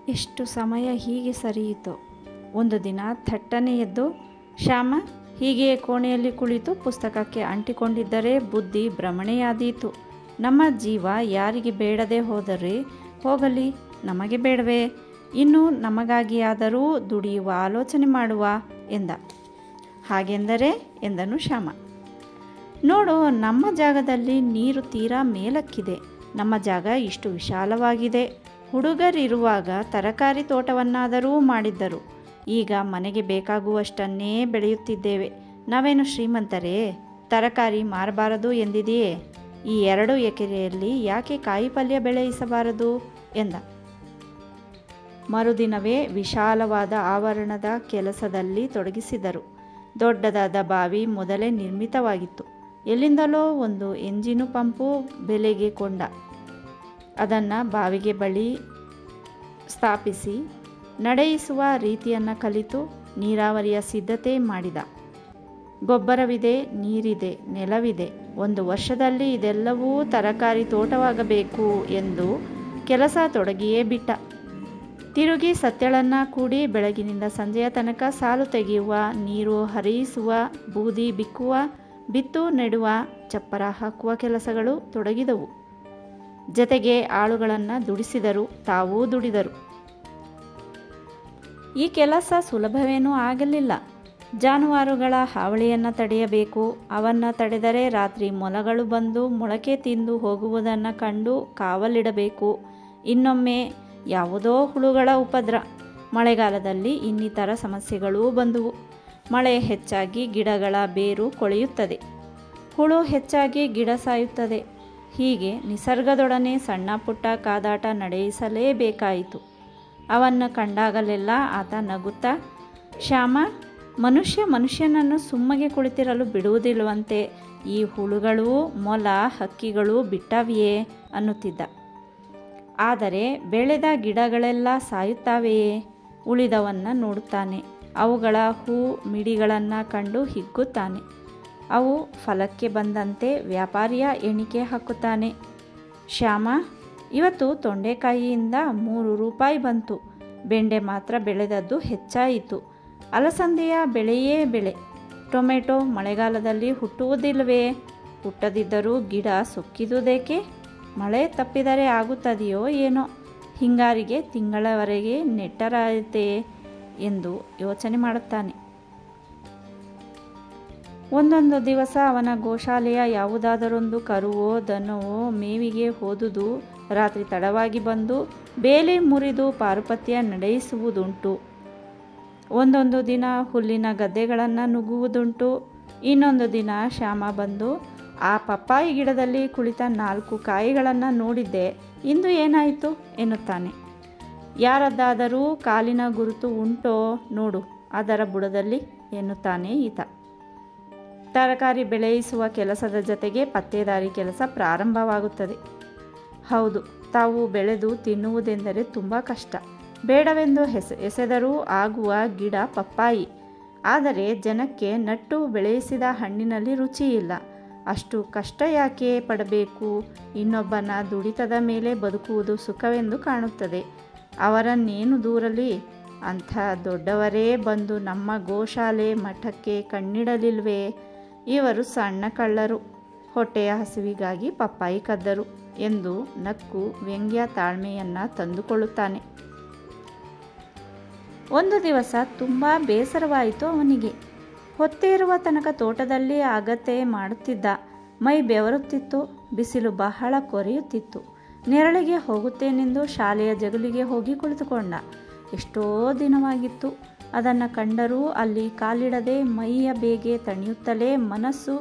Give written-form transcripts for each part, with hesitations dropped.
ಎಷ್ಟು ಸಮಯ ಹೀಗೆ ಸರಿಯಿತು. ಒಂದು ದಿನ ಥಟ್ಟನೆ ಎದ್ದು, ಶ್ಯಾಮ ಹೀಗೆಯೇ ಕೋಣೆಯಲ್ಲಿ ಕುಳಿತು ಪುಸ್ತಕಕ್ಕೆ ಅಂಟಿಕೊಂಡಿದ್ದರೆ ಬುದ್ಧಿ ಭ್ರಮಣೆಯಾದೀತು. ನಮ್ಮ ಜೀವ ಯಾರಿಗೆ ಬೇಡದೆ ಹೋದರೆ ಹೋಗಲಿ, ನಮಗೆ ಬೇಡವೇ? ಇನ್ನು ನಮಗಾಗಿಯಾದರೂ ದುಡಿಯುವ ಆಲೋಚನೆ ಮಾಡುವ ಎಂದ. ಹಾಗೆಂದರೆ ಎಂದನು ಶ್ಯಾಮ. ನೋಡು, ನಮ್ಮ ಜಾಗದಲ್ಲಿ ನೀರು ತೀರಾ ಮೇಲಕ್ಕಿದೆ. ನಮ್ಮ ಜಾಗ ಇಷ್ಟು ವಿಶಾಲವಾಗಿದೆ. ಹುಡುಗರಿರುವಾಗ ತರಕಾರಿ ತೋಟವನ್ನಾದರೂ ಮಾಡಿದ್ದರು. ಈಗ ಮನೆಗೆ ಬೇಕಾಗುವಷ್ಟನ್ನೇ ಬೆಳೆಯುತ್ತಿದ್ದೇವೆ. ನಾವೇನು ಶ್ರೀಮಂತರೇ? ತರಕಾರಿ ಮಾರಬಾರದು ಎಂದಿದೆಯೇ? ಈ 2 ಎಕರೆಯಲ್ಲಿ ಯಾಕೆ ಕಾಯಿ ಪಲ್ಯ ಬೆಳೆಯಿಸಬಾರದು ಎಂದ. ಮರುದಿನವೇ ವಿಶಾಲವಾದ ಆವರಣದ ಕೆಲಸದಲ್ಲಿ ತೊಡಗಿಸಿದರು. ದೊಡ್ಡದಾದ ಬಾವಿ ಮೊದಲೇ ನಿರ್ಮಿತವಾಗಿತ್ತು. ಎಲ್ಲಿಂದಲೋ ಒಂದು ಎಂಜಿನು ಪಂಪು ಬೆಲೆಗೆ ಕೊಂಡ. ಅದನ್ನು ಬಾವಿಗೆ ಬಳಿ ಸ್ಥಾಪಿಸಿ ನಡೆಯಿಸುವ ರೀತಿಯನ್ನು ಕಲಿತು ನೀರಾವರಿಯ ಸಿದ್ಧತೆ ಮಾಡಿದ. ಗೊಬ್ಬರವಿದೆ, ನೀರಿದೆ, ನೆಲವಿದೆ. 1 ವರ್ಷದಲ್ಲಿ ಇದೆಲ್ಲವೂ ತರಕಾರಿ ತೋಟವಾಗಬೇಕು ಎಂದು ಕೆಲಸ ತೊಡಗಿಯೇ ಬಿಟ್ಟ. ತಿರುಗಿ ಸತ್ಯಳನ್ನು ಕೂಡಿ ಬೆಳಗಿನಿಂದ ಸಂಜೆಯ ತನಕ ಸಾಲು ತೆಗೆಯುವ, ನೀರು ಹರಿಯಿಸುವ, ಬೂದಿ ಬಿಕ್ಕುವ, ಬಿತ್ತು ನೆಡುವ, ಚಪ್ಪರ ಹಾಕುವ ಕೆಲಸಗಳು ತೊಡಗಿದವು. ಜತೆಗೆ ಆಳುಗಳನ್ನು ದುಡಿಸಿದರು, ತಾವೂ ದುಡಿದರು. ಈ ಕೆಲಸ ಸುಲಭವೇನೂ ಆಗಲಿಲ್ಲ. ಜಾನುವಾರುಗಳ ಹಾವಳಿಯನ್ನು ತಡೆಯಬೇಕು. ಅವನ್ನು ತಡೆದರೆ ರಾತ್ರಿ ಮೊಲಗಳು ಬಂದು ಮೊಳಕೆ ತಿಂದು ಹೋಗುವುದನ್ನು ಕಂಡು ಕಾವಲಿಡಬೇಕು. ಇನ್ನೊಮ್ಮೆ ಯಾವುದೋ ಹುಳುಗಳ ಉಪದ್ರ. ಮಳೆಗಾಲದಲ್ಲಿ ಇನ್ನಿತರ ಸಮಸ್ಯೆಗಳೂ ಬಂದುವು. ಮಳೆ ಹೆಚ್ಚಾಗಿ ಗಿಡಗಳ ಬೇರು ಕೊಳೆಯುತ್ತದೆ. ಹುಳು ಹೆಚ್ಚಾಗಿ ಗಿಡ ಸಾಯುತ್ತದೆ. ಹೀಗೆ ನಿಸರ್ಗದೊಡನೆ ಸಣ್ಣ ಪುಟ್ಟ ಕಾದಾಟ ನಡೆಸಲೇಬೇಕಾಯಿತು. ಅವನ್ನು ಕಂಡಾಗಲೆಲ್ಲ ಆತ ನಗುತ್ತಾ, ಶ್ಯಾಮ, ಮನುಷ್ಯನನ್ನು ಸುಮ್ಮಗೆ ಕುಳಿತಿರಲು ಬಿಡುವುದಿಲ್ಲವಂತೆ. ಈ ಹುಳುಗಳು, ಮೊಲ, ಹಕ್ಕಿಗಳು ಬಿಟ್ಟವಿಯೇ ಅನ್ನುತ್ತಿದ್ದ. ಆದರೆ ಬೆಳೆದ ಗಿಡಗಳೆಲ್ಲ ಸಾಯುತ್ತಾವೆಯೇ? ಉಳಿದವನ್ನು ನೋಡುತ್ತಾನೆ. ಅವುಗಳ ಹೂ ಮಿಡಿಗಳನ್ನು ಕಂಡು ಹಿಗ್ಗುತ್ತಾನೆ. ಅವು ಫಲಕ್ಕೆ ಬಂದಂತೆ ವ್ಯಾಪಾರಿಯ ಎಣಿಕೆ ಹಾಕುತ್ತಾನೆ. ಶ್ಯಾಮ, ಇವತ್ತು ತೊಂಡೆಕಾಯಿಯಿಂದ 3 ರೂಪಾಯಿ ಬಂತು. ಬೆಂಡೆ ಮಾತ್ರ ಬೆಳೆದದ್ದು ಹೆಚ್ಚಾಯಿತು. ಅಲಸಂದೆಯ ಬೆಳೆಯೇ ಬೆಳೆ. ಟೊಮೆಟೊ ಮಳೆಗಾಲದಲ್ಲಿ ಹುಟ್ಟುವುದಿಲ್ಲವೇ? ಹುಟ್ಟದಿದ್ದರೂ ಗಿಡ ಸೊಕ್ಕಿದುದೇಕೆ? ಮಳೆ ತಪ್ಪಿದರೆ ಆಗುತ್ತದೆಯೋ ಏನೋ. ಹಿಂಗಾರಿಗೆ ತಿಂಗಳವರೆಗೆ ನೆಟ್ಟರಾಯಿತೆ ಎಂದು ಯೋಚನೆ ಮಾಡುತ್ತಾನೆ. ಒಂದೊಂದು ದಿವಸ ಅವನ ಗೋಶಾಲೆಯ ಯಾವುದಾದರೊಂದು ಕರುವೋ ದನವೋ ಮೇವಿಗೆ ಹೋದುದು ರಾತ್ರಿ ತಡವಾಗಿ ಬಂದು ಬೇಲಿ ಮುರಿದು ಪಾರುಪತ್ಯ ನಡೆಯಿಸುವುದುಂಟು. ಒಂದೊಂದು ದಿನ ಹುಲ್ಲಿನ ಗದ್ದೆಗಳನ್ನು ನುಗ್ಗುವುದುಂಟು. ಇನ್ನೊಂದು ದಿನ ಶ್ಯಾಮ ಬಂದು, ಆ ಪಪ್ಪಾಯಿ ಗಿಡದಲ್ಲಿ ಕುಳಿತ 4 ಕಾಯಿಗಳನ್ನು ನೋಡಿದ್ದೆ, ಇಂದು ಏನಾಯಿತು ಎನ್ನುತ್ತಾನೆ. ಯಾರದ್ದಾದರೂ ಕಾಲಿನ ಗುರುತು ಉಂಟೋ ನೋಡು ಅದರ ಬುಡದಲ್ಲಿ ಎನ್ನುತ್ತಾನೆ ಈತ. ತರಕಾರಿ ಬೆಳೆಯಿಸುವ ಕೆಲಸದ ಜೊತೆಗೆ ಪತ್ತೇದಾರಿ ಕೆಲಸ ಪ್ರಾರಂಭವಾಗುತ್ತದೆ. ಹೌದು, ತಾವು ಬೆಳೆದು ತಿನ್ನುವುದೆಂದರೆ ತುಂಬ ಕಷ್ಟ. ಬೇಡವೆಂದು ಎಸೆದರೂ ಆಗುವ ಗಿಡ ಪಪ್ಪಾಯಿ. ಆದರೆ ಜನಕ್ಕೆ ನಟ್ಟು ಬೆಳೆಯಿಸಿದ ಹಣ್ಣಿನಲ್ಲಿ ರುಚಿಯಿಲ್ಲ. ಅಷ್ಟು ಕಷ್ಟ ಯಾಕೆ ಪಡಬೇಕು? ಇನ್ನೊಬ್ಬನ ದುಡಿತದ ಮೇಲೆ ಬದುಕುವುದು ಸುಖವೆಂದು ಕಾಣುತ್ತದೆ. ಅವರನ್ನೇನು ದೂರಲಿ? ಅಂಥ ದೊಡ್ಡವರೇ ಬಂದು ನಮ್ಮ ಗೋಶಾಲೆ ಮಠಕ್ಕೆ ಕಣ್ಣಿಡಲಿಲ್ವೇ? ಇವರು ಸಣ್ಣ ಕಳ್ಳರು, ಹೊಟ್ಟೆಯ ಹಸಿವಿಗಾಗಿ ಪಪ್ಪಾಯಿ ಕದ್ದರು ಎಂದು ನಕ್ಕು ವ್ಯಂಗ್ಯ ತಾಳ್ಮೆಯನ್ನು ತಂದುಕೊಳ್ಳುತ್ತಾನೆ. ಒಂದು ದಿವಸ ತುಂಬ ಬೇಸರವಾಯಿತು ಅವನಿಗೆ. ಹೊತ್ತೇರುವ ತನಕ ತೋಟದಲ್ಲಿ ಅಗತ್ಯ ಮಾಡುತ್ತಿದ್ದ. ಮೈ ಬೆವರುತ್ತಿತ್ತು. ಬಿಸಿಲು ಬಹಳ ಕೊರೆಯುತ್ತಿತ್ತು. ನೆರಳಿಗೆ ಹೋಗುತ್ತೇನೆಂದು ಶಾಲೆಯ ಜಗುಲಿಗೆ ಹೋಗಿ ಕುಳಿತುಕೊಂಡ. ಎಷ್ಟೋ ದಿನವಾಗಿತ್ತು. ಅದನ್ನು ಕಂಡರೂ ಅಲ್ಲಿ ಕಾಲಿಡದೆ ಮೈಯ ಬೇಗೆ ತಣಿಯುತ್ತಲೇ ಮನಸ್ಸು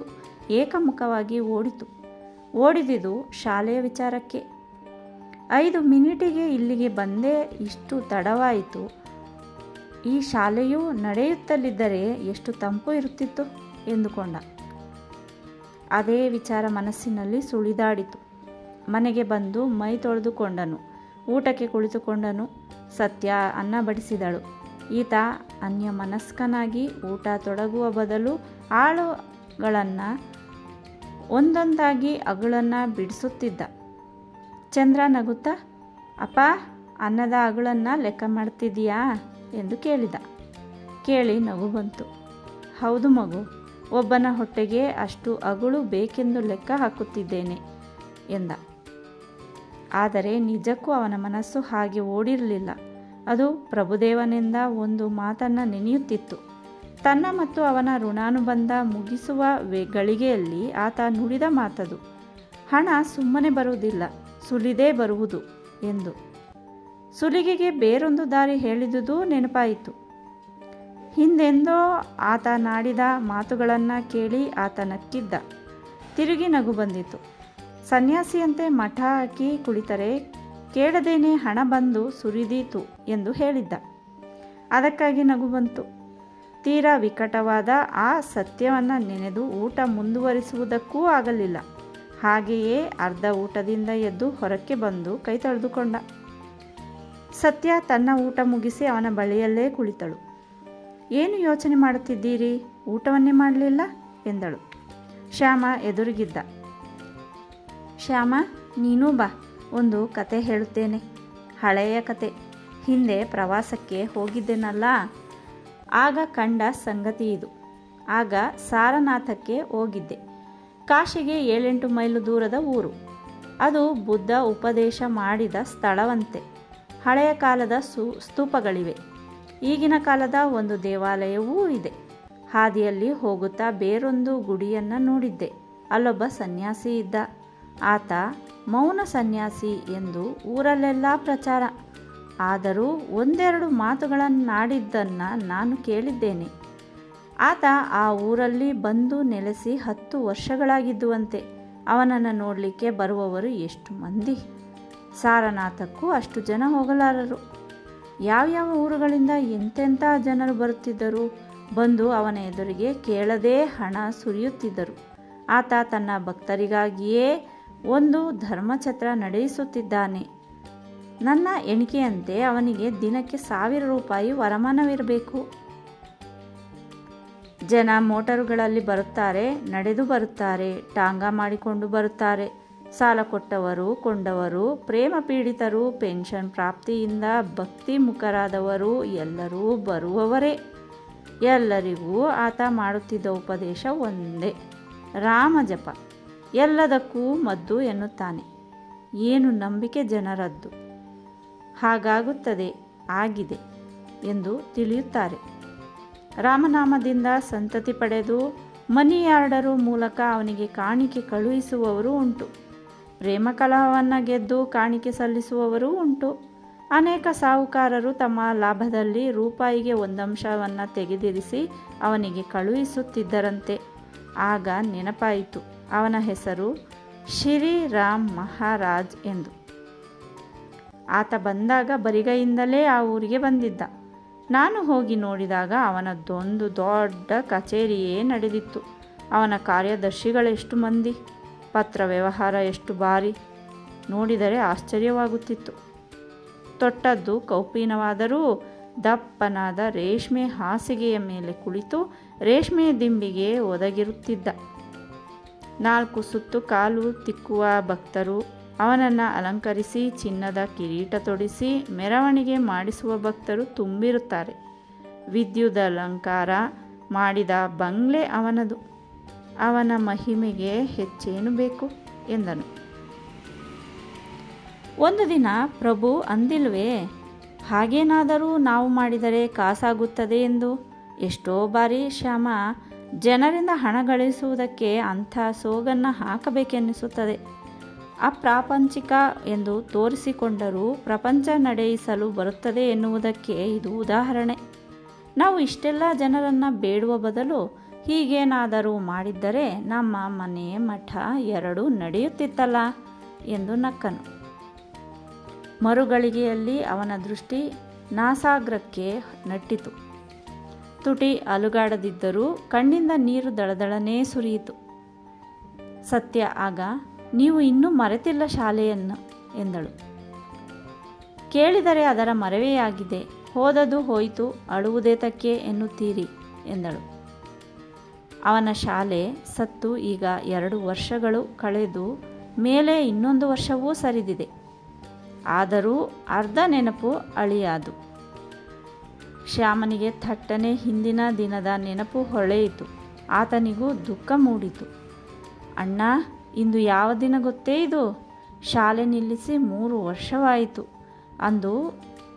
ಏಕಮುಖವಾಗಿ ಓಡಿದುದು ಶಾಲೆಯ ವಿಚಾರಕ್ಕೆ. 5 ಮಿನಿಟಿಗೆ ಇಲ್ಲಿಗೆ ಬಂದೇ ಇಷ್ಟು ತಡವಾಯಿತು. ಈ ಶಾಲೆಯು ನಡೆಯುತ್ತಲಿದ್ದರೆ ಎಷ್ಟು ತಂಪು ಇರುತ್ತಿತ್ತು ಎಂದುಕೊಂಡ. ಅದೇ ವಿಚಾರ ಮನಸ್ಸಿನಲ್ಲಿ ಸುಳಿದಾಡಿತು. ಮನೆಗೆ ಬಂದು ಮೈ ತೊಳೆದುಕೊಂಡನು. ಊಟಕ್ಕೆ ಕುಳಿತುಕೊಂಡನು. ಸತ್ಯ ಅನ್ನ ಬಡಿಸಿದಳು. ಈತ ಅನ್ಯಮನಸ್ಕನಾಗಿ ಊಟ ತೊಡಗುವ ಬದಲು ಆಳುಗಳನ್ನು ಒಂದೊಂದಾಗಿ ಅಗುಳನ್ನು ಬಿಡಿಸುತ್ತಿದ್ದ. ಚಂದ್ರ ನಗುತ್ತಾ, ಅಪ್ಪ ಅನ್ನದ ಅಗುಳನ್ನು ಲೆಕ್ಕ ಮಾಡ್ತಿದ್ದೀಯಾ ಎಂದು ಕೇಳಿದ. ಕೇಳಿ ನಗು ಬಂತು. ಹೌದು ಮಗು, ಒಬ್ಬನ ಹೊಟ್ಟೆಗೆ ಅಷ್ಟು ಅಗುಳು ಬೇಕೆಂದು ಲೆಕ್ಕ ಹಾಕುತ್ತಿದ್ದೇನೆ ಎಂದ. ಆದರೆ ನಿಜಕ್ಕೂ ಅವನ ಮನಸ್ಸು ಹಾಗೆ ಓಡಿರಲಿಲ್ಲ. ಅದು ಪ್ರಭುದೇವನಿಂದ ಒಂದು ಮಾತನ್ನು ನೆನೆಯುತ್ತಿತ್ತು. ತನ್ನ ಮತ್ತು ಅವನ ಋಣಾನುಬಂಧ ಮುಗಿಸುವ ಗಳಿಗೆಯಲ್ಲಿ ಆತ ನುಡಿದ ಮಾತದು. ಹಣ ಸುಮ್ಮನೆ ಬರುವುದಿಲ್ಲ, ಸುಲಿದೇ ಬರುವುದು ಎಂದು. ಸುಲಿಗೆಗೆ ಬೇರೊಂದು ದಾರಿ ಹೇಳಿದುದು ನೆನಪಾಯಿತು. ಹಿಂದೆಂದೋ ಆತ ನಾಡಿದ ಮಾತುಗಳನ್ನು ಕೇಳಿ ಆತ ನಕ್ಕಿದ್ದ. ತಿರುಗಿ ನಗು ಬಂದಿತು. ಸನ್ಯಾಸಿಯಂತೆ ಮಠ ಹಾಕಿ ಕುಳಿತರೆ ಕೇಳದೇನೆ ಹಣ ಬಂದು ಸುರಿದೀತು ಎಂದು ಹೇಳಿದ್ದ. ಅದಕ್ಕಾಗಿ ನಗು ಬಂತು. ತೀರಾ ವಿಕಟವಾದ ಆ ಸತ್ಯವನ್ನು ನೆನೆದು ಊಟ ಮುಂದುವರಿಸುವುದಕ್ಕೂ ಆಗಲಿಲ್ಲ. ಹಾಗೆಯೇ ಅರ್ಧ ಊಟದಿಂದ ಎದ್ದು ಹೊರಕ್ಕೆ ಬಂದು ಕೈ ತೊಳೆದುಕೊಂಡ. ಸತ್ಯ ತನ್ನ ಊಟ ಮುಗಿಸಿ ಅವನ ಬಳಿಯಲ್ಲೇ ಕುಳಿತಳು. ಏನು ಯೋಚನೆ ಮಾಡುತ್ತಿದ್ದೀರಿ, ಊಟವನ್ನೇ ಮಾಡಲಿಲ್ಲ ಎಂದಳು. ಶ್ಯಾಮ ಎದುರಿಗಿದ್ದ. ಶ್ಯಾಮ, ನೀನೂ ಬಾ, ಒಂದು ಕತೆ ಹೇಳುತ್ತೇನೆ. ಹಳೆಯ ಕತೆ. ಹಿಂದೆ ಪ್ರವಾಸಕ್ಕೆ ಹೋಗಿದ್ದೆನಲ್ಲ, ಆಗ ಕಂಡ ಸಂಗತಿ ಇದು. ಆಗ ಸಾರನಾಥಕ್ಕೆ ಹೋಗಿದ್ದೆ. ಕಾಶಿಗೆ 7-8 ಮೈಲು ದೂರದ ಊರು. ಅದು ಬುದ್ಧ ಉಪದೇಶ ಮಾಡಿದ ಸ್ಥಳವಂತೆ. ಹಳೆಯ ಕಾಲದ ಸ್ತೂಪಗಳಿವೆ. ಈಗಿನ ಕಾಲದ ಒಂದು ದೇವಾಲಯವೂ ಇದೆ. ಹಾದಿಯಲ್ಲಿ ಹೋಗುತ್ತಾ ಬೇರೊಂದು ಗುಡಿಯನ್ನು ನೋಡಿದ್ದೆ. ಅಲ್ಲೊಬ್ಬ ಸನ್ಯಾಸಿ ಇದ್ದ. ಆತ ಮೌನ ಸನ್ಯಾಸಿ ಎಂದು ಊರಲ್ಲೆಲ್ಲ ಪ್ರಚಾರ. ಆದರೂ ಒಂದೆರಡು ಮಾತುಗಳನ್ನಾಡಿದ್ದನ್ನು ನಾನು ಕೇಳಿದ್ದೇನೆ. ಆತ ಆ ಊರಲ್ಲಿ ಬಂದು ನೆಲೆಸಿ 10 ವರ್ಷಗಳಾಗಿದ್ದುವಂತೆ. ಅವನನ್ನು ನೋಡಲಿಕ್ಕೆ ಬರುವವರು ಎಷ್ಟು ಮಂದಿ! ಸಾರನಾಥಕ್ಕೂ ಅಷ್ಟು ಜನ ಹೋಗಲಾರರು. ಯಾವ್ಯಾವ ಊರುಗಳಿಂದ ಎಂತೆಂಥ ಜನರು ಬರುತ್ತಿದ್ದರು. ಬಂದು ಅವನ ಎದುರಿಗೆ ಕೇಳದೇ ಹಣ ಸುರಿಯುತ್ತಿದ್ದರು. ಆತ ತನ್ನ ಭಕ್ತರಿಗಾಗಿಯೇ ಒಂದು ಧರ್ಮಛತ್ರ ನಡೆಯಿಸುತ್ತಿದ್ದಾನೆ. ನನ್ನ ಎಣಿಕೆಯಂತೆ ಅವನಿಗೆ ದಿನಕ್ಕೆ 1000 ರೂಪಾಯಿ ವರಮಾನವಿರಬೇಕು. ಜನ ಮೋಟಾರುಗಳಲ್ಲಿ ಬರುತ್ತಾರೆ, ನಡೆದು ಬರುತ್ತಾರೆ, ಟಾಂಗ ಮಾಡಿಕೊಂಡು ಬರುತ್ತಾರೆ. ಸಾಲ ಕೊಟ್ಟವರು, ಕೊಂಡವರು, ಪ್ರೇಮ ಪೀಡಿತರು, ಪೆನ್ಷನ್ ಪ್ರಾಪ್ತಿಯಿಂದ ಭಕ್ತಿ ಮುಖರಾದವರು ಎಲ್ಲರೂ ಬರುವವರೇ. ಎಲ್ಲರಿಗೂ ಆತ ಮಾಡುತ್ತಿದ್ದ ಉಪದೇಶ ಒಂದೇ, ರಾಮ ಜಪ. ಎಲ್ಲದಕ್ಕೂ ಮದ್ದು ಎನ್ನುತ್ತಾನೆ. ಏನು ನಂಬಿಕೆ ಜನರದ್ದು. ಹಾಗಾಗುತ್ತದೆ, ಆಗಿದೆ ಎಂದು ತಿಳಿಯುತ್ತಾರೆ. ರಾಮನಾಮದಿಂದ ಸಂತತಿ ಪಡೆದು ಮನಿ ಆರ್ಡರು ಮೂಲಕ ಅವನಿಗೆ ಕಾಣಿಕೆ ಕಳುಹಿಸುವವರು ಉಂಟು. ಪ್ರೇಮ ಕಲಹವನ್ನು ಗೆದ್ದು ಕಾಣಿಕೆ ಸಲ್ಲಿಸುವವರೂ ಉಂಟು. ಅನೇಕ ಸಾಹುಕಾರರು ತಮ್ಮ ಲಾಭದಲ್ಲಿ ರೂಪಾಯಿಗೆ 1 ಅಂಶವನ್ನು ತೆಗೆದಿರಿಸಿ ಅವನಿಗೆ ಕಳುಹಿಸುತ್ತಿದ್ದರಂತೆ. ಆಗ ನೆನಪಾಯಿತು, ಅವನ ಹೆಸರು ಶ್ರೀರಾಮ್ ಮಹಾರಾಜ್ ಎಂದು. ಆತ ಬಂದಾಗ ಬರಿಗೈಯಿಂದಲೇ ಆ ಊರಿಗೆ ಬಂದಿದ್ದ. ನಾನು ಹೋಗಿ ನೋಡಿದಾಗ ಅವನದ್ದೊಂದು ದೊಡ್ಡ ಕಚೇರಿಯೇ ನಡೆದಿತ್ತು. ಅವನ ಕಾರ್ಯದರ್ಶಿಗಳೆಷ್ಟು ಮಂದಿ, ಪತ್ರ ವ್ಯವಹಾರ ಎಷ್ಟು ಭಾರಿ. ನೋಡಿದರೆ ಆಶ್ಚರ್ಯವಾಗುತ್ತಿತ್ತು. ತೊಟ್ಟದ್ದು ಕೌಪೀನವಾದರೂ ದಪ್ಪನಾದ ರೇಷ್ಮೆ ಹಾಸಿಗೆಯ ಮೇಲೆ ಕುಳಿತು ರೇಷ್ಮೆ ದಿಂಬಿಗೆ ಒದಗಿರುತ್ತಿದ್ದ. 4 ಸುತ್ತು ಕಾಲು ತಿಕ್ಕುವ ಭಕ್ತರು, ಅವನನ್ನು ಅಲಂಕರಿಸಿ ಚಿನ್ನದ ಕಿರೀಟ ತೊಡಿಸಿ ಮೆರವಣಿಗೆ ಮಾಡಿಸುವ ಭಕ್ತರು ತುಂಬಿರುತ್ತಾರೆ. ವಿದ್ಯುದಲಂಕಾರ ಮಾಡಿದ ಬಂಗ್ಲೆ ಅವನದು. ಅವನ ಮಹಿಮೆಗೆ ಹೆಚ್ಚೇನು ಬೇಕು ಎಂದನು. ಒಂದು ದಿನ ಪ್ರಭು ಅಂದಿಲ್ವೇ, ಹಾಗೇನಾದರೂ ನಾವು ಮಾಡಿದರೆ ಕಾಸಾಗುತ್ತದೆ ಎಂದು. ಎಷ್ಟೋ ಬಾರಿ ಶ್ಯಾಮ, ಜನರಿಂದ ಹಣ ಗಳಿಸುವುದಕ್ಕೆ ಅಂಥ ಸೋಗನ್ನು ಹಾಕಬೇಕೆನ್ನಿಸುತ್ತದೆ. ಅಪ್ರಾಪಂಚಿಕ ಎಂದು ತೋರಿಸಿಕೊಂಡರೂ ಪ್ರಪಂಚ ನಡೆಯಿಸಲು ಬರುತ್ತದೆ ಎನ್ನುವುದಕ್ಕೆ ಇದು ಉದಾಹರಣೆ. ನಾವು ಇಷ್ಟೆಲ್ಲ ಜನರನ್ನು ಬೇಡುವ ಬದಲು ಹೀಗೇನಾದರೂ ಮಾಡಿದ್ದರೆ ನಮ್ಮ ಮನೆ ಮಠ 2 ನಡೆಯುತ್ತಿತ್ತಲ್ಲ ಎಂದು ನಕ್ಕನು. ಮರುಗಳಿಗೆಯಲ್ಲಿ ಅವನ ದೃಷ್ಟಿ ನಾಸಾಗ್ರಕ್ಕೆ ನಟ್ಟಿತು. ತುಟಿ ಅಲುಗಾಡದಿದ್ದರೂ ಕಣ್ಣಿಂದ ನೀರು ದಳದಳನೇ ಸುರಿಯಿತು. ಸತ್ಯ ಆಗ, ನೀವು ಇನ್ನೂ ಮರೆತಿಲ್ಲ ಶಾಲೆಯನ್ನು ಎಂದಳು. ಕೇಳಿದರೆ ಅದರ ಮರೆವೆಯಾಗಿದೆ. ಹೋದದು ಹೋಯಿತು, ಅಳುವುದೇತಕ್ಕೆ ಎನ್ನುತ್ತೀರಿ ಎಂದಳು. ಅವನ ಶಾಲೆ ಸತ್ತು ಈಗ 2 ವರ್ಷಗಳು ಕಳೆದು ಮೇಲೆ ಇನ್ನೊಂದು ವರ್ಷವೂ ಸರಿದಿದೆ. ಆದರೂ ಅರ್ಧ ನೆನಪು ಅಳಿಯಾದು. ಶ್ಯಾಮನಿಗೆ ಥಟ್ಟನೆ ಹಿಂದಿನ ದಿನದ ನೆನಪು ಹೊಳೆಯಿತು. ಆತನಿಗೂ ದುಃಖ ಮೂಡಿತು. ಅಣ್ಣ, ಇಂದು ಯಾವ ದಿನ ಗೊತ್ತೇ ಇದು? ಶಾಲೆ ನಿಲ್ಲಿಸಿ 3 ವರ್ಷವಾಯಿತು. ಅಂದು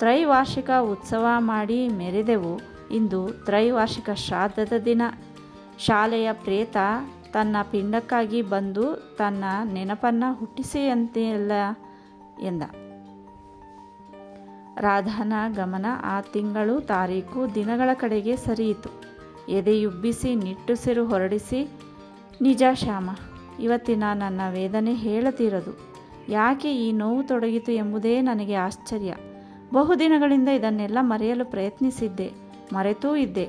ತ್ರೈವಾರ್ಷಿಕ ಉತ್ಸವ ಮಾಡಿ ಮೆರೆದೆವು. ಇಂದು ತ್ರೈವಾರ್ಷಿಕ ಶ್ರಾದ್ದದ ದಿನ. ಶಾಲೆಯ ಪ್ರೇತ ತನ್ನ ಪಿಂಡಕ್ಕಾಗಿ ಬಂದು ತನ್ನ ನೆನಪನ್ನು ಹುಟ್ಟಿಸಿಯಂತೆಯಲ್ಲ ಎಂದ. ರಾಧಾನ ಗಮನ ಆ ತಿಂಗಳು, ತಾರೀಕು, ದಿನಗಳ ಕಡೆಗೆ ಸರಿಯಿತು. ಎದೆಯುಬ್ಬಿಸಿ ನಿಟ್ಟುಸಿರು ಹೊರಡಿಸಿ, ನಿಜ ಶ್ಯಾಮ, ಇವತ್ತಿನ ನನ್ನ ವೇದನೆ ಹೇಳತೀರದು. ಯಾಕೆ ಈ ನೋವು ತೊಡಗಿತು ಎಂಬುದೇ ನನಗೆ ಆಶ್ಚರ್ಯ. ಬಹುದಿನಗಳಿಂದ ಇದನ್ನೆಲ್ಲ ಮರೆಯಲು ಪ್ರಯತ್ನಿಸಿದ್ದೆ, ಮರೆತೂ ಇದ್ದೆ.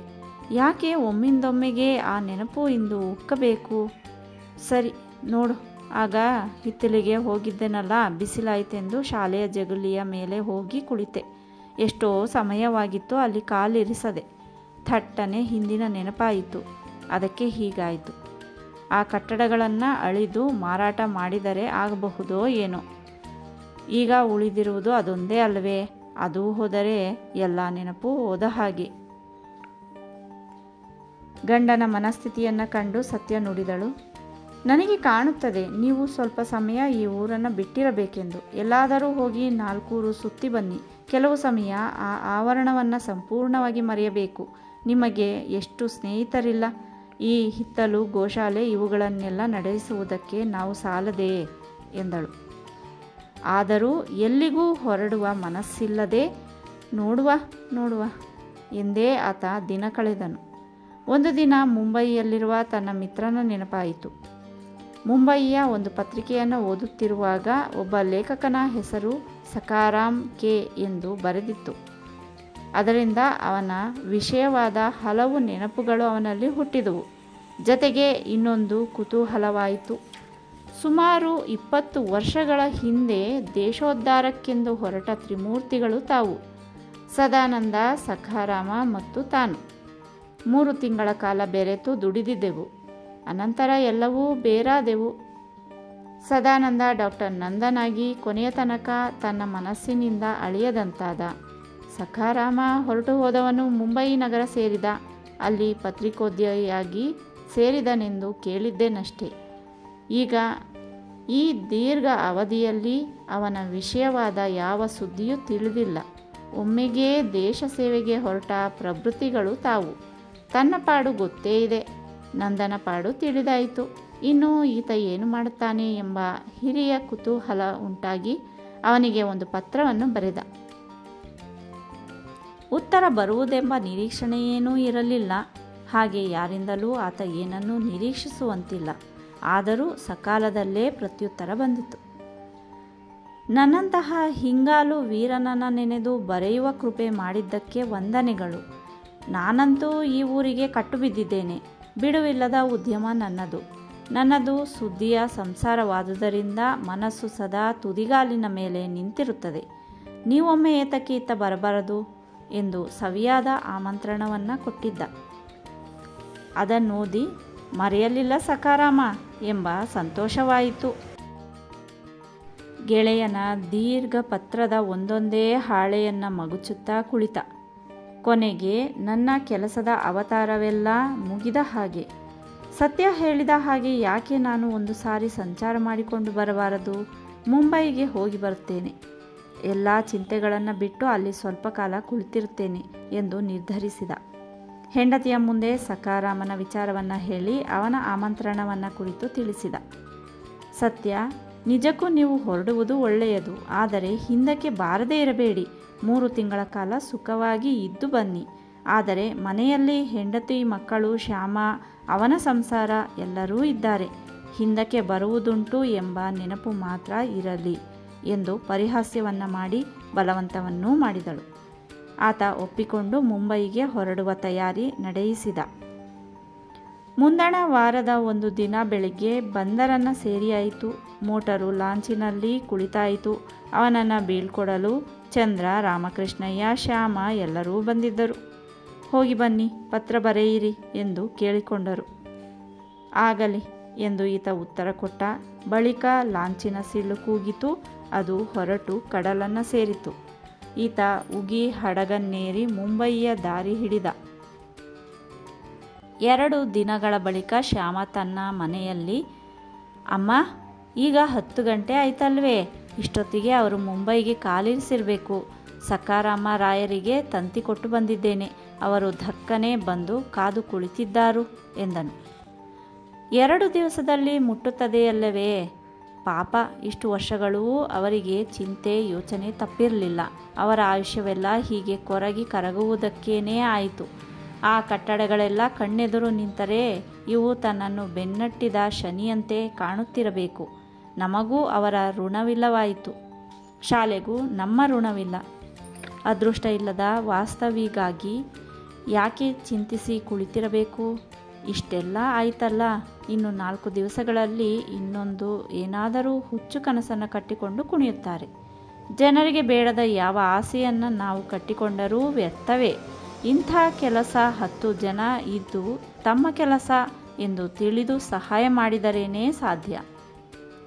ಯಾಕೆ ಒಮ್ಮಿಂದೊಮ್ಮೆಗೆ ಆ ನೆನಪು ಇಂದು ಉಕ್ಕಬೇಕು? ಸರಿ ನೋಡು, ಆಗ ಹಿತ್ತಲಿಗೆ ಹೋಗಿದ್ದೆನಲ್ಲ, ಬಿಸಿಲಾಯಿತೆಂದು ಶಾಲೆಯ ಜಗುಲಿಯ ಮೇಲೆ ಹೋಗಿ ಕುಳಿತೆ. ಎಷ್ಟೋ ಸಮಯವಾಗಿತ್ತು ಅಲ್ಲಿ ಕಾಲಿರಿಸದೆ. ಥಟ್ಟನೆ ಹಿಂದಿನ ನೆನಪಾಯಿತು. ಅದಕ್ಕೆ ಹೀಗಾಯಿತು. ಆ ಕಟ್ಟಡಗಳನ್ನು ಅಳಿದು ಮಾರಾಟ ಮಾಡಿದರೆ ಆಗಬಹುದೋ ಏನೋ. ಈಗ ಉಳಿದಿರುವುದು ಅದೊಂದೇ ಅಲ್ಲವೇ? ಅದು ಹೋದರೆ ಎಲ್ಲ ನೆನಪು ಹೋದ ಹಾಗೆ. ಗಂಡನ ಮನಸ್ಥಿತಿಯನ್ನು ಕಂಡು ಸತ್ಯ ನುಡಿದಳು. ನನಗೆ ಕಾಣುತ್ತದೆ, ನೀವು ಸ್ವಲ್ಪ ಸಮಯ ಈ ಊರನ್ನು ಬಿಟ್ಟಿರಬೇಕೆಂದು. ಎಲ್ಲಾದರೂ ಹೋಗಿ 4 ಊರು ಸುತ್ತಿ ಬನ್ನಿ. ಕೆಲವು ಸಮಯ ಆ ಆವರಣವನ್ನು ಸಂಪೂರ್ಣವಾಗಿ ಮರೆಯಬೇಕು. ನಿಮಗೆ ಎಷ್ಟು ಸ್ನೇಹಿತರಿಲ್ಲ? ಈ ಹಿತ್ತಲು, ಗೋಶಾಲೆ ಇವುಗಳನ್ನೆಲ್ಲ ನಡೆಸುವುದಕ್ಕೆ ನಾವು ಸಾಲದೆಯೇ ಎಂದಳು. ಆದರೂ ಎಲ್ಲಿಗೂ ಹೊರಡುವ ಮನಸ್ಸಿಲ್ಲದೆ ನೋಡುವ ಎಂದೇ ಆತ ದಿನ ಕಳೆದನು. ಒಂದು ದಿನ ಮುಂಬಯಿಯಲ್ಲಿರುವ ತನ್ನ ಮಿತ್ರನ ನೆನಪಾಯಿತು. ಮುಂಬಯಿಯ ಒಂದು ಪತ್ರಿಕೆಯನ್ನು ಓದುತ್ತಿರುವಾಗ ಒಬ್ಬ ಲೇಖಕನ ಹೆಸರು ಸಖಾರಾಮ್ ಕೆ ಎಂದು ಬರೆದಿತ್ತು. ಅದರಿಂದ ಅವನ ವಿಷಯವಾದ ಹಲವು ನೆನಪುಗಳು ಅವನಲ್ಲಿ ಹುಟ್ಟಿದವು. ಜತೆಗೆ ಇನ್ನೊಂದು ಕುತೂಹಲವಾಯಿತು. ಸುಮಾರು 20 ವರ್ಷಗಳ ಹಿಂದೆ ದೇಶೋದ್ಧಾರಕ್ಕೆಂದು ಹೊರಟ ತ್ರಿಮೂರ್ತಿಗಳು ತಾವು, ಸದಾನಂದ, ಸಖಾರಾಮ ಮತ್ತು ತಾನು. 3 ತಿಂಗಳ ಕಾಲ ಬೆರೆತು ದುಡಿದಿದ್ದೆವು. ಅನಂತರ ಎಲ್ಲವೂ ಬೇರಾದೆವು. ಸದಾನಂದ ಡಾಕ್ಟರ್ ನಂದನಾಗಿ ಕೊನೆಯ ತನಕ ತನ್ನ ಮನಸ್ಸಿನಿಂದ ಅಳಿಯದಂತಾದ. ಸಖಾರಾಮ ಹೊರಟು ಹೋದವನು ಮುಂಬಯಿ ನಗರ ಸೇರಿದ. ಅಲ್ಲಿ ಪತ್ರಿಕೋದ್ಯೋಗಿಯಾಗಿ ಸೇರಿದನೆಂದು ಕೇಳಿದ್ದೇನಷ್ಟೇ. ಈಗ ಈ ದೀರ್ಘ ಅವಧಿಯಲ್ಲಿ ಅವನ ವಿಷಯವಾದ ಯಾವ ಸುದ್ದಿಯೂ ತಿಳಿದಿಲ್ಲ. ಒಮ್ಮೆಗೇ ದೇಶ ಸೇವೆಗೆ ಹೊರಟ ಪ್ರಭೃತಿಗಳು ತಾವು. ತನ್ನ ಪಾಡು ಗೊತ್ತೇ ಇದೆ. ನಂದನ ಪಾಡು ತಿಳಿದಾಯಿತು. ಇನ್ನು ಈತ ಏನು ಮಾಡುತ್ತಾನೆ ಎಂಬ ಹಿರಿಯ ಕುತೂಹಲ ಉಂಟಾಗಿ ಅವನಿಗೆ ಒಂದು ಪತ್ರವನ್ನು ಬರೆದ. ಉತ್ತರ ಬರುವುದೆಂಬ ನಿರೀಕ್ಷಣೆಯೇನೂ ಇರಲಿಲ್ಲ. ಹಾಗೆ ಯಾರಿಂದಲೂ ಆತ ಏನನ್ನೂ ನಿರೀಕ್ಷಿಸುವಂತಿಲ್ಲ. ಆದರೂ ಸಕಾಲದಲ್ಲೇ ಪ್ರತ್ಯುತ್ತರ ಬಂದಿತು. ನನ್ನಂತಹ ಹಿಂಗಾಲು ವೀರನನ್ನು ನೆನೆದು ಬರೆಯುವ ಕೃಪೆ ಮಾಡಿದ್ದಕ್ಕೆ ವಂದನೆಗಳು. ನಾನಂತೂ ಈ ಊರಿಗೆ ಕಟ್ಟುಬಿದ್ದಿದ್ದೇನೆ. ಬಿಡುವಿಲ್ಲದ ಉದ್ಯಮ ನನ್ನದು ಸುದ್ದಿಯ ಸಂಸಾರವಾದುದರಿಂದ ಮನಸ್ಸು ಸದಾ ತುದಿಗಾಲಿನ ಮೇಲೆ ನಿಂತಿರುತ್ತದೆ. ನೀವೊಮ್ಮೆ ಏತಕ್ಕೆ ಇತ್ತ ಬರಬಾರದು ಎಂದು ಸವಿಯಾದ ಆಮಂತ್ರಣವನ್ನು ಕೊಟ್ಟಿದ್ದ. ಅದನ್ನೋದಿ ಮರೆಯಲಿಲ್ಲ ಸಖಾರಾಮ ಎಂಬ ಸಂತೋಷವಾಯಿತು. ಗೆಳೆಯನ ದೀರ್ಘ ಪತ್ರದ ಒಂದೊಂದೇ ಹಾಳೆಯನ್ನು ಮಗುಚುತ್ತಾ ಕುಳಿತ. ಕೊನೆಗೆ ನನ್ನ ಕೆಲಸದ ಅವತಾರವೆಲ್ಲ ಮುಗಿದ ಹಾಗೆ. ಸತ್ಯ ಹೇಳಿದ ಹಾಗೆ ಯಾಕೆ ನಾನು ಒಂದು ಸಾರಿ ಸಂಚಾರ ಮಾಡಿಕೊಂಡು ಬರಬಾರದು? ಮುಂಬಯಿಗೆ ಹೋಗಿ ಬರುತ್ತೇನೆ. ಎಲ್ಲ ಚಿಂತೆಗಳನ್ನು ಬಿಟ್ಟು ಅಲ್ಲಿ ಸ್ವಲ್ಪ ಕಾಲ ಕುಳಿತಿರುತ್ತೇನೆ ಎಂದು ನಿರ್ಧರಿಸಿದ. ಹೆಂಡತಿಯ ಮುಂದೆ ಸಖಾರಾಮನ ವಿಚಾರವನ್ನು ಹೇಳಿ ಅವನ ಆಮಂತ್ರಣವನ್ನು ಕುರಿತು ತಿಳಿಸಿದ. ಸತ್ಯ, ನಿಜಕ್ಕೂ ನೀವು ಹೊರಡುವುದು ಒಳ್ಳೆಯದು. ಆದರೆ ಹಿಂದಕ್ಕೆ ಬಾರದೇ ಇರಬೇಡಿ. 3 ತಿಂಗಳ ಕಾಲ ಸುಖವಾಗಿ ಇದ್ದು ಬನ್ನಿ. ಆದರೆ ಮನೆಯಲ್ಲಿ ಹೆಂಡತಿ, ಮಕ್ಕಳು, ಶ್ಯಾಮ, ಅವನ ಸಂಸಾರ ಎಲ್ಲರೂ ಇದ್ದಾರೆ. ಹಿಂದಕ್ಕೆ ಬರುವುದುಂಟು ಎಂಬ ನೆನಪು ಮಾತ್ರ ಇರಲಿ ಎಂದು ಪರಿಹಾಸ್ಯವನ್ನು ಮಾಡಿ ಬಲವಂತವನ್ನೂ ಮಾಡಿದಳು. ಆತ ಒಪ್ಪಿಕೊಂಡು ಮುಂಬಯಿಗೆ ಹೊರಡುವ ತಯಾರಿ ನಡೆಯಿಸಿದ. ಮುಂದಣ ವಾರದ ಒಂದು ದಿನ ಬೆಳಿಗ್ಗೆ ಬಂದರನ್ನು ಸೇರಿಯಾಯಿತು. ಮೋಟರು ಲಾಂಚಿನಲ್ಲಿ ಕುಳಿತಾಯಿತು. ಅವನನ್ನು ಬೀಳ್ಕೊಡಲು ಚಂದ್ರ, ರಾಮಕೃಷ್ಣಯ್ಯ, ಶ್ಯಾಮ ಎಲ್ಲರೂ ಬಂದಿದ್ದರು. ಹೋಗಿ ಬನ್ನಿ, ಪತ್ರ ಬರೆಯಿರಿ ಎಂದು ಕೇಳಿಕೊಂಡರು. ಆಗಲಿ ಎಂದು ಈತ ಉತ್ತರ ಕೊಟ್ಟ. ಬಳಿಕ ಲಾಂಚಿನ ಸಿಳ್ಳು ಕೂಗಿತು. ಅದು ಹೊರಟು ಕಡಲನ್ನು ಸೇರಿತು. ಈತ ಉಗಿ ಹಡಗನ್ನೇರಿ ಮುಂಬಯಿಯ ದಾರಿ ಹಿಡಿದ. 2 ದಿನಗಳ ಬಳಿಕ ಶ್ಯಾಮ ತನ್ನ ಮನೆಯಲ್ಲಿ, ಅಮ್ಮ, ಈಗ 10 ಗಂಟೆ ಆಯ್ತಲ್ವೇ? ಇಷ್ಟೊತ್ತಿಗೆ ಅವರು ಮುಂಬೈಗೆ ಕಾಲಿರಿಸಿರಬೇಕು. ಸಕಾರಾಮ ರಾಯರಿಗೆ ತಂತಿ ಕೊಟ್ಟು ಬಂದಿದ್ದೇನೆ. ಅವರು ಧಕ್ಕನೆ ಬಂದು ಕಾದು ಕುಳಿತಿದ್ದಾರು ಎಂದನು. 2 ದಿವಸದಲ್ಲಿ ಮುಟ್ಟುತ್ತದೆಯಲ್ಲವೇ? ಪಾಪ, ಇಷ್ಟು ವರ್ಷಗಳೂ ಅವರಿಗೆ ಚಿಂತೆ ಯೋಚನೆ ತಪ್ಪಿರಲಿಲ್ಲ. ಅವರ ಆಯುಷ್ಯವೆಲ್ಲ ಹೀಗೆ ಕೊರಗಿ ಕರಗುವುದಕ್ಕೇನೇ ಆಯಿತು. ಆ ಕಟ್ಟಡಗಳೆಲ್ಲ ಕಣ್ಣೆದುರು ನಿಂತರೆ ಇವು ತನ್ನನ್ನು ಬೆನ್ನಟ್ಟಿದ ಶನಿಯಂತೆ ಕಾಣುತ್ತಿರಬೇಕು. ನಮಗೂ ಅವರ ಋಣವಿಲ್ಲವಾಯಿತು, ಶಾಲೆಗೂ ನಮ್ಮ ಋಣವಿಲ್ಲ. ಅದೃಷ್ಟ ಇಲ್ಲದ ವಾಸ್ತವಿಗಾಗಿ ಯಾಕೆ ಚಿಂತಿಸಿ ಕುಳಿತಿರಬೇಕು? ಇಷ್ಟೆಲ್ಲ ಆಯ್ತಲ್ಲ, ಇನ್ನು 4 ದಿವಸಗಳಲ್ಲಿ ಇನ್ನೊಂದು ಏನಾದರೂ ಹುಚ್ಚು ಕನಸನ್ನು ಕಟ್ಟಿಕೊಂಡು ಕುಣಿಯುತ್ತಾರೆ. ಜನರಿಗೆ ಬೇಡದ ಯಾವ ಆಸೆಯನ್ನು ನಾವು ಕಟ್ಟಿಕೊಂಡರೂ ವ್ಯರ್ಥವೇ. ಇಂಥ ಕೆಲಸ 10 ಜನ ಇದ್ದು ತಮ್ಮ ಕೆಲಸ ಎಂದು ತಿಳಿದು ಸಹಾಯ ಮಾಡಿದರೇನೇ ಸಾಧ್ಯ.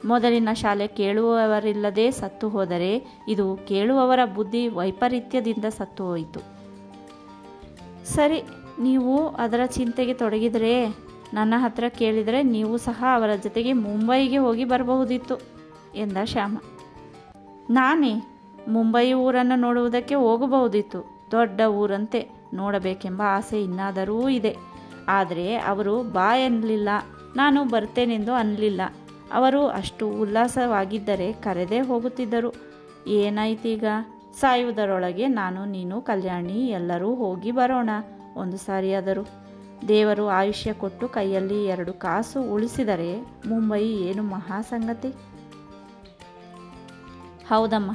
ಮೊದಲಿನ ಶಾಲೆ ಕೇಳುವವರಿಲ್ಲದೆ ಸತ್ತು ಹೋದರೆ, ಇದು ಕೇಳುವವರ ಬುದ್ಧಿ ವೈಪರೀತ್ಯದಿಂದ ಸತ್ತು ಹೋಯಿತು. ಸರಿ, ನೀವು ಅದರ ಚಿಂತೆಗೆ ತೊಡಗಿದರೆ ನನ್ನ ಹತ್ರ ಕೇಳಿದರೆ ನೀವು ಸಹ ಅವರ ಜೊತೆಗೆ ಮುಂಬೈಗೆ ಹೋಗಿ ಬರಬಹುದಿತ್ತು ಎಂದ ಶ್ಯಾಮ. ನಾನೇ ಮುಂಬೈ ಊರನ್ನು ನೋಡುವುದಕ್ಕೆ ಹೋಗಬಹುದಿತ್ತು. ದೊಡ್ಡ ಊರಂತೆ, ನೋಡಬೇಕೆಂಬ ಆಸೆ ಇನ್ನಾದರೂ ಇದೆ. ಆದರೆ ಅವರು ಬಾ ಎನ್ನಲಿಲ್ಲ, ನಾನು ಬರ್ತೇನೆಂದು ಅನ್ನಲಿಲ್ಲ. ಅವರು ಅಷ್ಟು ಉಲ್ಲಾಸವಾಗಿದ್ದರೆ ಕರೆದೇ ಹೋಗುತ್ತಿದ್ದರು. ಏನಾಯ್ತೀಗ? ಸಾಯುವುದರೊಳಗೆ ನಾನು, ನೀನು, ಕಲ್ಯಾಣಿ ಎಲ್ಲರೂ ಹೋಗಿ ಬರೋಣ ಒಂದು ಸಾರಿಯಾದರೂ. ದೇವರು ಆಯುಷ್ಯ ಕೊಟ್ಟು ಕೈಯಲ್ಲಿ 2 ಕಾಸು ಉಳಿಸಿದರೆ ಮುಂಬೈ ಏನು ಮಹಾ ಸಂಗತಿ? ಹೌದಮ್ಮ,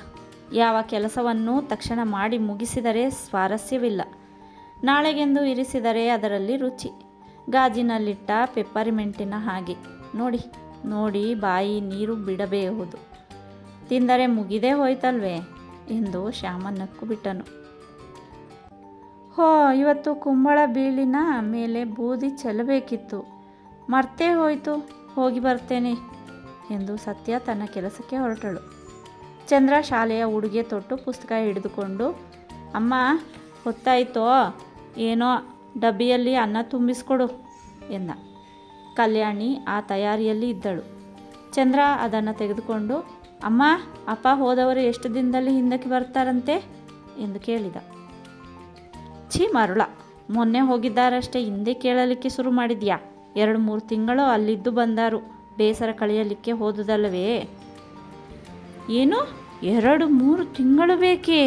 ಯಾವ ಕೆಲಸವನ್ನು ತಕ್ಷಣ ಮಾಡಿ ಮುಗಿಸಿದರೆ ಸ್ವಾರಸ್ಯವಿಲ್ಲ. ನಾಳೆಗೆಂದು ಇರಿಸಿದರೆ ಅದರಲ್ಲಿ ರುಚಿ. ಗಾಜಿನಲ್ಲಿಟ್ಟ ಪೆಪ್ಪರಿಮೆಂಟಿನ ಹಾಗೆ. ನೋಡಿ ನೋಡಿ ಬಾಯಿ ನೀರು ಬಿಡಬಹುದು. ತಿಂದರೆ ಮುಗಿದೇ ಹೋಯ್ತಲ್ವೇ ಎಂದು ಶ್ಯಾಮ ನಕ್ಕು ಬಿಟ್ಟನು. ಹೋ, ಇವತ್ತು ಕುಂಬಳ ಬೀಳಿನ ಮೇಲೆ ಬೂದಿ ಚೆಲ್ಲಬೇಕಿತ್ತು, ಮರ್ತೇ ಹೋಯಿತು. ಹೋಗಿ ಬರ್ತೇನೆ ಎಂದು ಸತ್ಯ ತನ್ನ ಕೆಲಸಕ್ಕೆ ಹೊರಟಳು. ಚಂದ್ರ ಶಾಲೆಯ ಉಡುಗೆ ತೊಟ್ಟು ಪುಸ್ತಕ ಹಿಡಿದುಕೊಂಡು, ಅಮ್ಮ, ಹೊತ್ತಾಯಿತೋ ಏನೋ, ಡಬ್ಬಿಯಲ್ಲಿ ಅನ್ನ ತುಂಬಿಸ್ಕೊಡು ಎಂದ. ಕಲ್ಯಾಣಿ ಆ ತಯಾರಿಯಲ್ಲಿ ಇದ್ದಳು. ಚಂದ್ರ ಅದನ್ನು ತೆಗೆದುಕೊಂಡು, ಅಮ್ಮ, ಅಪ್ಪ ಹೋದವರು ಎಷ್ಟು ದಿನದಲ್ಲಿ ಹಿಂದಕ್ಕೆ ಬರ್ತಾರಂತೆ ಎಂದು ಕೇಳಿದ. ಛೀ ಮರುಳ, ಮೊನ್ನೆ ಹೋಗಿದ್ದಾರಷ್ಟೇ, ಹಿಂದೆ ಕೇಳಲಿಕ್ಕೆ ಶುರು ಮಾಡಿದ್ಯಾ? 2-3 ತಿಂಗಳು ಅಲ್ಲಿದ್ದು ಬಂದಾರು, ಬೇಸರ ಕಳೆಯಲಿಕ್ಕೆ ಹೋದುದಲ್ಲವೇ? ಏನು, 2-3 ತಿಂಗಳು ಬೇಕೇ?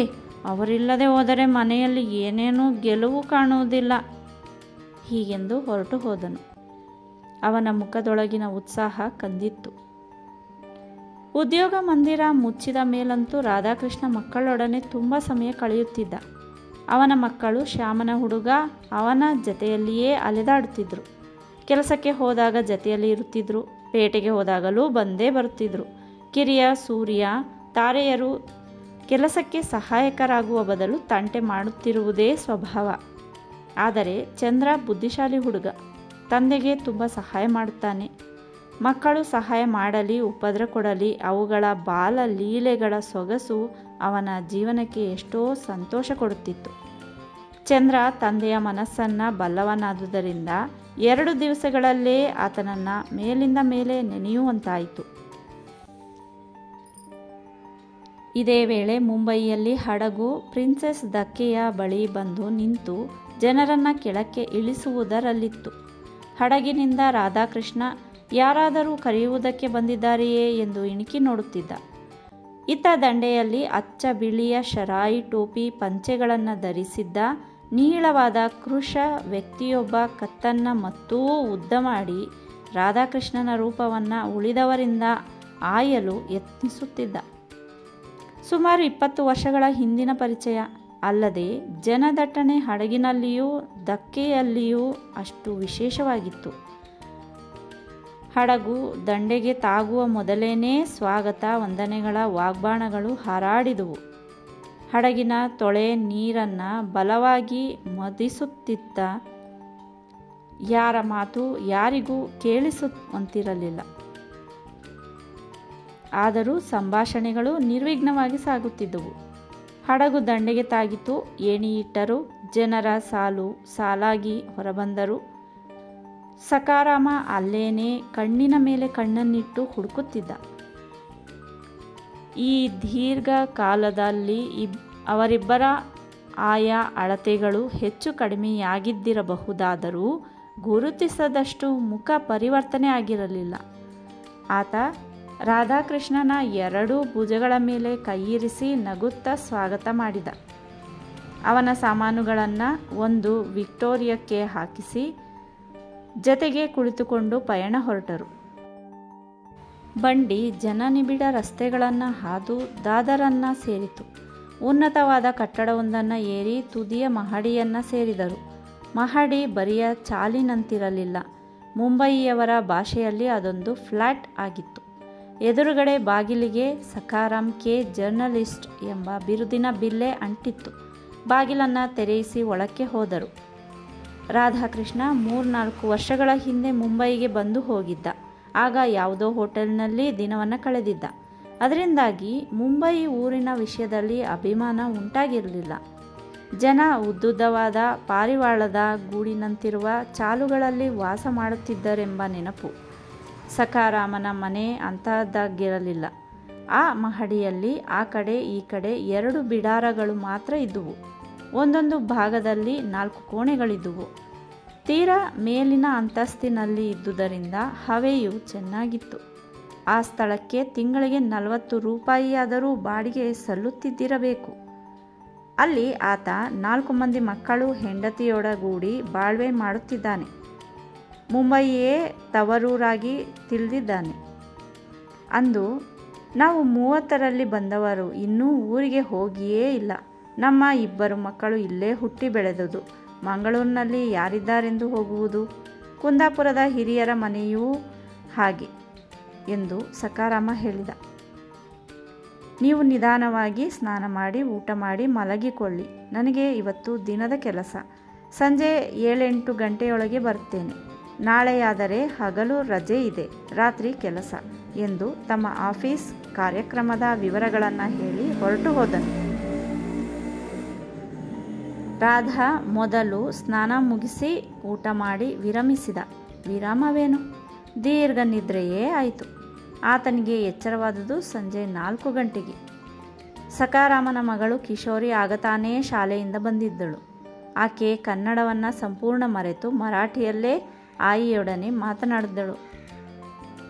ಅವರಿಲ್ಲದೆ ಹೋದರೆ ಮನೆಯಲ್ಲಿ ಏನೇನೂ ಗೆಲುವು ಕಾಣುವುದಿಲ್ಲ ಹೀಗೆಂದು ಹೊರಟು ಹೋದನು. ಅವನ ಮುಖದೊಳಗಿನ ಉತ್ಸಾಹ ಕಂದಿತ್ತು. ಉದ್ಯೋಗ ಮಂದಿರ ಮುಚ್ಚಿದ ಮೇಲಂತೂ ರಾಧಾಕೃಷ್ಣ ಮಕ್ಕಳೊಡನೆ ತುಂಬ ಸಮಯ ಕಳೆಯುತ್ತಿದ್ದ. ಅವನ ಮಕ್ಕಳು, ಶ್ಯಾಮನ ಹುಡುಗ ಅವನ ಜತೆಯಲ್ಲಿಯೇ ಅಲೆದಾಡುತ್ತಿದ್ದರು. ಕೆಲಸಕ್ಕೆ ಹೋದಾಗ ಜತೆಯಲ್ಲಿ ಇರುತ್ತಿದ್ದರು, ಪೇಟೆಗೆ ಹೋದಾಗಲೂ ಬಂದೇ ಬರುತ್ತಿದ್ದರು. ಕಿರಿಯ, ಸೂರ್ಯ, ತಾರೆಯರು ಕೆಲಸಕ್ಕೆ ಸಹಾಯಕರಾಗುವ ಬದಲು ತಂಟೆ ಮಾಡುತ್ತಿರುವುದೇ ಸ್ವಭಾವ. ಆದರೆ ಚಂದ್ರ ಬುದ್ಧಿಶಾಲಿ ಹುಡುಗ, ತಂದೆಗೆ ತುಂಬ ಸಹಾಯ ಮಾಡುತ್ತಾನೆ. ಮಕ್ಕಳು ಸಹಾಯ ಮಾಡಲಿ, ಉಪದ್ರ ಕೊಡಲಿ, ಅವುಗಳ ಬಾಲ ಲೀಲೆಗಳ ಸೊಗಸು ಅವನ ಜೀವನಕ್ಕೆ ಎಷ್ಟೋ ಸಂತೋಷ ಕೊಡುತ್ತಿತ್ತು. ಚಂದ್ರ ತಂದೆಯ ಮನಸ್ಸನ್ನು ಬಲ್ಲವನಾದುದರಿಂದ 2 ದಿವಸಗಳಲ್ಲೇ ಆತನನ್ನು ಮೇಲಿಂದ ಮೇಲೆ ನೆನೆಯುವಂತಾಯಿತು. ಇದೇ ವೇಳೆ ಮುಂಬಯಿಯಲ್ಲಿ ಹಡಗು ಪ್ರಿನ್ಸೆಸ್ ಧಕ್ಕೆಯ ಬಳಿ ಬಂದು ನಿಂತು ಜನರನ್ನು ಕೆಳಕ್ಕೆ ಇಳಿಸುವುದರಲ್ಲಿತ್ತು. ಹಡಗಿನಿಂದ ರಾಧಾಕೃಷ್ಣ ಯಾರಾದರೂ ಕರೆಯುವುದಕ್ಕೆ ಬಂದಿದ್ದಾರೆಯೇ ಎಂದು ಇಣುಕಿ ನೋಡುತ್ತಿದ್ದ. ಇತ್ತ ದಂಡೆಯಲ್ಲಿ ಅಚ್ಚ ಬಿಳಿಯ ಶರಾಯಿ ಟೋಪಿ ಪಂಚೆಗಳನ್ನು ಧರಿಸಿದ್ದ ನೀಳವಾದ ಕೃಶ ವ್ಯಕ್ತಿಯೊಬ್ಬ ಕತ್ತನ್ನು ಮತ್ತೂ ಉದ್ದ ಮಾಡಿ ರಾಧಾಕೃಷ್ಣನ ರೂಪವನ್ನು ಉಳಿದವರಿಂದ ಆಯಲು ಯತ್ನಿಸುತ್ತಿದ್ದ. ಸುಮಾರು 20 ವರ್ಷಗಳ ಹಿಂದಿನ ಪರಿಚಯ. ಅಲ್ಲದೆ ಜನದಟ್ಟಣೆ ಹಡಗಿನಲ್ಲಿಯೂ ಧಕ್ಕೆಯಲ್ಲಿಯೂ ಅಷ್ಟು ವಿಶೇಷವಾಗಿತ್ತು. ಹಡಗು ದಂಡೆಗೆ ತಾಗುವ ಮೊದಲೇನೇ ಸ್ವಾಗತ ವಂದನೆಗಳ ವಾಗ್ಬಾಣಗಳು ಹಾರಾಡಿದುವು. ಹಡಗಿನ ತೊಳೆ ನೀರನ್ನು ಬಲವಾಗಿ ಮದಿಸುತ್ತಿದ್ದ ಯಾರ ಮಾತು ಯಾರಿಗೂ ಕೇಳಿಸುವಂತಿರಲಿಲ್ಲ. ಆದರೂ ಸಂಭಾಷಣೆಗಳು ನಿರ್ವಿಘ್ನವಾಗಿ ಸಾಗುತ್ತಿದ್ದವು. ಹಡಗು ದಂಡೆಗೆ ತಾಗಿತು. ಏಣಿ ಇಟ್ಟರು. ಜನರ ಸಾಲು ಸಾಲಾಗಿ ಹೊರಬಂದರು. ಸಕಾರಾಮ ಅಲ್ಲೇನೇ ಕಣ್ಣಿನ ಮೇಲೆ ಕಣ್ಣನ್ನಿಟ್ಟು ಹುಡುಕುತ್ತಿದ್ದ. ಈ ದೀರ್ಘ ಕಾಲದಲ್ಲಿ ಅವರಿಬ್ಬರ ಆಯಾ ಅಳತೆಗಳು ಹೆಚ್ಚು ಕಡಿಮೆಯಾಗಿದ್ದಿರಬಹುದಾದರೂ ಗುರುತಿಸದಷ್ಟು ಮುಖ ಪರಿವರ್ತನೆ ಆಗಿರಲಿಲ್ಲ. ಆತ ರಾಧಾಕೃಷ್ಣನ ಎರಡೂ ಭುಜಗಳ ಮೇಲೆ ಕೈಯಿರಿಸಿ ನಗುತ್ತಾ ಸ್ವಾಗತ ಮಾಡಿದ. ಅವನ ಸಾಮಾನುಗಳನ್ನು ಒಂದು ವಿಕ್ಟೋರಿಯಕ್ಕೆ ಹಾಕಿಸಿ ಜತೆಗೆ ಕುಳಿತುಕೊಂಡು ಪಯಣ ಹೊರಟರು. ಬಂಡಿ ಜನನಿಬಿಡ ರಸ್ತೆಗಳನ್ನು ಹಾದು ದಾದರನ್ನು ಸೇರಿತು. ಉನ್ನತವಾದ ಕಟ್ಟಡವೊಂದನ್ನು ಏರಿ ತುದಿಯ ಮಹಡಿಯನ್ನು ಸೇರಿದರು. ಮಹಡಿ ಬರಿಯ ಚಾಲಿನಂತಿರಲಿಲ್ಲ. ಮುಂಬಯಿಯವರ ಭಾಷೆಯಲ್ಲಿ ಅದೊಂದು ಫ್ಲ್ಯಾಟ್ ಆಗಿತ್ತು. ಎದುರುಗಡೆ ಬಾಗಿಲಿಗೆ ಸಕಾರಾಮ್ ಕೆ ಜರ್ನಲಿಸ್ಟ್ ಎಂಬ ಬಿರುದಿನ ಬಿಲ್ಲೆ ಅಂಟಿತ್ತು. ಬಾಗಿಲನ್ನು ತೆರೆಯಿಸಿ ಒಳಕ್ಕೆ ಹೋದರು. ರಾಧಾಕೃಷ್ಣ 3-4 ವರ್ಷಗಳ ಹಿಂದೆ ಮುಂಬಯಿಗೆ ಬಂದು ಹೋಗಿದ್ದ. ಆಗ ಯಾವುದೋ ಹೋಟೆಲ್ನಲ್ಲಿ ದಿನವನ್ನು ಕಳೆದಿದ್ದ. ಅದರಿಂದಾಗಿ ಮುಂಬಯಿ ಊರಿನ ವಿಷಯದಲ್ಲಿ ಅಭಿಮಾನ ಉಂಟಾಗಿರಲಿಲ್ಲ. ಜನ ಉದ್ದುದ್ದವಾದ ಪಾರಿವಾಳದ ಗೂಡಿನಂತಿರುವ ಚಾಲುಗಳಲ್ಲಿ ವಾಸ ಮಾಡುತ್ತಿದ್ದರೆಂಬ ನೆನಪು. ಸಕಾರಾಮನ ಮನೆ ಅಂಥದ್ದಾಗಿರಲಿಲ್ಲ. ಆ ಮಹಡಿಯಲ್ಲಿ ಆ ಕಡೆ ಈ ಕಡೆ 2 ಬಿಡಾರಗಳು ಮಾತ್ರ ಇದ್ದುವು. ಒಂದೊಂದು ಭಾಗದಲ್ಲಿ 4 ಕೋಣೆಗಳಿದ್ದುವು. ತೀರಾ ಮೇಲಿನ ಅಂತಸ್ತಿನಲ್ಲಿ ಇದ್ದುದರಿಂದ ಹವೆಯು ಚೆನ್ನಾಗಿತ್ತು. ಆ ಸ್ಥಳಕ್ಕೆ ತಿಂಗಳಿಗೆ 40 ರೂಪಾಯಿಯಾದರೂ ಬಾಡಿಗೆ ಸಲ್ಲುತ್ತಿದ್ದಿರಬೇಕು. ಅಲ್ಲಿ ಆತ 4 ಮಂದಿ ಮಕ್ಕಳು ಹೆಂಡತಿಯೊಡಗೂಡಿ ಬಾಳ್ವೆ ಮಾಡುತ್ತಿದ್ದಾನೆ. ಮುಂಬಯಿಯೇ ತವರೂರಾಗಿ ತಿಳಿದಿದ್ದಾನೆ. ಅಂದು ನಾವು 30ರಲ್ಲಿ ಬಂದವರು, ಇನ್ನೂ ಊರಿಗೆ ಹೋಗಿಯೇ ಇಲ್ಲ. ನಮ್ಮ 2 ಮಕ್ಕಳು ಇಲ್ಲೇ ಹುಟ್ಟಿ ಬೆಳೆದುದು. ಮಂಗಳೂರಿನಲ್ಲಿ ಯಾರಿದ್ದಾರೆಂದು ಹೋಗುವುದು? ಕುಂದಾಪುರದ ಹಿರಿಯರ ಮನೆಯೂ ಹಾಗೆ ಎಂದು ಸಕಾರಾಮ ಹೇಳಿದ. ನೀವು ನಿಧಾನವಾಗಿ ಸ್ನಾನ ಮಾಡಿ ಊಟ ಮಾಡಿ ಮಲಗಿಕೊಳ್ಳಿ. ನನಗೆ ಇವತ್ತು ದಿನದ ಕೆಲಸ. ಸಂಜೆ 7-8 ಗಂಟೆಯೊಳಗೆ ಬರ್ತೇನೆ. ನಾಳೆಯಾದರೆ ಹಗಲು ರಜೆ ಇದೆ, ರಾತ್ರಿ ಕೆಲಸ ಎಂದು ತಮ್ಮ ಆಫೀಸ್ ಕಾರ್ಯಕ್ರಮದ ವಿವರಗಳನ್ನು ಹೇಳಿ ಹೊರಟು ಹೋದನು. ರಾಧಾ ಮೊದಲು ಸ್ನಾನ ಮುಗಿಸಿ ಊಟ ಮಾಡಿ ವಿರಮಿಸಿದ. ವಿರಾಮವೇನು, ದೀರ್ಘ ನಿದ್ರೆಯೇ ಆಯಿತು. ಆತನಿಗೆ ಎಚ್ಚರವಾದುದು ಸಂಜೆ 4 ಗಂಟೆಗೆ. ಸಕಾರಾಮನ ಮಗಳು ಕಿಶೋರಿ ಆಗತಾನೇ ಶಾಲೆಯಿಂದ ಬಂದಿದ್ದಳು. ಆಕೆ ಕನ್ನಡವನ್ನು ಸಂಪೂರ್ಣ ಮರೆತು ಮರಾಠಿಯಲ್ಲೇ ಆಯಿಯೊಡನೆ ಮಾತನಾಡಿದಳು.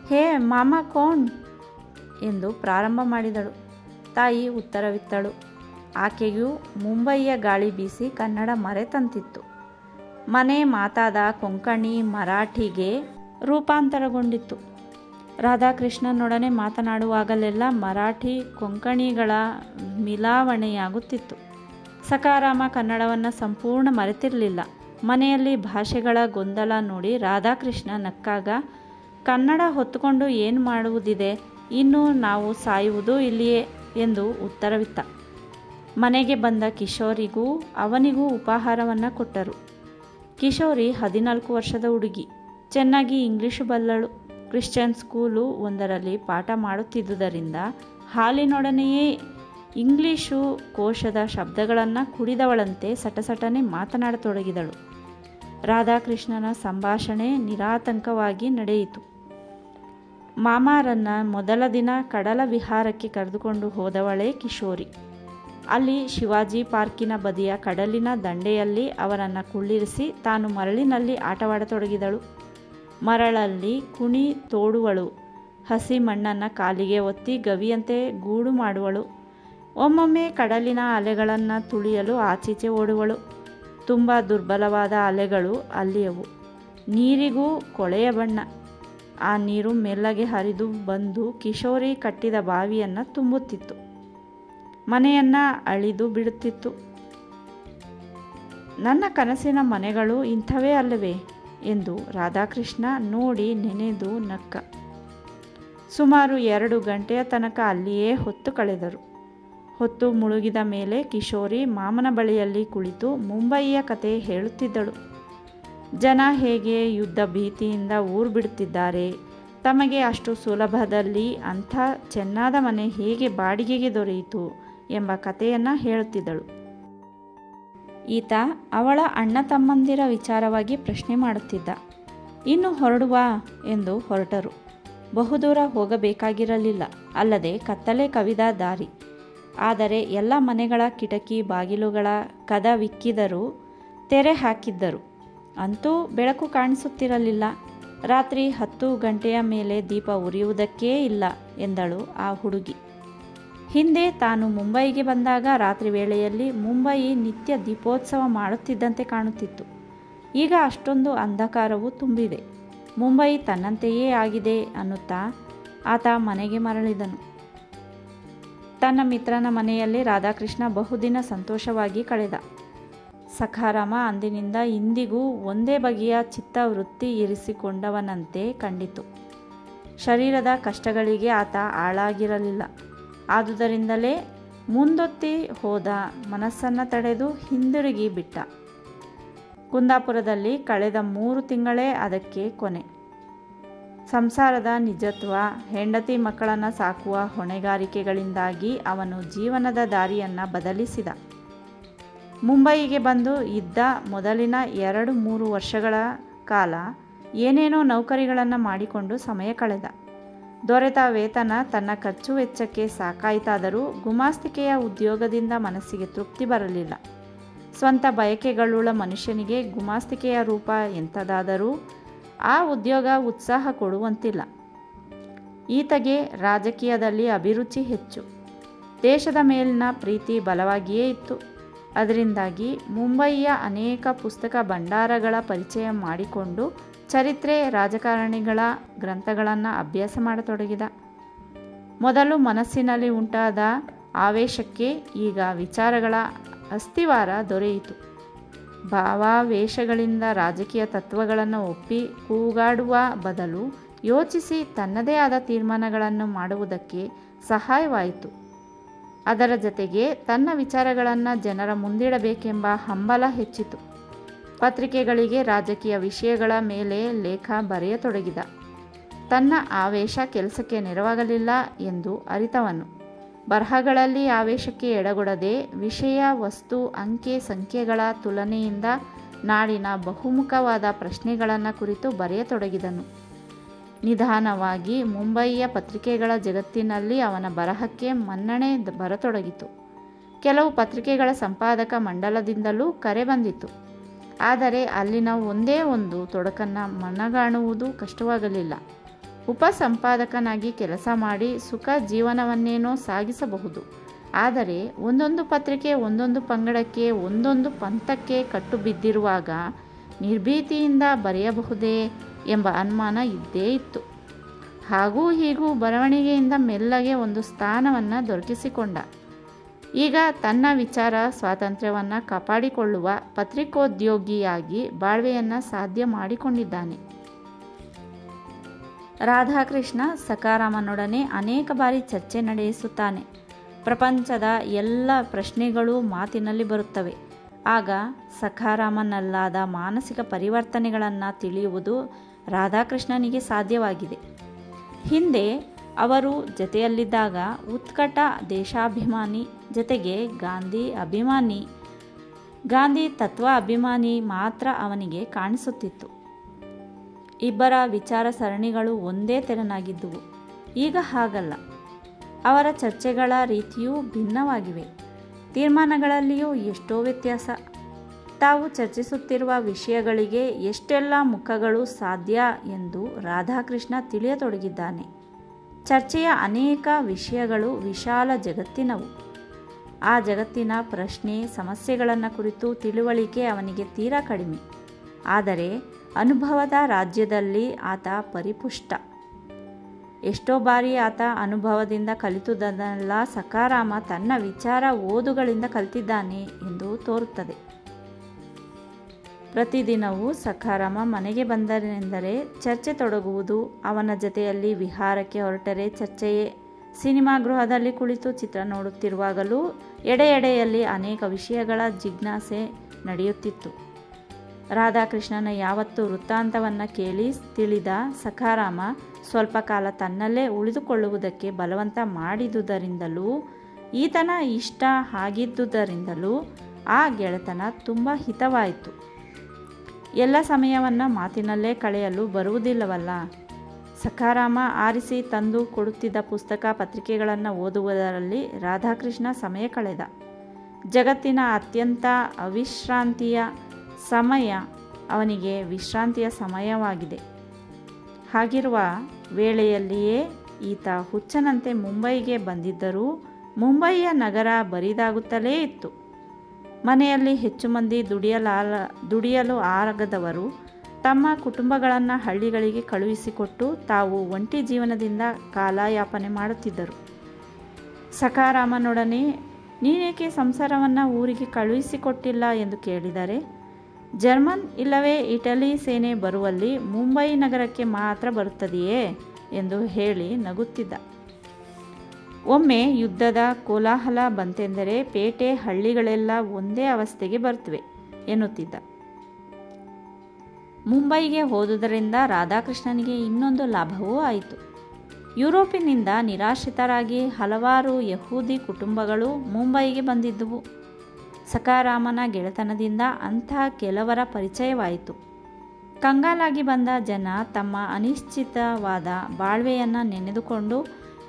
ಹೇ ಮಾಮ ಕೋಣ್ ಎಂದು ಪ್ರಾರಂಭ ಮಾಡಿದಳು. ತಾಯಿ ಉತ್ತರವಿತ್ತಳು. ಆಕೆಗೂ ಮುಂಬಯಿಯ ಗಾಳಿ ಬೀಸಿ ಕನ್ನಡ ಮರೆತಂತಿತ್ತು. ಮನೆ ಮಾತಾದ ಕೊಂಕಣಿ ಮರಾಠಿಗೆ ರೂಪಾಂತರಗೊಂಡಿತ್ತು. ರಾಧಾಕೃಷ್ಣನೊಡನೆ ಮಾತನಾಡುವಾಗಲೆಲ್ಲ ಮರಾಠಿ ಕೊಂಕಣಿಗಳ ಮಿಲಾವಣೆಯಾಗುತ್ತಿತ್ತು. ಸಕಾರಾಮ ಕನ್ನಡವನ್ನು ಸಂಪೂರ್ಣ ಮರೆತಿರಲಿಲ್ಲ. ಮನೆಯಲ್ಲಿ ಭಾಷೆಗಳ ಗೊಂದಲ ನೋಡಿ ರಾಧಾಕೃಷ್ಣ ನಕ್ಕಾಗ, ಕನ್ನಡ ಹೊತ್ತುಕೊಂಡು ಏನು ಮಾಡುವುದಿದೆ, ಇನ್ನು ನಾವು ಸಾಯುವುದು ಇಲ್ಲಿಯೇ ಎಂದು ಉತ್ತರವಿತ್ತ. ಮನೆಗೆ ಬಂದ ಕಿಶೋರಿಗೂ ಅವನಿಗೂ ಉಪಹಾರವನ್ನು ಕೊಟ್ಟರು. ಕಿಶೋರಿ 14 ವರ್ಷದ ಹುಡುಗಿ. ಚೆನ್ನಾಗಿ ಇಂಗ್ಲೀಷು ಬಲ್ಲಳು. ಕ್ರಿಶ್ಚಿಯನ್ ಸ್ಕೂಲು ಒಂದರಲ್ಲಿ ಪಾಠ ಮಾಡುತ್ತಿದ್ದುದರಿಂದ ಹಾಲಿನೊಡನೆಯೇ ಇಂಗ್ಲೀಷು ಕೋಶದ ಶಬ್ದಗಳನ್ನು ಕುಡಿದವಳಂತೆ ಸಟಸಟನೆ ಮಾತನಾಡತೊಡಗಿದಳು. ರಾಧಾಕೃಷ್ಣನ ಸಂಭಾಷಣೆ ನಿರಾತಂಕವಾಗಿ ನಡೆಯಿತು. ಮಾಮಾರನ್ನ ಮೊದಲ ದಿನ ಕಡಲ ವಿಹಾರಕ್ಕೆ ಕರೆದುಕೊಂಡು ಹೋದವಳೇ ಕಿಶೋರಿ. ಅಲ್ಲಿ ಶಿವಾಜಿ ಪಾರ್ಕಿನ ಬದಿಯ ಕಡಲಿನ ದಂಡೆಯಲ್ಲಿ ಅವರನ್ನು ಕುಳ್ಳಿರಿಸಿ ತಾನು ಮರಳಿನಲ್ಲಿ ಆಟವಾಡತೊಡಗಿದಳು. ಮರಳಲ್ಲಿ ಕುಣಿ ತೋಡುವಳು. ಹಸಿ ಮಣ್ಣನ್ನು ಕಾಲಿಗೆ ಒತ್ತಿ ಗವಿಯಂತೆ ಗೂಡು ಮಾಡುವಳು. ಒಮ್ಮೊಮ್ಮೆ ಕಡಲಿನ ಅಲೆಗಳನ್ನು ತುಳಿಯಲು ಆಚೀಚೆ ಓಡುವಳು. ತುಂಬ ದುರ್ಬಲವಾದ ಅಲೆಗಳು ಅಲ್ಲಿಯವು. ನೀರಿಗೂ ಕೊಳೆಯ ಬಣ್ಣ. ಆ ನೀರು ಮೆಲ್ಲಗೆ ಹರಿದು ಬಂದು ಕಿಶೋರಿ ಕಟ್ಟಿದ ಬಾವಿಯನ್ನು ತುಂಬುತ್ತಿತ್ತು. ಮನೆಯನ್ನು ಅಳಿದು ಬಿಡುತ್ತಿತ್ತು. ನನ್ನ ಕನಸಿನ ಮನೆಗಳು ಇಂಥವೇ ಅಲ್ಲವೇ ಎಂದು ರಾಧಾಕೃಷ್ಣ ನೋಡಿ ನೆನೆದು ನಕ್ಕ. ಸುಮಾರು 2 ಗಂಟೆಯ ತನಕ ಅಲ್ಲಿಯೇ ಹೊತ್ತು ಕಳೆದರು. ಹೊತ್ತು ಮುಳುಗಿದ ಮೇಲೆ ಕಿಶೋರಿ ಮಾಮನ ಬಳಿಯಲ್ಲಿ ಕುಳಿತು ಮುಂಬಯಿಯ ಕತೆ ಹೇಳುತ್ತಿದ್ದಳು. ಜನ ಹೇಗೆ ಯುದ್ಧ ಭೀತಿಯಿಂದ ಊರು ಬಿಡುತ್ತಿದ್ದಾರೆ, ತಮಗೆ ಅಷ್ಟು ಸುಲಭದಲ್ಲಿ ಅಂಥ ಚೆನ್ನಾದ ಮನೆ ಹೇಗೆ ಬಾಡಿಗೆಗೆ ದೊರೆಯಿತು ಎಂಬ ಕಥೆಯನ್ನು ಹೇಳುತ್ತಿದ್ದಳು. ಈತ ಅವಳ ಅಣ್ಣ ತಮ್ಮಂದಿರ ವಿಚಾರವಾಗಿ ಪ್ರಶ್ನೆ ಮಾಡುತ್ತಿದ್ದ. ಇನ್ನು ಹೊರಡುವಾ ಎಂದು ಹೊರಟರು. ಬಹುದೂರ ಹೋಗಬೇಕಾಗಿರಲಿಲ್ಲ. ಅಲ್ಲದೆ ಕತ್ತಲೆ ಕವಿದ ದಾರಿ. ಆದರೆ ಎಲ್ಲ ಮನೆಗಳ ಕಿಟಕಿ ಬಾಗಿಲುಗಳ ಕದವಿಕ್ಕಿದರೂ ತೆರೆ ಹಾಕಿದ್ದರು. ಅಂತೂ ಬೆಳಕು ಕಾಣಿಸುತ್ತಿರಲಿಲ್ಲ. ರಾತ್ರಿ 10 ಗಂಟೆಯ ಮೇಲೆ ದೀಪ ಉರಿಯುವುದಕ್ಕೇ ಇಲ್ಲ ಎಂದಳು ಆ ಹುಡುಗಿ. ಹಿಂದೆ ತಾನು ಮುಂಬಯಿಗೆ ಬಂದಾಗ ರಾತ್ರಿ ವೇಳೆಯಲ್ಲಿ ಮುಂಬಯಿ ನಿತ್ಯ ದೀಪೋತ್ಸವ ಮಾಡುತ್ತಿದ್ದಂತೆ ಕಾಣುತ್ತಿತ್ತು. ಈಗ ಅಷ್ಟೊಂದು ಅಂಧಕಾರವು ತುಂಬಿದೆ. ಮುಂಬಯಿ ತನ್ನಂತೆಯೇ ಆಗಿದೆ ಅನ್ನುತ್ತಾ ಆತ ಮನೆಗೆ ಮರಳಿದನು. ತನ್ನ ಮಿತ್ರನ ಮನೆಯಲ್ಲಿ ರಾಧಾಕೃಷ್ಣ ಬಹುದಿನ ಸಂತೋಷವಾಗಿ ಕಳೆದ. ಸಖಾರಾಮ ಅಂದಿನಿಂದ ಇಂದಿಗೂ ಒಂದೇ ಬಗೆಯ ಚಿತ್ತವೃತ್ತಿ ಇರಿಸಿಕೊಂಡವನಂತೆ ಕಂಡಿತು. ಶರೀರದ ಕಷ್ಟಗಳಿಗೆ ಆತ ಆಳಾಗಿರಲಿಲ್ಲ. ಆದುದರಿಂದಲೇ ಮುಂದೊತ್ತಿ ಹೋದ ಮನಸ್ಸನ್ನು ತಡೆದು ಹಿಂದಿರುಗಿ ಬಿಟ್ಟ. ಕುಂದಾಪುರದಲ್ಲಿ ಕಳೆದ 3 ತಿಂಗಳೇ ಅದಕ್ಕೆ ಕೊನೆ. ಸಂಸಾರದ ನಿಜತ್ವ, ಹೆಂಡತಿ ಮಕ್ಕಳನ್ನು ಸಾಕುವ ಹೊಣೆಗಾರಿಕೆಗಳಿಂದಾಗಿ ಅವನು ಜೀವನದ ದಾರಿಯನ್ನು ಬದಲಿಸಿದ. ಮುಂಬಯಿಗೆ ಬಂದು ಇದ್ದ ಮೊದಲಿನ 2-3 ವರ್ಷಗಳ ಕಾಲ ಏನೇನೋ ನೌಕರಿಗಳನ್ನು ಮಾಡಿಕೊಂಡು ಸಮಯ ಕಳೆದ. ದೊರೆತ ವೇತನ ತನ್ನ ಖರ್ಚು ವೆಚ್ಚಕ್ಕೆ ಸಾಕಾಯಿತಾದರೂ ಗುಮಾಸ್ತಿಕೆಯ ಉದ್ಯೋಗದಿಂದ ಮನಸ್ಸಿಗೆ ತೃಪ್ತಿ ಬರಲಿಲ್ಲ. ಸ್ವಂತ ಬಯಕೆಗಳುಳ್ಳ ಮನುಷ್ಯನಿಗೆ ಗುಮಾಸ್ತಿಕೆಯ ರೂಪ ಎಂಥದಾದರೂ ಆ ಉದ್ಯೋಗ ಉತ್ಸಾಹ ಕೊಡುವಂತಿಲ್ಲ. ಈತಗೆ ರಾಜಕೀಯದಲ್ಲಿ ಅಭಿರುಚಿ ಹೆಚ್ಚು. ದೇಶದ ಮೇಲಿನ ಪ್ರೀತಿ ಬಲವಾಗಿಯೇ ಇತ್ತು. ಅದರಿಂದಾಗಿ ಮುಂಬಯಿಯ ಅನೇಕ ಪುಸ್ತಕ ಭಂಡಾರಗಳ ಪರಿಚಯ ಮಾಡಿಕೊಂಡು ಚರಿತ್ರೆ, ರಾಜಕಾರಣಿಗಳ ಗ್ರಂಥಗಳನ್ನು ಅಭ್ಯಾಸ ಮಾಡತೊಡಗಿದ. ಮೊದಲು ಮನಸ್ಸಿನಲ್ಲಿ ಉಂಟಾದ ಆವೇಶಕ್ಕೆ ಈಗ ವಿಚಾರಗಳ ಅಸ್ಥಿವಾರ ದೊರೆಯಿತು. ಭಾವಾವೇಶಗಳಿಂದ ರಾಜಕೀಯ ತತ್ವಗಳನ್ನು ಒಪ್ಪಿ ಕೂಗಾಡುವ ಬದಲು ಯೋಚಿಸಿ ತನ್ನದೇ ಆದ ತೀರ್ಮಾನಗಳನ್ನು ಮಾಡುವುದಕ್ಕೆ ಸಹಾಯವಾಯಿತು. ಅದರ ಜೊತೆಗೆ ತನ್ನ ವಿಚಾರಗಳನ್ನು ಜನರ ಮುಂದಿಡಬೇಕೆಂಬ ಹಂಬಲ ಹೆಚ್ಚಿತು. ಪತ್ರಿಕೆಗಳಿಗೆ ರಾಜಕೀಯ ವಿಷಯಗಳ ಮೇಲೆ ಲೇಖ ಬರೆಯತೊಡಗಿದ. ತನ್ನ ಆವೇಶ ಕೆಲಸಕ್ಕೆ ನೆರವಾಗಲಿಲ್ಲ ಎಂದು ಅರಿತವನು ಬರಹಗಳಲ್ಲಿ ಆವೇಶಕ್ಕೆ ಎಡಗೊಡದೆ ವಿಷಯ, ವಸ್ತು, ಅಂಕೆ ಸಂಖ್ಯೆಗಳ ತುಲನೆಯಿಂದ ನಾಡಿನ ಬಹುಮುಖವಾದ ಪ್ರಶ್ನೆಗಳನ್ನು ಕುರಿತು ಬರೆಯತೊಡಗಿದನು. ನಿಧಾನವಾಗಿ ಮುಂಬಯಿಯ ಪತ್ರಿಕೆಗಳ ಜಗತ್ತಿನಲ್ಲಿ ಅವನ ಬರಹಕ್ಕೆ ಮನ್ನಣೆ ಬರತೊಡಗಿತು. ಕೆಲವು ಪತ್ರಿಕೆಗಳ ಸಂಪಾದಕ ಮಂಡಲದಿಂದಲೂ ಕರೆ ಬಂದಿತು. ಆದರೆ ಅಲ್ಲಿನ ಒಂದೇ ಒಂದು ತೊಡಕನ್ನು ಮನಗಾಣುವುದು ಕಷ್ಟವಾಗಲಿಲ್ಲ. ಉಪಸಂಪಾದಕನಾಗಿ ಕೆಲಸ ಮಾಡಿ ಸುಖ ಜೀವನವನ್ನೇನೋ ಸಾಗಿಸಬಹುದು. ಆದರೆ ಒಂದೊಂದು ಪತ್ರಿಕೆ ಒಂದೊಂದು ಪಂಗಡಕ್ಕೆ, ಒಂದೊಂದು ಪಂಥಕ್ಕೆ ಕಟ್ಟು ಬಿದ್ದಿರುವಾಗ ನಿರ್ಭೀತಿಯಿಂದ ಬರೆಯಬಹುದೇ ಎಂಬ ಅನುಮಾನ ಇದ್ದೇ ಇತ್ತು. ಹಾಗೂ ಹೀಗೂ ಬರವಣಿಗೆಯಿಂದ ಮೆಲ್ಲಗೆ ಒಂದು ಸ್ಥಾನವನ್ನು ದೊರಕಿಸಿಕೊಂಡ. ಈಗ ತನ್ನ ವಿಚಾರ ಸ್ವಾತಂತ್ರ್ಯವನ್ನು ಕಾಪಾಡಿಕೊಳ್ಳುವ ಪತ್ರಿಕೋದ್ಯೋಗಿಯಾಗಿ ಬಾಳ್ವೆಯನ್ನು ಸಾಧ್ಯ ಮಾಡಿಕೊಂಡಿದ್ದಾನೆ. ರಾಧಾಕೃಷ್ಣ ಸಖಾರಾಮನೊಡನೆ ಅನೇಕ ಬಾರಿ ಚರ್ಚೆ ನಡೆಸುತ್ತಾನೆ. ಪ್ರಪಂಚದ ಎಲ್ಲ ಪ್ರಶ್ನೆಗಳೂ ಮಾತಿನಲ್ಲಿ ಬರುತ್ತವೆ. ಆಗ ಸಖಾರಾಮನಲ್ಲಾದ ಮಾನಸಿಕ ಪರಿವರ್ತನೆಗಳನ್ನು ತಿಳಿಯುವುದು ರಾಧಾಕೃಷ್ಣನಿಗೆ ಸಾಧ್ಯವಾಗಿದೆ. ಹಿಂದೆ ಅವರು ಜತೆಯಲ್ಲಿದ್ದಾಗ ಉತ್ಕಟ ದೇಶಾಭಿಮಾನಿ, ಜೊತೆಗೆ ಗಾಂಧಿ ಅಭಿಮಾನಿ, ಗಾಂಧಿ ತತ್ವ ಅಭಿಮಾನಿ ಮಾತ್ರ ಅವನಿಗೆ ಕಾಣಿಸುತ್ತಿತ್ತು. ಇಬ್ಬರ ವಿಚಾರ ಸರಣಿಗಳು ಒಂದೇ ತೆರನಾಗಿದ್ದುವು. ಈಗ ಹಾಗಲ್ಲ. ಅವರ ಚರ್ಚೆಗಳ ರೀತಿಯೂ ಭಿನ್ನವಾಗಿವೆ. ತೀರ್ಮಾನಗಳಲ್ಲಿಯೂ ಎಷ್ಟೋ ವ್ಯತ್ಯಾಸ. ತಾವು ಚರ್ಚಿಸುತ್ತಿರುವ ವಿಷಯಗಳಿಗೆ ಎಷ್ಟೆಲ್ಲ ಮುಖಗಳು ಸಾಧ್ಯ ಎಂದು ರಾಧಾಕೃಷ್ಣ ತಿಳಿಯತೊಡಗಿದ್ದಾನೆ. ಚರ್ಚೆಯ ಅನೇಕ ವಿಷಯಗಳು ವಿಶಾಲ ಜಗತ್ತಿನವು. ಆ ಜಗತ್ತಿನ ಪ್ರಶ್ನೆ, ಸಮಸ್ಯೆಗಳನ್ನು ಕುರಿತು ತಿಳುವಳಿಕೆ ಅವನಿಗೆ ತೀರಾ ಕಡಿಮೆ. ಆದರೆ ಅನುಭವದ ರಾಜ್ಯದಲ್ಲಿ ಆತ ಪರಿಪುಷ್ಟ. ಎಷ್ಟೋ ಬಾರಿ ಆತ ಅನುಭವದಿಂದ ಕಲಿತುದನ್ನೆಲ್ಲ ಸಖಾರಾಮ ತನ್ನ ವಿಚಾರ ಓದುಗಳಿಂದ ಕಲಿತಿದ್ದಾನೆ ಎಂದು ತೋರುತ್ತದೆ. ಪ್ರತಿದಿನವೂ ಸಖಾರಾಮ ಮನೆಗೆ ಬಂದನೆಂದರೆ ಚರ್ಚೆ ತೊಡಗುವುದು. ಅವನ ಜೊತೆಯಲ್ಲಿ ವಿಹಾರಕ್ಕೆ ಹೊರಟರೆ ಚರ್ಚೆಯೇ. ಸಿನಿಮಾ ಗೃಹದಲ್ಲಿ ಕುಳಿತು ಚಿತ್ರ ನೋಡುತ್ತಿರುವಾಗಲೂ ಎಡೆ ಎಡೆಯಲ್ಲಿ ಅನೇಕ ವಿಷಯಗಳ ಜಿಜ್ಞಾಸೆ ನಡೆಯುತ್ತಿತ್ತು. ರಾಧಾಕೃಷ್ಣನ ಯಾವತ್ತು ವೃತ್ತಾಂತವನ್ನು ಕೇಳಿ ತಿಳಿದ ಸಖಾರಾಮ ಸ್ವಲ್ಪ ಕಾಲ ತನ್ನಲ್ಲೇ ಉಳಿದುಕೊಳ್ಳುವುದಕ್ಕೆ ಬಲವಂತ ಮಾಡಿದುದರಿಂದಲೂ ಈತನ ಇಷ್ಟ ಆಗಿದ್ದುದರಿಂದಲೂ ಆ ಗೆಳೆತನ ತುಂಬ ಹಿತವಾಯಿತು. ಎಲ್ಲ ಸಮಯವನ್ನು ಮಾತಿನಲ್ಲೇ ಕಳೆಯಲು ಬರುವುದಿಲ್ಲವಲ್ಲ. ಸಖಾರಾಮ ಆರಿಸಿ ತಂದು ಕೊಡುತ್ತಿದ್ದ ಪುಸ್ತಕ ಪತ್ರಿಕೆಗಳನ್ನು ಓದುವುದರಲ್ಲಿ ರಾಧಾಕೃಷ್ಣ ಸಮಯ ಕಳೆದ. ಜಗತ್ತಿನ ಅತ್ಯಂತ ಅವಿಶ್ರಾಂತಿಯ ಸಮಯ ಅವನಿಗೆ ವಿಶ್ರಾಂತಿಯ ಸಮಯವಾಗಿದೆ. ಹಾಗಿರುವ ವೇಳೆಯಲ್ಲಿಯೇ ಈತ ಹುಚ್ಚನಂತೆ ಮುಂಬೈಗೆ ಬಂದಿದ್ದರೂ ಮುಂಬಯಿಯ ನಗರ ಬರಿದಾಗುತ್ತಲೇ ಇತ್ತು. ಮನೆಯಲ್ಲಿ ಹೆಚ್ಚು ಮಂದಿ ದುಡಿಯಲು ಆಗದವರು ತಮ್ಮ ಕುಟುಂಬಗಳನ್ನು ಹಳ್ಳಿಗಳಿಗೆ ಕಳುಹಿಸಿಕೊಟ್ಟು ತಾವು ಒಂಟಿ ಜೀವನದಿಂದ ಕಾಲಯಾಪನೆ ಮಾಡುತ್ತಿದ್ದರು. ಸಖಾರಾಮನೊಡನೆ ನೀನೇಕೆ ಸಂಸಾರವನ್ನು ಊರಿಗೆ ಕಳುಹಿಸಿಕೊಟ್ಟಿಲ್ಲ ಎಂದು ಕೇಳಿದರೆ, ಜರ್ಮನ್ ಇಲ್ಲವೇ ಇಟಲಿ ಸೇನೆ ಬರುವಲ್ಲಿ ಮುಂಬೈ ನಗರಕ್ಕೆ ಮಾತ್ರ ಬರುತ್ತದೆಯೇ ಎಂದು ಹೇಳಿ ನಗುತ್ತಿದ್ದ. ಒಮ್ಮೆ ಯುದ್ಧದ ಕೋಲಾಹಲ ಬಂತೆಂದರೆ ಪೇಟೆ ಹಳ್ಳಿಗಳೆಲ್ಲ ಒಂದೇ ಅವಸ್ಥೆಗೆ ಬರುತ್ತವೆ ಎನ್ನುತ್ತಿದ್ದ. ಮುಂಬೈಗೆ ಹೋದುದರಿಂದ ರಾಧಾಕೃಷ್ಣನಿಗೆ ಇನ್ನೊಂದು ಲಾಭವೂ ಆಯಿತು. ಯುರೋಪಿನಿಂದ ನಿರಾಶ್ರಿತರಾಗಿ ಹಲವಾರು ಯಹೂದಿ ಕುಟುಂಬಗಳು ಮುಂಬೈಗೆ ಬಂದಿದ್ದುವು. ಸಖಾರಾಮನ ಗೆಳೆತನದಿಂದ ಅಂಥ ಕೆಲವರ ಪರಿಚಯವಾಯಿತು. ಕಂಗಾಲಾಗಿ ಬಂದ ಜನ ತಮ್ಮ ಅನಿಶ್ಚಿತವಾದ ಬಾಳ್ವೆಯನ್ನು ನೆನೆದುಕೊಂಡು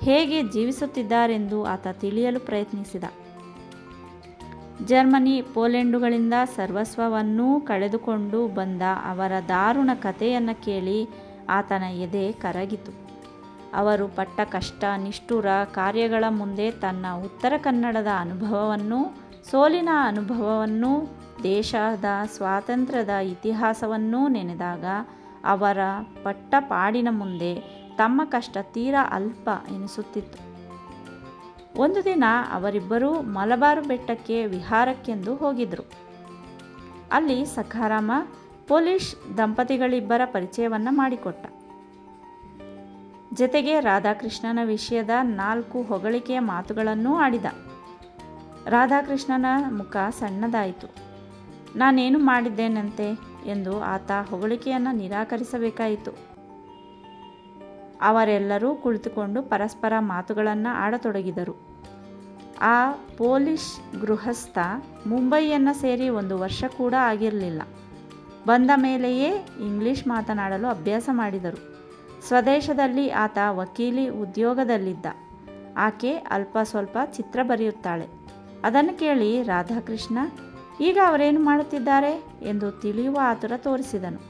ಹೇಗೆ ಜೀವಿಸುತ್ತಿದ್ದಾರೆಂದು ಆತ ತಿಳಿಯಲು ಪ್ರಯತ್ನಿಸಿದ. ಜರ್ಮನಿ, ಪೋಲೆಂಡುಗಳಿಂದ ಸರ್ವಸ್ವವನ್ನೂ ಕಳೆದುಕೊಂಡು ಬಂದ ಅವರ ದಾರುಣ ಕಥೆಯನ್ನು ಕೇಳಿ ಆತನ ಎದೆ ಕರಗಿತು. ಅವರು ಪಟ್ಟ ಕಷ್ಟ, ನಿಷ್ಠುರ ಕಾರ್ಯಗಳ ಮುಂದೆ ತನ್ನ ಉತ್ತರ ಕನ್ನಡದ ಅನುಭವವನ್ನು, ಸೋಲಿನ ಅನುಭವವನ್ನು, ದೇಶದ ಸ್ವಾತಂತ್ರ್ಯದ ಇತಿಹಾಸವನ್ನೂ ನೆನೆದಾಗ ಅವರ ಪಟ್ಟ ಪಾಡಿನ ಮುಂದೆ ತಮ್ಮ ಕಷ್ಟ ತೀರಾ ಅಲ್ಪ ಎನಿಸುತ್ತಿತ್ತು. ಒಂದು ದಿನ ಅವರಿಬ್ಬರೂ ಮಲಬಾರು ಬೆಟ್ಟಕ್ಕೆ ವಿಹಾರಕ್ಕೆಂದು ಹೋಗಿದ್ದರು. ಅಲ್ಲಿ ಸಖಾರಾಮ ಪೋಲಿಷ್ ದಂಪತಿಗಳಿಬ್ಬರ ಪರಿಚಯವನ್ನು ಮಾಡಿಕೊಟ್ಟ. ಜೊತೆಗೆ ರಾಧಾಕೃಷ್ಣನ ವಿಷಯದ 4 ಹೊಗಳಿಕೆಯ ಮಾತುಗಳನ್ನೂ ಆಡಿದ. ರಾಧಾಕೃಷ್ಣನ ಮುಖ ಸಣ್ಣದಾಯಿತು. ನಾನೇನು ಮಾಡಿದ್ದೇನಂತೆ ಎಂದು ಆತ ಹೊಗಳಿಕೆಯನ್ನು ನಿರಾಕರಿಸಬೇಕಾಯಿತು. ಅವರೆಲ್ಲರೂ ಕುಳಿತುಕೊಂಡು ಪರಸ್ಪರ ಮಾತುಗಳನ್ನು ಆಡತೊಡಗಿದರು. ಆ ಪೋಲಿಷ್ ಗೃಹಸ್ಥ ಮುಂಬಯಿಯನ್ನು ಸೇರಿ 1 ವರ್ಷ ಕೂಡ ಆಗಿರಲಿಲ್ಲ. ಬಂದ ಮೇಲೆಯೇ ಇಂಗ್ಲಿಷ್ ಮಾತನಾಡಲು ಅಭ್ಯಾಸ ಮಾಡಿದರು. ಸ್ವದೇಶದಲ್ಲಿ ಆತ ವಕೀಲಿ ಉದ್ಯೋಗದಲ್ಲಿದ್ದ. ಆಕೆ ಅಲ್ಪ ಸ್ವಲ್ಪ ಚಿತ್ರ ಬರೆಯುತ್ತಾಳೆ. ಅದನ್ನು ಕೇಳಿ ರಾಧಾಕೃಷ್ಣ ಈಗ ಅವರೇನು ಮಾಡುತ್ತಿದ್ದಾರೆ ಎಂದು ತಿಳಿಯುವ ಆತುರ ತೋರಿಸಿದನು.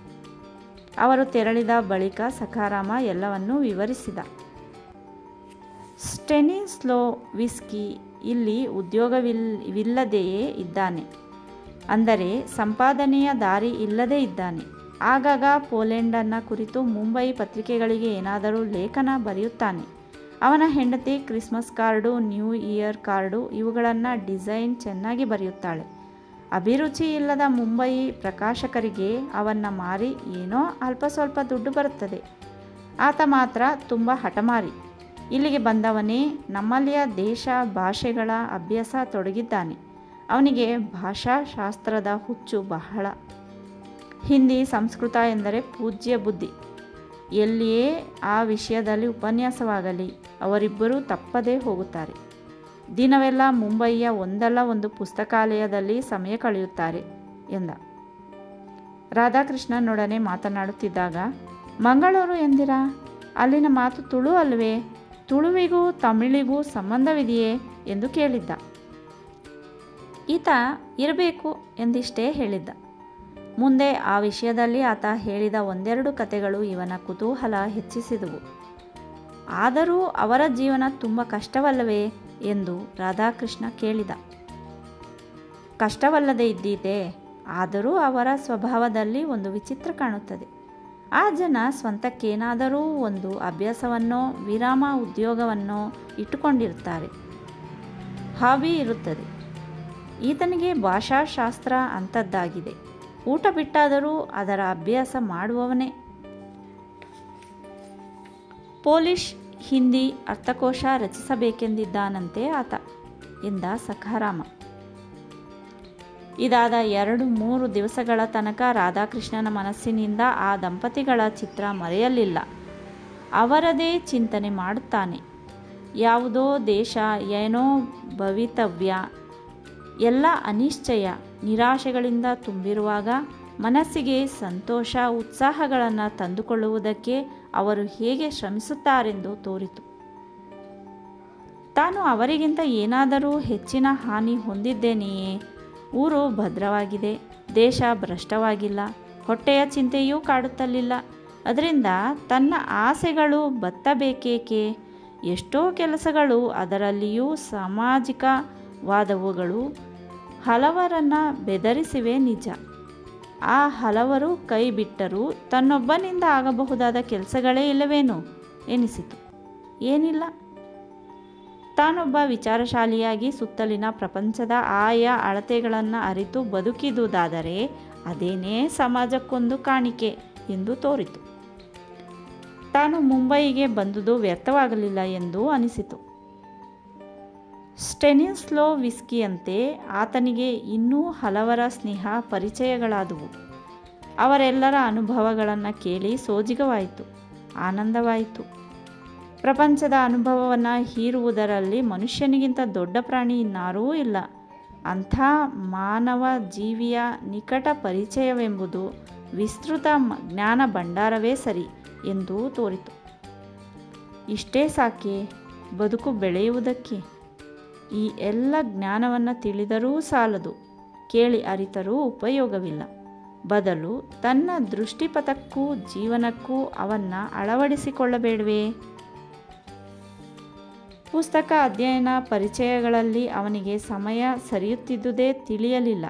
ಅವರು ತೆರಳಿದ ಬಳಿಕ ಸಖಾರಾಮ ಎಲ್ಲವನ್ನೂ ವಿವರಿಸಿದ. ಸ್ಟೆನಿಸ್ಲೋವಿಸ್ಕಿ ಇಲ್ಲಿ ಉದ್ಯೋಗವಿಲ್ಲದೆಯೇ ಇದ್ದಾನೆ, ಅಂದರೆ ಸಂಪಾದನೆಯ ದಾರಿ ಇಲ್ಲದೇ ಇದ್ದಾನೆ. ಆಗಾಗ ಪೋಲೆಂಡನ್ನು ಕುರಿತು ಮುಂಬೈ ಪತ್ರಿಕೆಗಳಿಗೆ ಏನಾದರೂ ಲೇಖನ ಬರೆಯುತ್ತಾನೆ. ಅವನ ಹೆಂಡತಿ Christmas card, new year card ಇವುಗಳನ್ನು ಡಿಸೈನ್ ಚೆನ್ನಾಗಿ ಬರೆಯುತ್ತಾಳೆ. ಅಭಿರುಚಿ ಇಲ್ಲದ ಮುಂಬಯಿ ಪ್ರಕಾಶಕರಿಗೆ ಅವನ್ನು ಮಾರಿ ಏನೋ ಅಲ್ಪ ಸ್ವಲ್ಪ ದುಡ್ಡು ಬರುತ್ತದೆ. ಆತ ಮಾತ್ರ ತುಂಬ ಹಠಮಾರಿ. ಇಲ್ಲಿಗೆ ಬಂದವನೇ ನಮ್ಮಲ್ಲಿಯ ದೇಶ ಭಾಷೆಗಳ ಅಭ್ಯಾಸ ತೊಡಗಿದ್ದಾನೆ. ಅವನಿಗೆ ಭಾಷಾಶಾಸ್ತ್ರದ ಹುಚ್ಚು ಬಹಳ. ಹಿಂದಿ, ಸಂಸ್ಕೃತ ಎಂದರೆ ಪೂಜ್ಯ ಬುದ್ಧಿ. ಎಲ್ಲಿಯೇ ಆ ವಿಷಯದಲ್ಲಿ ಉಪನ್ಯಾಸವಾಗಲಿ ಅವರಿಬ್ಬರೂ ತಪ್ಪದೇ ಹೋಗುತ್ತಾರೆ. ದಿನವೆಲ್ಲ ಮುಂಬಯಿಯ ಒಂದಲ್ಲ ಒಂದು ಪುಸ್ತಕಾಲಯದಲ್ಲಿ ಸಮಯ ಕಳೆಯುತ್ತಾರೆ ಎಂದ. ರಾಧಾಕೃಷ್ಣನೊಡನೆ ಮಾತನಾಡುತ್ತಿದ್ದಾಗ, ಮಂಗಳೂರು ಎಂದಿರಾ? ಅಲ್ಲಿನ ಮಾತು ತುಳು ಅಲ್ವೇ? ತುಳುವಿಗೂ ತಮಿಳಿಗೂ ಸಂಬಂಧವಿದೆಯೇ ಎಂದು ಕೇಳಿದ್ದ. ಈತ ಇರಬೇಕು ಎಂದಿಷ್ಟೇ ಹೇಳಿದ್ದ. ಮುಂದೆ ಆ ವಿಷಯದಲ್ಲಿ ಆತ ಹೇಳಿದ 1-2 ಕಥೆಗಳು ಇವನ ಕುತೂಹಲ ಹೆಚ್ಚಿಸಿದವು. ಆದರೂ ಅವರ ಜೀವನ ತುಂಬ ಕಷ್ಟವಲ್ಲವೇ ಎಂದು ರಾಧಾಕೃಷ್ಣ ಕೇಳಿದ. ಕಷ್ಟವಲ್ಲದೆ ಇದ್ದೀತೆ, ಆದರೂ ಅವರ ಸ್ವಭಾವದಲ್ಲಿ ಒಂದು ವಿಚಿತ್ರ ಕಾಣುತ್ತದೆ. ಆ ಜನ ಸ್ವಂತಕ್ಕೇನಾದರೂ ಒಂದು ಅಭ್ಯಾಸವನ್ನೋ ವಿರಾಮ ಉದ್ಯೋಗವನ್ನೋ ಇಟ್ಟುಕೊಂಡಿರುತ್ತಾರೆ. ಹಾಬಿ ಇರುತ್ತದೆ. ಈತನಿಗೆ ಭಾಷಾಶಾಸ್ತ್ರ ಅಂಥದ್ದಾಗಿದೆ. ಊಟ ಬಿಟ್ಟಾದರೂ ಅದರ ಅಭ್ಯಾಸ ಮಾಡುವವನೇ. ಪೋಲಿಷ್ ಹಿಂದಿ ಅರ್ಥಕೋಶ ರಚಿಸಬೇಕೆಂದಿದ್ದಾನಂತೆ ಆತ ಎಂದ ಸಖಾರಾಮ. ಇದಾದ 2-3 ದಿವಸಗಳ ತನಕ ರಾಧಾಕೃಷ್ಣನ ಮನಸ್ಸಿನಿಂದ ಆ ದಂಪತಿಗಳ ಚಿತ್ರ ಮರೆಯಲಿಲ್ಲ. ಅವರದೇ ಚಿಂತನೆ ಮಾಡುತ್ತಾನೆ. ಯಾವುದೋ ದೇಶ, ಏನೋ ಭವಿತವ್ಯ, ಎಲ್ಲ ಅನಿಶ್ಚಯ, ನಿರಾಶೆಗಳಿಂದ ತುಂಬಿರುವಾಗ ಮನಸ್ಸಿಗೆ ಸಂತೋಷ, ಉತ್ಸಾಹಗಳನ್ನು ತಂದುಕೊಳ್ಳುವುದಕ್ಕೆ ಅವರು ಹೇಗೆ ಶ್ರಮಿಸುತ್ತಾರೆಂದು ತೋರಿತು. ತಾನು ಅವರಿಗಿಂತ ಏನಾದರೂ ಹೆಚ್ಚಿನ ಹಾನಿ ಹೊಂದಿದ್ದೇನೆಯೇ? ಊರು ಭದ್ರವಾಗಿದೆ, ದೇಶ ಭ್ರಷ್ಟವಾಗಿಲ್ಲ, ಹೊಟ್ಟೆಯ ಚಿಂತೆಯೂ ಕಾಡುತ್ತಲಿಲ್ಲ. ಅದರಿಂದ ತನ್ನ ಆಸೆಗಳು ಬತ್ತಬೇಕೇಕೆ? ಎಷ್ಟೋ ಕೆಲಸಗಳು, ಅದರಲ್ಲಿಯೂ ಸಾಮಾಜಿಕವಾದವುಗಳು, ಹಲವರನ್ನು ಬೆದರಿಸಿವೆ ನಿಜ. ಆ ಹಲವರು ಕೈ ಬಿಟ್ಟರೂ ತನ್ನೊಬ್ಬನಿಂದ ಆಗಬಹುದಾದ ಕೆಲಸಗಳೇ ಇಲ್ಲವೇನೋ ಎನಿಸಿತು. ಏನಿಲ್ಲ. ತಾನೊಬ್ಬ ವಿಚಾರಶಾಲಿಯಾಗಿ ಸುತ್ತಲಿನ ಪ್ರಪಂಚದ ಆಯಾ ಅಳತೆಗಳನ್ನು ಅರಿತು ಬದುಕಿದುದಾದರೆ ಅದೇನೇ ಸಮಾಜಕ್ಕೊಂದು ಕಾಣಿಕೆ ಎಂದು ತೋರಿತು. ತಾನು ಮುಂಬಯಿಗೆ ಬಂದುದು ವ್ಯರ್ಥವಾಗಲಿಲ್ಲ ಎಂದು ಅನಿಸಿತು. ಸ್ಟೆನಿಸ್ಲೋವ್ಸ್ಕಿಯಂತೆ ಆತನಿಗೆ ಇನ್ನೂ ಹಲವರ ಸ್ನೇಹ ಪರಿಚಯಗಳಾದುವು. ಅವರೆಲ್ಲರ ಅನುಭವಗಳನ್ನು ಕೇಳಿ ಸೋಜಿಗವಾಯಿತು, ಆನಂದವಾಯಿತು. ಪ್ರಪಂಚದ ಅನುಭವವನ್ನು ಹೀರುವುದರಲ್ಲಿ ಮನುಷ್ಯನಿಗಿಂತ ದೊಡ್ಡ ಪ್ರಾಣಿ ಇನ್ನಾರೂ ಇಲ್ಲ. ಅಂಥ ಮಾನವ ಜೀವಿಯ ನಿಕಟ ಪರಿಚಯವೆಂಬುದು ವಿಸ್ತೃತ ಜ್ಞಾನ ಭಂಡಾರವೇ ಸರಿ ಎಂದು ತೋರಿತು. ಇಷ್ಟೇ ಸಾಕೆ ಬದುಕು ಬೆಳೆಯುವುದಕ್ಕೆ? ಈ ಎಲ್ಲ ಜ್ಞಾನವನ್ನು ತಿಳಿದರೂ ಸಾಲದು, ಕೇಳಿ ಅರಿತರೂ ಉಪಯೋಗವಿಲ್ಲ. ಬದಲು ತನ್ನ ದೃಷ್ಟಿಪಥಕ್ಕೂ ಜೀವನಕ್ಕೂ ಅವನ್ನು ಅಳವಡಿಸಿಕೊಳ್ಳಬೇಡವೇ? ಪುಸ್ತಕ ಅಧ್ಯಯನ ಪರಿಚಯಗಳಲ್ಲಿ ಅವನಿಗೆ ಸಮಯ ಸರಿಯುತ್ತಿದ್ದುದೇ ತಿಳಿಯಲಿಲ್ಲ.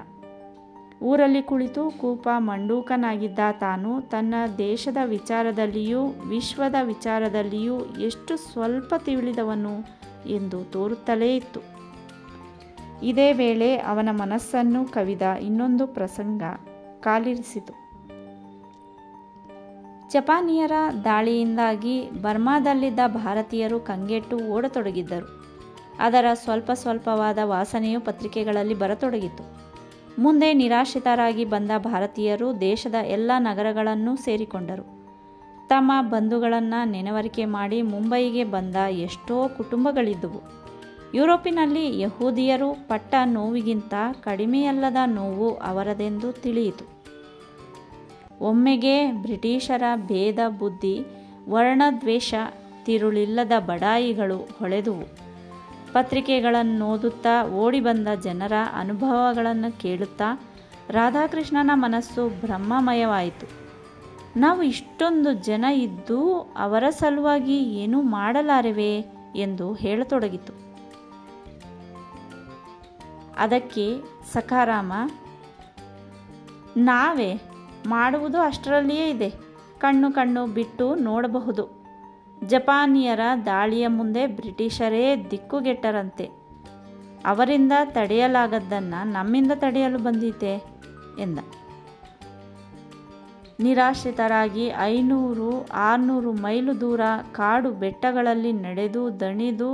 ಊರಲ್ಲಿ ಕುಳಿತು ಕೂಪ ಮಂಡೂಕನಾಗಿದ್ದ ತಾನು ತನ್ನ ದೇಶದ ವಿಚಾರದಲ್ಲಿಯೂ ವಿಶ್ವದ ವಿಚಾರದಲ್ಲಿಯೂ ಎಷ್ಟು ಸ್ವಲ್ಪ ತಿಳಿದವನು ಎಂದು ತೋರುತ್ತಲೇ ಇತ್ತು. ಇದೇ ವೇಳೆ ಅವನ ಮನಸ್ಸನ್ನು ಕವಿದ ಇನ್ನೊಂದು ಪ್ರಸಂಗ ಕಾಲಿರಿಸಿತು. ಜಪಾನಿಯರ ದಾಳಿಯಿಂದಾಗಿ ಬರ್ಮಾದಲ್ಲಿದ್ದ ಭಾರತೀಯರು ಕಂಗೆಟ್ಟು ಓಡತೊಡಗಿದ್ದರು. ಅದರ ಸ್ವಲ್ಪವಾದ ವಾಸನೆಯು ಪತ್ರಿಕೆಗಳಲ್ಲಿ ಬರತೊಡಗಿತು. ಮುಂದೆ ನಿರಾಶ್ರಿತರಾಗಿ ಬಂದ ಭಾರತೀಯರು ದೇಶದ ಎಲ್ಲ ನಗರಗಳನ್ನು ಸೇರಿಕೊಂಡರು. ತಮ್ಮ ಬಂಧುಗಳನ್ನು ನೆನವರಿಕೆ ಮಾಡಿ ಮುಂಬಯಿಗೆ ಬಂದ ಎಷ್ಟೋ ಕುಟುಂಬಗಳಿದ್ದುವು. ಯುರೋಪಿನಲ್ಲಿ ಯಹೂದಿಯರು ಪಟ್ಟ ನೋವಿಗಿಂತ ಕಡಿಮೆಯಲ್ಲದ ನೋವು ಅವರದೆಂದು ತಿಳಿಯಿತು. ಒಮ್ಮೆಗೆ ಬ್ರಿಟಿಷರ ಭೇದ ಬುದ್ಧಿ, ವರ್ಣದ್ವೇಷ, ತಿರುಳಿಲ್ಲದ ಬಡಾಯಿಗಳು ಹೊಳೆದುವು. ಪತ್ರಿಕೆಗಳನ್ನೋದುತ್ತಾ ಓಡಿಬಂದ ಜನರ ಅನುಭವಗಳನ್ನು ಕೇಳುತ್ತಾ ರಾಧಾಕೃಷ್ಣನ ಮನಸ್ಸು ಬ್ರಹ್ಮಮಯವಾಯಿತು. ನಾವು ಇಷ್ಟೊಂದು ಜನ ಇದ್ದೂ ಅವರ ಸಲುವಾಗಿ ಏನೂ ಮಾಡಲಾರೆವೇ ಎಂದು ಹೇಳತೊಡಗಿತು. ಅದಕ್ಕೆ ಸಖಾರಾಮ, ನಾವೇ ಮಾಡುವುದು ಅಷ್ಟರಲ್ಲಿಯೇ ಇದೆ, ಕಣ್ಣು ಬಿಟ್ಟು ನೋಡಬಹುದು. ಜಪಾನಿಯರ ದಾಳಿಯ ಮುಂದೆ ಬ್ರಿಟಿಷರೇ ದಿಕ್ಕುಗೆಟ್ಟರಂತೆ. ಅವರಿಂದ ತಡೆಯಲಾಗದ್ದನ್ನು ನಮ್ಮಿಂದ ತಡೆಯಲು ಬಂದೀತೆ ಎಂದ. ನಿರಾಶ್ರಿತರಾಗಿ 500-600 ಮೈಲು ದೂರ ಕಾಡು ಬೆಟ್ಟಗಳಲ್ಲಿ ನಡೆದು ದಣಿದು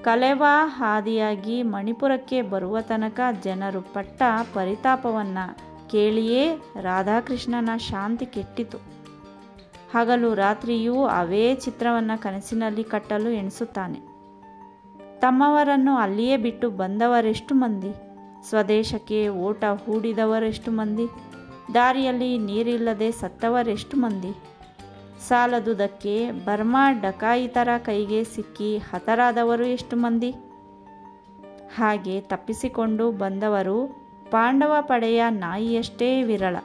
ಕಲೆವಾ ಹಾದಿಯಾಗಿ ಮಣಿಪುರಕ್ಕೆ ಬರುವ ತನಕ ಜನರು ಪಟ್ಟ ಪರಿತಾಪವನ್ನು ಕೇಳಿಯೇ ರಾಧಾಕೃಷ್ಣನ ಶಾಂತಿ ಕೆಟ್ಟಿತು. ಹಗಲು ರಾತ್ರಿಯೂ ಅವೇ ಚಿತ್ರವನ್ನು ಕನಸಿನಲ್ಲಿ ಕಟ್ಟಲು ಎಣಿಸುತ್ತಾನೆ. ತಮ್ಮವರನ್ನು ಅಲ್ಲಿಯೇ ಬಿಟ್ಟು ಬಂದವರೆಷ್ಟು ಮಂದಿ, ಸ್ವದೇಶಕ್ಕೆ ಓಟ ಹೂಡಿದವರೆಷ್ಟು ಮಂದಿ, ದಾರಿಯಲ್ಲಿ ನೀರಿಲ್ಲದೆ ಸತ್ತವರೆಷ್ಟು ಮಂದಿ, ಸಾಲದುದಕ್ಕೆ ಬರ್ಮಾ ಡಕಾಯಿತರ ಕೈಗೆ ಸಿಕ್ಕಿ ಹತರಾದವರು ಎಷ್ಟು ಮಂದಿ. ಹಾಗೆ ತಪ್ಪಿಸಿಕೊಂಡು ಬಂದವರು ಪಾಂಡವ ಪಡೆಯ ನಾಯಿಯಷ್ಟೇ ವಿರಳ.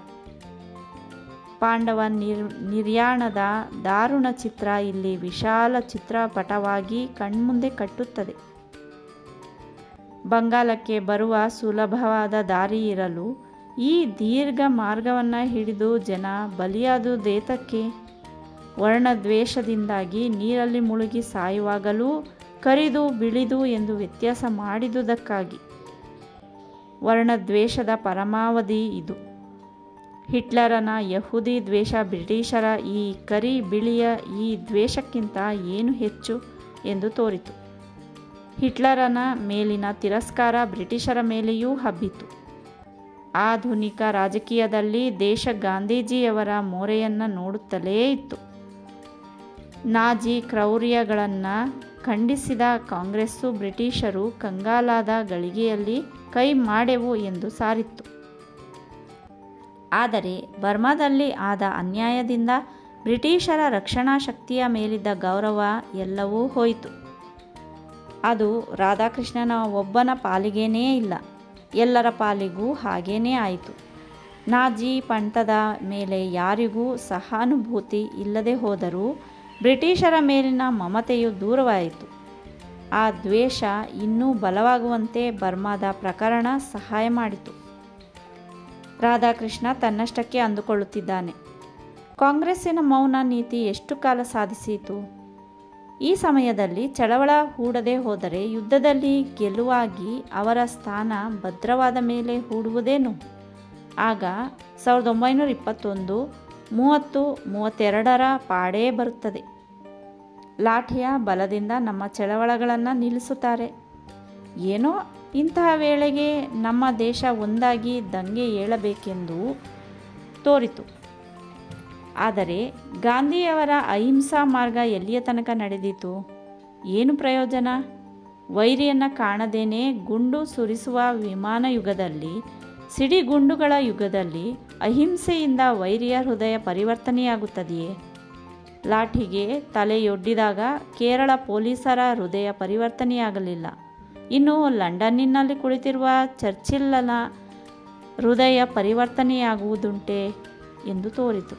ಪಾಂಡವ ನಿರ್ಯಾಣದ ದಾರುಣ ಚಿತ್ರ ಇಲ್ಲಿ ವಿಶಾಲ ಚಿತ್ರಪಟವಾಗಿ ಕಣ್ಮುಂದೆ ಕಟ್ಟುತ್ತದೆ. ಬಂಗಾಲಕ್ಕೆ ಬರುವ ಸುಲಭವಾದ ದಾರಿ ಇರಲು ಈ ದೀರ್ಘ ಮಾರ್ಗವನ್ನು ಹಿಡಿದು ಜನ ಬಲಿಯಾದುದೇತಕ್ಕೆ? ವರ್ಣದ್ವೇಷದಿಂದಾಗಿ ನೀರಲ್ಲಿ ಮುಳುಗಿ ಸಾಯುವಾಗಲೂ ಕರಿದು ಬಿಳಿದು ಎಂದು ವ್ಯತ್ಯಾಸ ಮಾಡಿದುದಕ್ಕಾಗಿ. ವರ್ಣದ್ವೇಷದ ಪರಮಾವಧಿ ಇದು. ಹಿಟ್ಲರನ ಯಹೂದಿ ದ್ವೇಷ ಬ್ರಿಟಿಷರ ಈ ಕರಿ ಬಿಳಿಯ ಈ ದ್ವೇಷಕ್ಕಿಂತ ಏನು ಹೆಚ್ಚು ಎಂದು ತೋರಿತು. ಹಿಟ್ಲರನ ಮೇಲಿನ ತಿರಸ್ಕಾರ ಬ್ರಿಟಿಷರ ಮೇಲೆಯೂ ಹಬ್ಬಿತು. ಆಧುನಿಕ ರಾಜಕೀಯದಲ್ಲಿ ದೇಶ ಗಾಂಧೀಜಿಯವರ ಮೋರೆಯನ್ನು ನೋಡುತ್ತಲೇ ಇತ್ತು. ನಾಜಿ ಕ್ರೌರ್ಯಗಳನ್ನು ಖಂಡಿಸಿದ ಕಾಂಗ್ರೆಸ್ಸು ಬ್ರಿಟಿಷರು ಕಂಗಾಲಾದ ಗಳಿಗೆಯಲ್ಲಿ ಕೈ ಮಾಡೆವು ಎಂದು ಸಾರಿತ್ತು. ಆದರೆ ಬರ್ಮಾದಲ್ಲಿ ಆದ ಅನ್ಯಾಯದಿಂದ ಬ್ರಿಟಿಷರ ರಕ್ಷಣಾ ಶಕ್ತಿಯ ಮೇಲಿದ್ದ ಗೌರವ ಎಲ್ಲವೂ ಹೋಯಿತು. ಅದು ರಾಧಾಕೃಷ್ಣನ ಒಬ್ಬನ ಪಾಲಿಗೇನೇ ಇಲ್ಲ, ಎಲ್ಲರ ಪಾಲಿಗೂ ಹಾಗೇನೇ ಆಯಿತು. ನಾಜಿ ಪಂಥದ ಮೇಲೆ ಯಾರಿಗೂ ಸಹಾನುಭೂತಿ ಇಲ್ಲದೆ ಹೋದರೂ ಬ್ರಿಟಿಷರ ಮೇಲಿನ ಮಮತೆಯು ದೂರವಾಯಿತು. ಆ ದ್ವೇಷ ಇನ್ನೂ ಬಲವಾಗುವಂತೆ ಬರ್ಮಾದ ಪ್ರಕರಣ ಸಹಾಯ ಮಾಡಿತು. ರಾಧಾಕೃಷ್ಣ ತನ್ನಷ್ಟಕ್ಕೆ ಅಂದುಕೊಳ್ಳುತ್ತಿದ್ದಾನೆ, ಕಾಂಗ್ರೆಸ್ಸಿನ ಮೌನ ನೀತಿ ಎಷ್ಟು ಕಾಲ ಸಾಧಿಸಿತು? ಈ ಸಮಯದಲ್ಲಿ ಚಳವಳ ಹೂಡದೆ ಹೋದರೆ ಯುದ್ಧದಲ್ಲಿ ಗೆಲುವಾಗಿ ಅವರ ಸ್ಥಾನ ಭದ್ರವಾದ ಮೇಲೆ ಹೂಡುವುದೇನು? ಆಗ 1921, 30, 32ರ ಪಾಡೇ ಬರುತ್ತದೆ. ಲಾಠಿಯ ಬಲದಿಂದ ನಮ್ಮ ಚಳವಳಗಳನ್ನು ನಿಲ್ಲಿಸುತ್ತಾರೆ. ಏನೋ ಇಂತಹ ವೇಳೆಗೆ ನಮ್ಮ ದೇಶ ಒಂದಾಗಿ ದಂಗೆ ಏಳಬೇಕೆಂದು ತೋರಿತು. ಆದರೆ ಗಾಂಧಿಯವರ ಅಹಿಂಸಾ ಮಾರ್ಗ ಎಲ್ಲಿಯ ತನಕ ನಡೆದಿತು? ಏನು ಪ್ರಯೋಜನ? ವೈರಿಯನ್ನು ಕಾಣದೇನೆ ಗುಂಡು ಸುರಿಸುವ ವಿಮಾನ ಯುಗದಲ್ಲಿ, ಸಿಡಿಗುಂಡುಗಳ ಯುಗದಲ್ಲಿ ಅಹಿಂಸೆಯಿಂದ ವೈರಿಯ ಹೃದಯ ಪರಿವರ್ತನೆಯಾಗುತ್ತದೆಯೇ? ಲಾಠಿಗೆ ತಲೆಯೊಡ್ಡಿದಾಗ ಕೇರಳ ಪೊಲೀಸರ ಹೃದಯ ಪರಿವರ್ತನೆಯಾಗಲಿಲ್ಲ. ಇನ್ನು ಲಂಡನ್ನಿನಲ್ಲಿ ಕುಳಿತಿರುವ ಚರ್ಚಿಲ್ಲನ ಹೃದಯ ಪರಿವರ್ತನೆಯಾಗುವುದುಂಟೆ ಎಂದು ತೋರಿತು.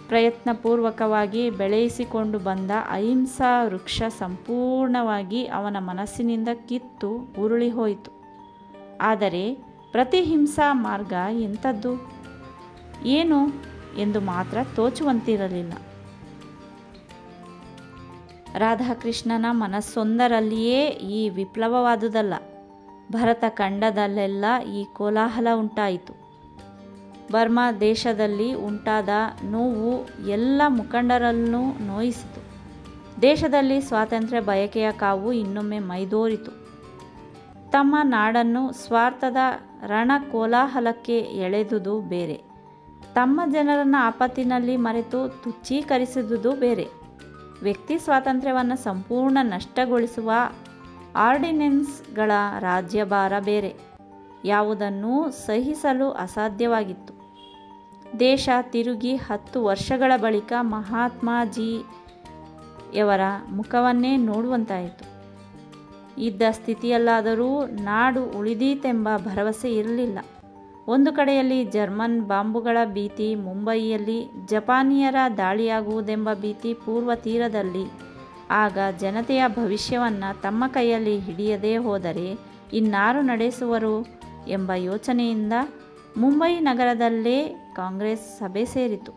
ಪ್ರಯತ್ನಪೂರ್ವಕವಾಗಿ ಬೆಳೆಯಿಸಿಕೊಂಡು ಬಂದ ಅಹಿಂಸಾ ವೃಕ್ಷ ಸಂಪೂರ್ಣವಾಗಿ ಅವನ ಮನಸ್ಸಿನಿಂದ ಕಿತ್ತು ಉರುಳಿ ಹೋಯಿತು. ಆದರೆ ಪ್ರತಿಹಿಂಸಾ ಮಾರ್ಗ ಎಂಥದ್ದು, ಏನು ಎಂದು ಮಾತ್ರ ತೋಚುವಂತಿರಲಿಲ್ಲ. ರಾಧಾಕೃಷ್ಣನ ಮನಸ್ಸೊಂದರಲ್ಲಿಯೇ ಈ ವಿಪ್ಲವವಾದುದಲ್ಲ, ಭರತ ಖಂಡದಲ್ಲೆಲ್ಲ ಈ ಕೋಲಾಹಲ ಉಂಟಾಯಿತು. ಬರ್ಮಾ ದೇಶದಲ್ಲಿ ಉಂಟಾದ ನೋವು ಎಲ್ಲ ಮುಖಂಡರನ್ನೂ ನೋಯಿಸಿತು. ದೇಶದಲ್ಲಿ ಸ್ವಾತಂತ್ರ್ಯ ಬಯಕೆಯ ಕಾವು ಇನ್ನೊಮ್ಮೆ ಮೈದೋರಿತು. ತಮ್ಮ ನಾಡನ್ನು ಸ್ವಾರ್ಥದ ರಣಕೋಲಾಹಲಕ್ಕೆ ಎಳೆದುದು ಬೇರೆ, ತಮ್ಮ ಜನರನ್ನು ಆಪತ್ತಿನಲ್ಲಿ ಮರೆತು ತುಚ್ಛೀಕರಿಸಿದುದು ಬೇರೆ. ವ್ಯಕ್ತಿ ಸ್ವಾತಂತ್ರ್ಯವನ್ನು ಸಂಪೂರ್ಣ ನಷ್ಟಗೊಳಿಸುವ ಆರ್ಡಿನೆನ್ಸ್ಗಳ ರಾಜ್ಯಭಾರ ಬೇರೆ. ಯಾವುದನ್ನೂ ಸಹಿಸಲು ಅಸಾಧ್ಯವಾಗಿತ್ತು. ದೇಶ ತಿರುಗಿ 10 ವರ್ಷಗಳ ಬಳಿಕ ಮಹಾತ್ಮಾಜಿಯವರ ಮುಖವನ್ನೇ ನೋಡುವಂತಾಯಿತು. ಇದ್ದ ಸ್ಥಿತಿಯಲ್ಲಾದರೂ ನಾಡು ಉಳಿದೀತೆಂಬ ಭರವಸೆ ಇರಲಿಲ್ಲ. ಒಂದು ಕಡೆಯಲ್ಲಿ ಜರ್ಮನ್ ಬಾಂಬುಗಳ ಭೀತಿ, ಮುಂಬಯಿಯಲ್ಲಿ ಜಪಾನಿಯರ ದಾಳಿಯಾಗುವುದೆಂಬ ಭೀತಿ ಪೂರ್ವ ತೀರದಲ್ಲಿ. ಆಗ ಜನತೆಯ ಭವಿಷ್ಯವನ್ನು ತಮ್ಮ ಕೈಯಲ್ಲಿ ಹಿಡಿಯದೇ ಹೋದರೆ ಇನ್ನಾರು ನಡೆಸುವರು ಎಂಬ ಯೋಚನೆಯಿಂದ ಮುಂಬಯಿ ನಗರದಲ್ಲೇ ಕಾಂಗ್ರೆಸ್ ಸಭೆ ಸೇರಿತು.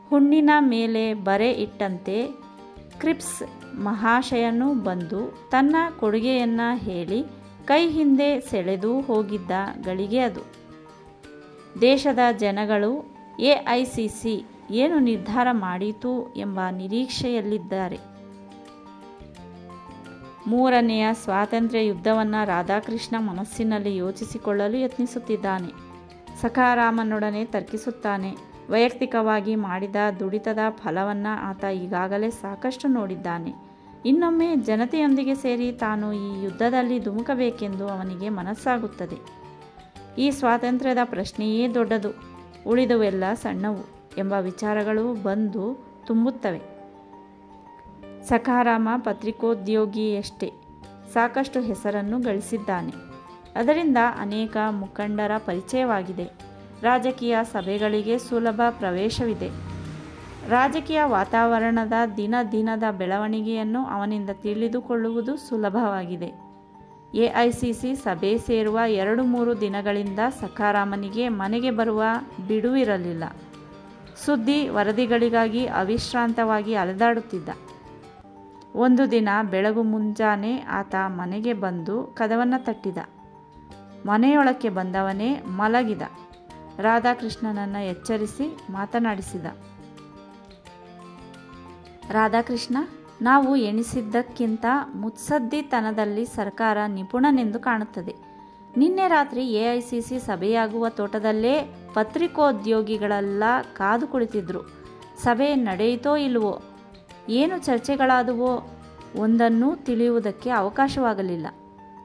ಹುಣ್ಣಿನ ಮೇಲೆ ಬರೆ ಇಟ್ಟಂತೆ ಕ್ರಿಪ್ಸ್ ಮಹಾಶಯನು ಬಂದು ತನ್ನ ಕೊಡುಗೆಯನ್ನು ಹೇಳಿ ಕೈ ಹಿಂದೆ ಸೆಳೆದು ಹೋಗಿದ್ದ ಗಳಿಗೆ ಅದು. ದೇಶದ ಜನಗಳು AICC ಏನು ನಿರ್ಧಾರ ಮಾಡಿತು ಎಂಬ ನಿರೀಕ್ಷೆಯಲ್ಲಿದ್ದಾರೆ. 3ನೆಯ ಸ್ವಾತಂತ್ರ್ಯ ಯುದ್ಧವನ್ನು ರಾಧಾಕೃಷ್ಣ ಮನಸ್ಸಿನಲ್ಲಿ ಯೋಚಿಸಿಕೊಳ್ಳಲು ಯತ್ನಿಸುತ್ತಿದ್ದಾನೆ. ಸಖಾರಾಮನೊಡನೆ ತರ್ಕಿಸುತ್ತಾನೆ. ವೈಯಕ್ತಿಕವಾಗಿ ಮಾಡಿದ ದುಡಿತದ ಫಲವನ್ನು ಆತ ಈಗಾಗಲೇ ಸಾಕಷ್ಟು ನೋಡಿದ್ದಾನೆ. ಇನ್ನೊಮ್ಮೆ ಜನತೆಯೊಂದಿಗೆ ಸೇರಿ ತಾನು ಈ ಯುದ್ಧದಲ್ಲಿ ಧುಮುಕಬೇಕೆಂದು ಅವನಿಗೆ ಮನಸ್ಸಾಗುತ್ತದೆ. ಈ ಸ್ವಾತಂತ್ರ್ಯದ ಪ್ರಶ್ನೆಯೇ ದೊಡ್ಡದು, ಉಳಿದುವೆಲ್ಲ ಸಣ್ಣವು ಎಂಬ ವಿಚಾರಗಳು ಬಂದು ತುಂಬುತ್ತವೆ. ಸಖಾರಾಮ ಪತ್ರಿಕೋದ್ಯೋಗಿಯಷ್ಟೇ, ಸಾಕಷ್ಟು ಹೆಸರನ್ನು ಗಳಿಸಿದ್ದಾನೆ. ಅದರಿಂದ ಅನೇಕ ಮುಖಂಡರ ಪರಿಚಯವಾಗಿದೆ. ರಾಜಕೀಯ ಸಭೆಗಳಿಗೆ ಸುಲಭ ಪ್ರವೇಶವಿದೆ. ರಾಜಕೀಯ ವಾತಾವರಣದ ದಿನದ ಬೆಳವಣಿಗೆಯನ್ನು ಅವನಿಂದ ತಿಳಿದುಕೊಳ್ಳುವುದು ಸುಲಭವಾಗಿದೆ. AICC ಸಭೆ ಸೇರುವ 2-3 ದಿನಗಳಿಂದ ಸಖಾರಾಮನಿಗೆ ಮನೆಗೆ ಬರುವ ಬಿಡುವಿರಲಿಲ್ಲ. ಸುದ್ದಿ ವರದಿಗಳಿಗಾಗಿ ಅವಿಶ್ರಾಂತವಾಗಿ ಅಲೆದಾಡುತ್ತಿದ್ದ. ಒಂದು ದಿನ ಬೆಳಗು ಮುಂಜಾನೆ ಆತ ಮನೆಗೆ ಬಂದು ಕದವನ್ನು ತಟ್ಟಿದ. ಮನೆಯೊಳಕ್ಕೆ ಬಂದವನೇ ಮಲಗಿದ. ರಾಧಾಕೃಷ್ಣನನ್ನು ಎಚ್ಚರಿಸಿ ಮಾತನಾಡಿಸಿದ. ರಾಧಾಕೃಷ್ಣ, ನಾವು ಎಣಿಸಿದ್ದಕ್ಕಿಂತ ಮುತ್ಸದ್ದಿತನದಲ್ಲಿ ಸರ್ಕಾರ ನಿಪುಣನೆಂದು ಕಾಣುತ್ತದೆ. ನಿನ್ನೆ ರಾತ್ರಿ AICC ಸಭೆಯಾಗುವ ತೋಟದಲ್ಲೇ ಪತ್ರಿಕೋದ್ಯೋಗಿಗಳೆಲ್ಲ ಕಾದು ಕುಳಿತಿದ್ರು. ಸಭೆ ನಡೆಯಿತೋ ಇಲ್ಲವೋ, ಏನು ಚರ್ಚೆಗಳಾದವೋ ಒಂದನ್ನು ತಿಳಿಯುವುದಕ್ಕೆ ಅವಕಾಶವಾಗಲಿಲ್ಲ.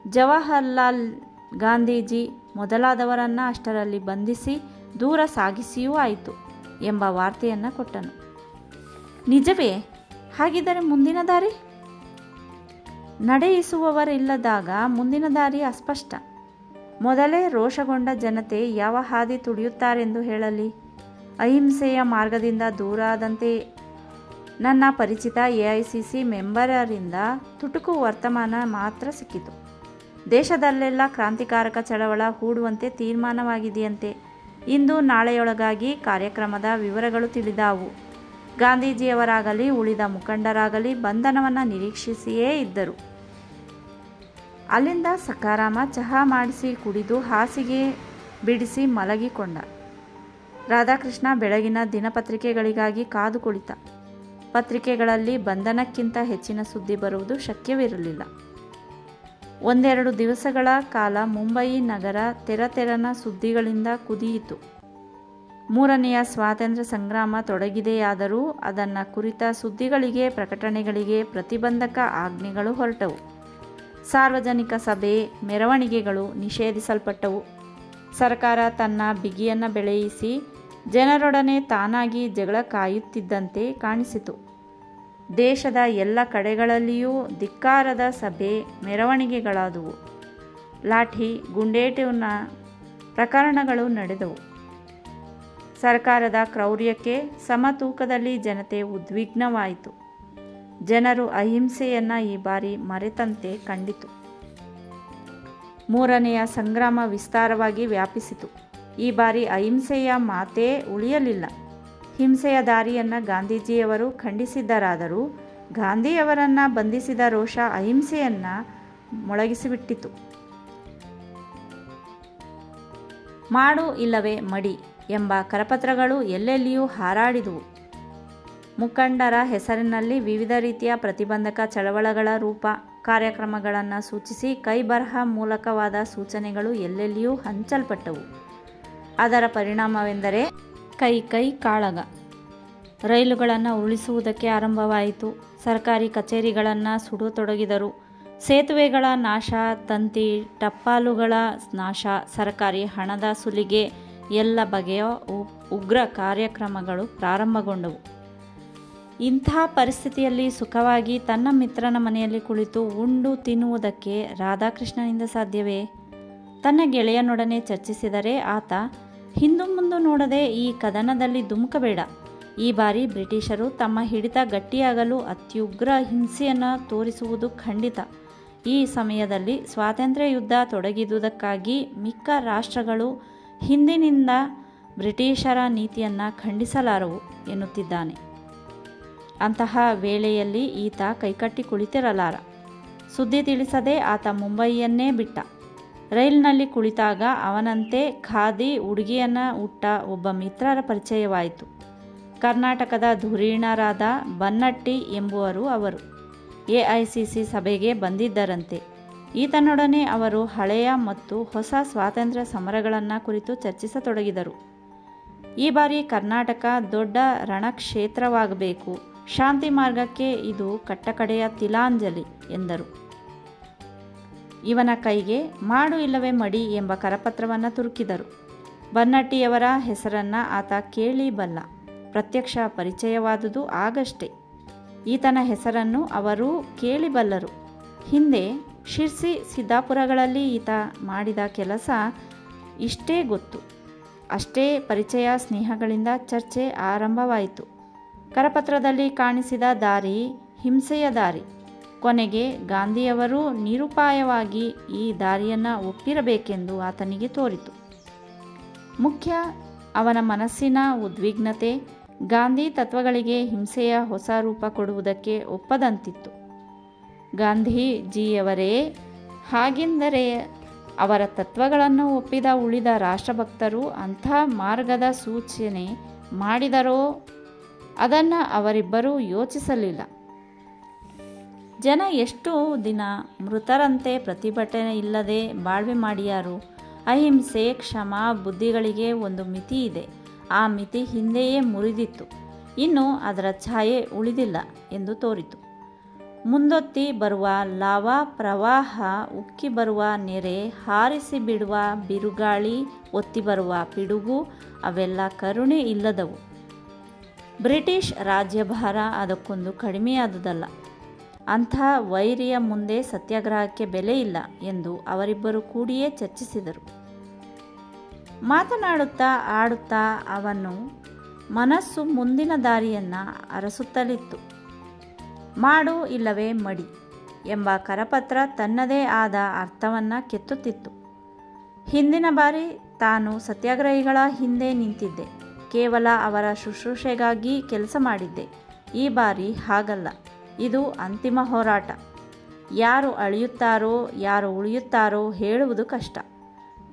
ಜವಾಹರ್ಲಾಲ್ ಗಾಂಧೀಜಿ ಮೊದಲಾದವರನ್ನು ಅಷ್ಟರಲ್ಲಿ ಬಂಧಿಸಿ ದೂರ ಸಾಗಿಸಿಯೂ ಆಯಿತು ಎಂಬ ವಾರ್ತೆಯನ್ನು ಕೊಟ್ಟನು. ನಿಜವೇ? ಹಾಗಿದ್ದರೆ ಮುಂದಿನ ದಾರಿ? ನಡೆಯಿಸುವವರಿಲ್ಲದಾಗ ಮುಂದಿನ ದಾರಿ ಅಸ್ಪಷ್ಟ. ಮೊದಲೇ ರೋಷಗೊಂಡ ಜನತೆ ಯಾವ ಹಾದಿ ತುಳಿಯುತ್ತಾರೆಂದು ಹೇಳಲಿ? ಅಹಿಂಸೆಯ ಮಾರ್ಗದಿಂದ ದೂರಾದಂತೆ. ನನ್ನ ಪರಿಚಿತ AICC ಮೆಂಬರರಿಂದ ತುಟುಕು ವರ್ತಮಾನ ಮಾತ್ರ ಸಿಕ್ಕಿತು. ದೇಶದಲ್ಲೆಲ್ಲ ಕ್ರಾಂತಿಕಾರಕ ಚಳವಳ ಹೂಡುವಂತೆ ತೀರ್ಮಾನವಾಗಿದೆಯಂತೆ. ಇಂದು ನಾಳೆಯೊಳಗಾಗಿ ಕಾರ್ಯಕ್ರಮದ ವಿವರಗಳು ತಿಳಿದಾವು. ಗಾಂಧೀಜಿಯವರಾಗಲಿ ಉಳಿದ ಮುಖಂಡರಾಗಲಿ ಬಂಧನವನ್ನು ನಿರೀಕ್ಷಿಸಿಯೇ ಇದ್ದರು. ಅಲ್ಲಿಂದ ಸಕಾರಾಮ ಚಹಾ ಮಾಡಿಸಿ ಕುಡಿದು ಹಾಸಿಗೆ ಬಿಡಿಸಿ ಮಲಗಿಕೊಂಡ. ರಾಧಾಕೃಷ್ಣ ಬೆಳಗಿನ ದಿನಪತ್ರಿಕೆಗಳಿಗಾಗಿ ಕಾದು ಕುಳಿತ. ಪತ್ರಿಕೆಗಳಲ್ಲಿ ಬಂಧನಕ್ಕಿಂತ ಹೆಚ್ಚಿನ ಸುದ್ದಿ ಬರುವುದು ಶಕ್ಯವಿರಲಿಲ್ಲ. ಒಂದೆರಡು ದಿವಸಗಳ ಕಾಲ ಮುಂಬಯಿ ನಗರ ತೆರತೆರನ ಸುದ್ದಿಗಳಿಂದ ಕುದಿಯಿತು. ಮೂರನೆಯ ಸ್ವಾತಂತ್ರ್ಯ ಸಂಗ್ರಾಮ ತೊಡಗಿದೆಯಾದರೂ ಅದನ್ನು ಕುರಿತ ಸುದ್ದಿಗಳಿಗೆ, ಪ್ರಕಟಣೆಗಳಿಗೆ ಪ್ರತಿಬಂಧಕ ಆಜ್ಞೆಗಳು ಹೊರಟವು. ಸಾರ್ವಜನಿಕ ಸಭೆ, ಮೆರವಣಿಗೆಗಳು ನಿಷೇಧಿಸಲ್ಪಟ್ಟವು. ಸರ್ಕಾರ ತನ್ನ ಬಿಗಿಯನ್ನು ಬೆಳೆಯಿಸಿ ಜನರೊಡನೆ ತಾನಾಗಿ ಜಗಳ ಕಾಯುತ್ತಿದ್ದಂತೆ ಕಾಣಿಸಿತು. ದೇಶದ ಎಲ್ಲ ಕಡೆಗಳಲ್ಲಿಯೂ ಧಿಕ್ಕಾರದ ಸಭೆ, ಮೆರವಣಿಗೆಗಳಾದವು. ಲಾಠಿ, ಗುಂಡೇಟಿನ ಪ್ರಕರಣಗಳು ನಡೆದವು. ಸರ್ಕಾರದ ಕ್ರೌರ್ಯಕ್ಕೆ ಸಮತೂಕದಲ್ಲಿ ಜನತೆ ಉದ್ವಿಗ್ನವಾಯಿತು. ಜನರು ಅಹಿಂಸೆಯನ್ನು ಈ ಬಾರಿ ಮರೆತಂತೆ ಕಂಡಿತು. ಮೂರನೆಯ ಸಂಗ್ರಾಮ ವಿಸ್ತಾರವಾಗಿ ವ್ಯಾಪಿಸಿತು. ಈ ಬಾರಿ ಅಹಿಂಸೆಯ ಮಾತೇ ಉಳಿಯಲಿಲ್ಲ. ಹಿಂಸೆಯ ದಾರಿಯನ್ನು ಗಾಂಧೀಜಿಯವರು ಖಂಡಿಸಿದ್ದರಾದರೂ ಗಾಂಧಿಯವರನ್ನು ಬಂಧಿಸಿದ ರೋಷ ಅಹಿಂಸೆಯನ್ನು ಮೊಳಗಿಸಿಬಿಟ್ಟಿತು. ಮಾಡು ಇಲ್ಲವೇ ಮಡಿ ಎಂಬ ಕರಪತ್ರಗಳು ಎಲ್ಲೆಲ್ಲಿಯೂ ಹಾರಾಡಿದುವು. ಮುಖಂಡರ ಹೆಸರಿನಲ್ಲಿ ವಿವಿಧ ರೀತಿಯ ಪ್ರತಿಬಂಧಕ ಚಳವಳಗಳ ರೂಪ, ಕಾರ್ಯಕ್ರಮಗಳನ್ನು ಸೂಚಿಸಿ ಕೈಬರಹ ಮೂಲಕವಾದ ಸೂಚನೆಗಳು ಎಲ್ಲೆಲ್ಲಿಯೂ ಹಂಚಲ್ಪಟ್ಟವು. ಅದರ ಪರಿಣಾಮವೆಂದರೆ ಕೈ ಕಾಳಗ. ರೈಲುಗಳನ್ನು ಉರುಳಿಸುವುದಕ್ಕೆ ಆರಂಭವಾಯಿತು. ಸರ್ಕಾರಿ ಕಚೇರಿಗಳನ್ನು ಸುಡತೊಡಗಿದರು. ಸೇತುವೆಗಳ ನಾಶ, ತಂತಿ ಟಪಾಲುಗಳ ನಾಶ, ಸರ್ಕಾರಿ ಹಣದ ಸುಲಿಗೆ, ಎಲ್ಲ ಬಗೆಯ ಉಗ್ರ ಕಾರ್ಯಕ್ರಮಗಳು ಪ್ರಾರಂಭಗೊಂಡವು. ಇಂಥ ಪರಿಸ್ಥಿತಿಯಲ್ಲಿ ಸುಖವಾಗಿ ತನ್ನ ಮಿತ್ರನ ಮನೆಯಲ್ಲಿ ಕುಳಿತು ಉಂಡು ತಿನ್ನುವುದಕ್ಕೆ ರಾಧಾಕೃಷ್ಣನಿಂದ ಸಾಧ್ಯವೇ? ತನ್ನ ಗೆಳೆಯನೊಡನೆ ಚರ್ಚಿಸಿದರೆ ಆತ, ಹಿಂದು ಮುಂದು ನೋಡದೆ ಈ ಕದನದಲ್ಲಿ ಧುಮುಕಬೇಡ. ಈ ಬಾರಿ ಬ್ರಿಟಿಷರು ತಮ್ಮ ಹಿಡಿತ ಗಟ್ಟಿಯಾಗಲು ಅತ್ಯುಗ್ರ ಹಿಂಸೆಯನ್ನು ತೋರಿಸುವುದು ಖಂಡಿತ. ಈ ಸಮಯದಲ್ಲಿ ಸ್ವಾತಂತ್ರ್ಯ ಯುದ್ಧ ತೊಡಗಿದುದಕ್ಕಾಗಿ ಮಿಕ್ಕ ರಾಷ್ಟ್ರಗಳು ಹಿಂದಿನಿಂದ ಬ್ರಿಟಿಷರ ನೀತಿಯನ್ನು ಖಂಡಿಸಲಾರವು ಎನ್ನುತ್ತಿದ್ದಾನೆ. ಅಂತಹ ವೇಳೆಯಲ್ಲಿ ಈತ ಕೈಕಟ್ಟಿ ಕುಳಿತಿರಲಾರ. ಸುದ್ದಿ ತಿಳಿಸದೆ ಆತ ಮುಂಬಯಿಯನ್ನೇ ಬಿಟ್ಟ. ರೈಲಿನಲ್ಲಿ ಕುಳಿತಾಗ ಅವನಂತೆ ಖಾದಿ ಉಡುಗೆಯನ್ನು ಉಟ್ಟ ಒಬ್ಬ ಮಿತ್ರರ ಪರಿಚಯವಾಯಿತು. ಕರ್ನಾಟಕದ ಧುರೀಣರಾದ ಬನ್ನಟ್ಟಿ ಎಂಬುವರು ಅವರು. AICC ಸಭೆಗೆ ಬಂದಿದ್ದರಂತೆ. ಈತನೊಡನೆ ಅವರು ಹಳೆಯ ಮತ್ತು ಹೊಸ ಸ್ವಾತಂತ್ರ್ಯ ಸಮರಗಳನ್ನು ಕುರಿತು ಚರ್ಚಿಸತೊಡಗಿದರು. ಈ ಬಾರಿ ಕರ್ನಾಟಕ ದೊಡ್ಡ ರಣಕ್ಷೇತ್ರವಾಗಬೇಕು. ಶಾಂತಿ ಮಾರ್ಗಕ್ಕೆ ಇದು ಕಟ್ಟಕಡೆಯ ತಿಲಾಂಜಲಿ ಎಂದರು. ಇವನ ಕೈಗೆ ಮಾಡು ಇಲ್ಲವೇ ಮಡಿ ಎಂಬ ಕರಪತ್ರವನ್ನು ತುರುಕಿದರು. ಬನ್ನಟ್ಟಿಯವರ ಹೆಸರನ್ನು ಆತ ಕೇಳಿ ಬಲ್ಲ. ಪ್ರತ್ಯಕ್ಷ ಪರಿಚಯವಾದುದು ಆಗಷ್ಟೇ. ಈತನ ಹೆಸರನ್ನು ಅವರು ಕೇಳಿಬಲ್ಲರು. ಹಿಂದೆ ಶಿರ್ಸಿ, ಸಿದ್ದಾಪುರಗಳಲ್ಲಿ ಈತ ಮಾಡಿದ ಕೆಲಸ ಇಷ್ಟೇ ಗೊತ್ತು. ಅಷ್ಟೇ ಪರಿಚಯ ಸ್ನೇಹಗಳಿಂದ ಚರ್ಚೆ ಆರಂಭವಾಯಿತು. ಕರಪತ್ರದಲ್ಲಿ ಕಾಣಿಸಿದ ದಾರಿ ಹಿಂಸೆಯ ದಾರಿ. ಕೊನೆಗೆ ಗಾಂಧಿಯವರು ನಿರುಪಾಯವಾಗಿ ಈ ದಾರಿಯನ್ನು ಒಪ್ಪಿರಬೇಕೆಂದು ಆತನಿಗೆ ತೋರಿತು. ಮುಖ್ಯ ಅವನ ಮನಸ್ಸಿನ ಉದ್ವಿಗ್ನತೆ ಗಾಂಧಿ ತತ್ವಗಳಿಗೆ ಹಿಂಸೆಯ ಹೊಸ ರೂಪ ಕೊಡುವುದಕ್ಕೆ ಒಪ್ಪದಂತಿತ್ತು. ಗಾಂಧೀಜಿಯವರೇ ಹಾಗೆಂದರೆ ಅವರ ತತ್ವಗಳನ್ನು ಒಪ್ಪಿದ ಉಳಿದ ರಾಷ್ಟ್ರಭಕ್ತರು ಅಂಥ ಮಾರ್ಗದ ಸೂಚನೆ ಮಾಡಿದರೋ ಅದನ್ನು ಅವರಿಬ್ಬರೂ ಯೋಚಿಸಲಿಲ್ಲ. ಜನ ಎಷ್ಟು ದಿನ ಮೃತರಂತೆ ಪ್ರತಿಭಟನೆ ಇಲ್ಲದೆ ಬಾಳ್ವೆ ಮಾಡಿಯಾರು. ಅಹಿಂಸೆ, ಕ್ಷಮಾ, ಬುದ್ಧಿಗಳಿಗೆ ಒಂದು ಮಿತಿ ಇದೆ. ಆ ಮಿತಿ ಹಿಂದೆಯೇ ಮುರಿದಿತ್ತು. ಇನ್ನು ಅದರ ಛಾಯೆ ಉಳಿದಿಲ್ಲ ಎಂದು ತೋರಿತು. ಮುಂದೊತ್ತಿ ಬರುವ ಲಾವಾ ಪ್ರವಾಹ, ಉಕ್ಕಿ ಬರುವ ನೆರೆ, ಹಾರಿಸಿ ಬಿಡುವ ಬಿರುಗಾಳಿ, ಒತ್ತಿ ಬರುವ ಪಿಡುಗು ಅವೆಲ್ಲ ಕರುಣೆ ಇಲ್ಲದವು. ಬ್ರಿಟಿಷ್ ರಾಜ್ಯಭಾರ ಅದಕ್ಕೊಂದು ಕಡಿಮೆಯಾದುದಲ್ಲ. ಅಂಥ ವೈರಿಯ ಮುಂದೆ ಸತ್ಯಾಗ್ರಹಕ್ಕೆ ಬೆಲೆ ಇಲ್ಲ ಎಂದು ಅವರಿಬ್ಬರು ಕೂಡಿಯೇ ಚರ್ಚಿಸಿದರು. ಮಾತನಾಡುತ್ತಾ ಆಡುತ್ತಾ ಅವನು ಮನಸ್ಸು ಮುಂದಿನ ದಾರಿಯನ್ನು ಅರಸುತ್ತಲಿತ್ತು. ಮಾಡು ಇಲ್ಲವೇ ಮಡಿ ಎಂಬ ಕರಪತ್ರ ತನ್ನದೇ ಆದ ಅರ್ಥವನ್ನು ಕೆತ್ತುತ್ತಿತ್ತು. ಹಿಂದಿನ ಬಾರಿ ತಾನು ಸತ್ಯಾಗ್ರಹಿಗಳ ಹಿಂದೆ ನಿಂತಿದ್ದೆ, ಕೇವಲ ಅವರ ಶುಶ್ರೂಷೆಗಾಗಿ ಕೆಲಸ ಮಾಡಿದ್ದೆ. ಈ ಬಾರಿ ಹಾಗಲ್ಲ. ಇದು ಅಂತಿಮ ಹೋರಾಟ. ಯಾರು ಅಳಿಯುತ್ತಾರೋ ಯಾರು ಉಳಿಯುತ್ತಾರೋ ಹೇಳುವುದು ಕಷ್ಟ.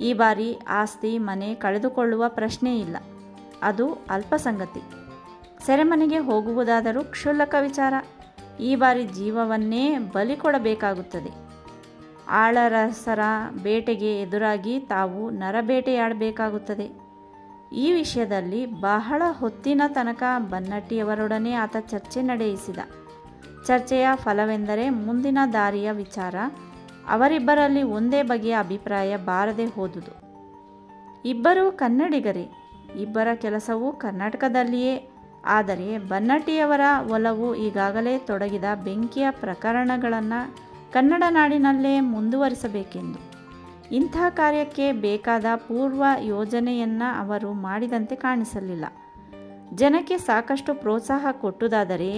ಈ ಬಾರಿ ಆಸ್ತಿ ಮನೆ ಕಳೆದುಕೊಳ್ಳುವ ಪ್ರಶ್ನೆ ಇಲ್ಲ. ಅದು ಅಲ್ಪ ಸಂಗತಿ. ಸೆರೆಮನೆಗೆ ಹೋಗುವುದಾದರೂ ಕ್ಷುಲ್ಲಕ ವಿಚಾರ. ಈ ಬಾರಿ ಜೀವವನ್ನೇ ಬಲಿ ಕೊಡಬೇಕಾಗುತ್ತದೆ. ಆಳರಸರ ಬೇಟೆಗೆ ಎದುರಾಗಿ ತಾವು ನರಬೇಟೆಯಾಡಬೇಕಾಗುತ್ತದೆ. ಈ ವಿಷಯದಲ್ಲಿ ಬಹಳ ಹೊತ್ತಿನ ತನಕ ಬನ್ನಟ್ಟಿಯವರೊಡನೆ ಆತ ಚರ್ಚೆ ನಡೆಯಿಸಿದ. ಚರ್ಚೆಯ ಫಲವೆಂದರೆ ಮುಂದಿನ ದಾರಿಯ ವಿಚಾರ. ಅವರಿಬ್ಬರಲ್ಲಿ ಒಂದೇ ಬಗೆಯ ಅಭಿಪ್ರಾಯ ಬಾರದೆ ಹೋದುದು. ಇಬ್ಬರೂ ಕನ್ನಡಿಗರೇ, ಇಬ್ಬರ ಕೆಲಸವೂ ಕರ್ನಾಟಕದಲ್ಲಿಯೇ. ಆದರೆ ಬನ್ನಟ್ಟಿಯವರ ಒಲವು ಈಗಾಗಲೇ ತೊಡಗಿದ ಬೆಂಕಿಯ ಪ್ರಕರಣಗಳನ್ನು ಕನ್ನಡ ನಾಡಿನಲ್ಲೇ ಮುಂದುವರಿಸಬೇಕೆಂದು. ಇಂಥ ಕಾರ್ಯಕ್ಕೆ ಬೇಕಾದ ಪೂರ್ವ ಯೋಜನೆಯನ್ನು ಅವರು ಮಾಡಿದಂತೆ ಕಾಣಿಸಲಿಲ್ಲ. ಜನಕ್ಕೆ ಸಾಕಷ್ಟು ಪ್ರೋತ್ಸಾಹ ಕೊಟ್ಟುದಾದರೆ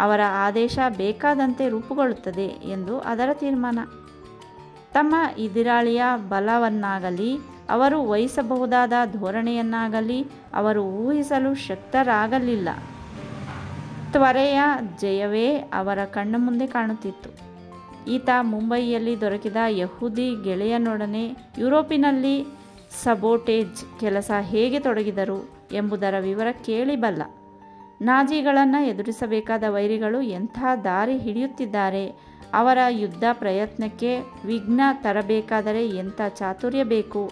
ಅವರ ಆದೇಶ ಬೇಕಾದಂತೆ ರೂಪುಗೊಳ್ಳುತ್ತದೆ ಎಂದು ಅದರ ತೀರ್ಮಾನ. ತಮ್ಮ ಇದಿರಾಳಿಯ ಬಲವನ್ನಾಗಲಿ ಅವರು ವಹಿಸಬಹುದಾದ ಧೋರಣೆಯನ್ನಾಗಲಿ ಅವರು ಊಹಿಸಲು ಶಕ್ತರಾಗಲಿಲ್ಲ. ತ್ವರೆಯ ಜಯವೇ ಅವರ ಕಣ್ಣ ಮುಂದೆ ಕಾಣುತ್ತಿತ್ತು. ಈತ ಮುಂಬಯಿಯಲ್ಲಿ ದೊರಕಿದ ಯಹೂದಿ ಗೆಳೆಯನೊಡನೆ ಯುರೋಪಿನಲ್ಲಿ ಸಬೋಟೇಜ್ ಕೆಲಸ ಹೇಗೆ ತೊಡಗಿದರು ಎಂಬುದರ ವಿವರ ಕೇಳಿಬಲ್ಲ. ನಾಜಿಗಳನ್ನು ಎದುರಿಸಬೇಕಾದ ವೈರಿಗಳು ಎಂಥ ದಾರಿ ಹಿಡಿಯುತ್ತಿದ್ದಾರೆ, ಅವರ ಯುದ್ಧ ಪ್ರಯತ್ನಕ್ಕೆ ವಿಘ್ನ ತರಬೇಕಾದರೆ ಎಂಥ ಚಾತುರ್ಯ ಬೇಕು,